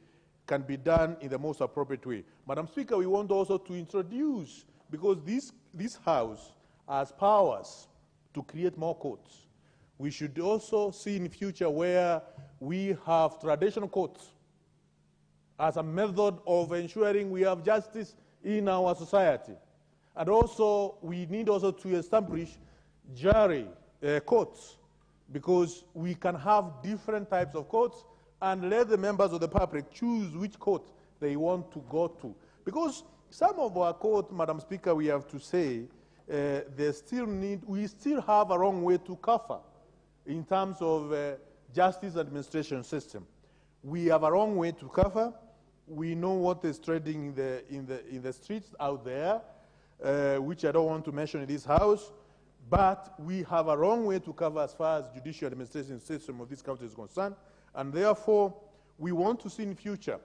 can be done in the most appropriate way. Madam Speaker, we want also to introduce, because this House has powers to create more courts, we should also see in the future where we have traditional courts as a method of ensuring we have justice in our society. And also, we need also to establish jury courts, because we can have different types of courts and let the members of the public choose which court they want to go to. Because some of our courts, Madam Speaker, we have to say, we still have a long way to cover in terms of justice administration system. We have a long way to cover. We know what is trending in the streets out there, which I don't want to mention in this House, but we have a long way to cover as far as judicial administration system of this country is concerned, and therefore we want to see in the future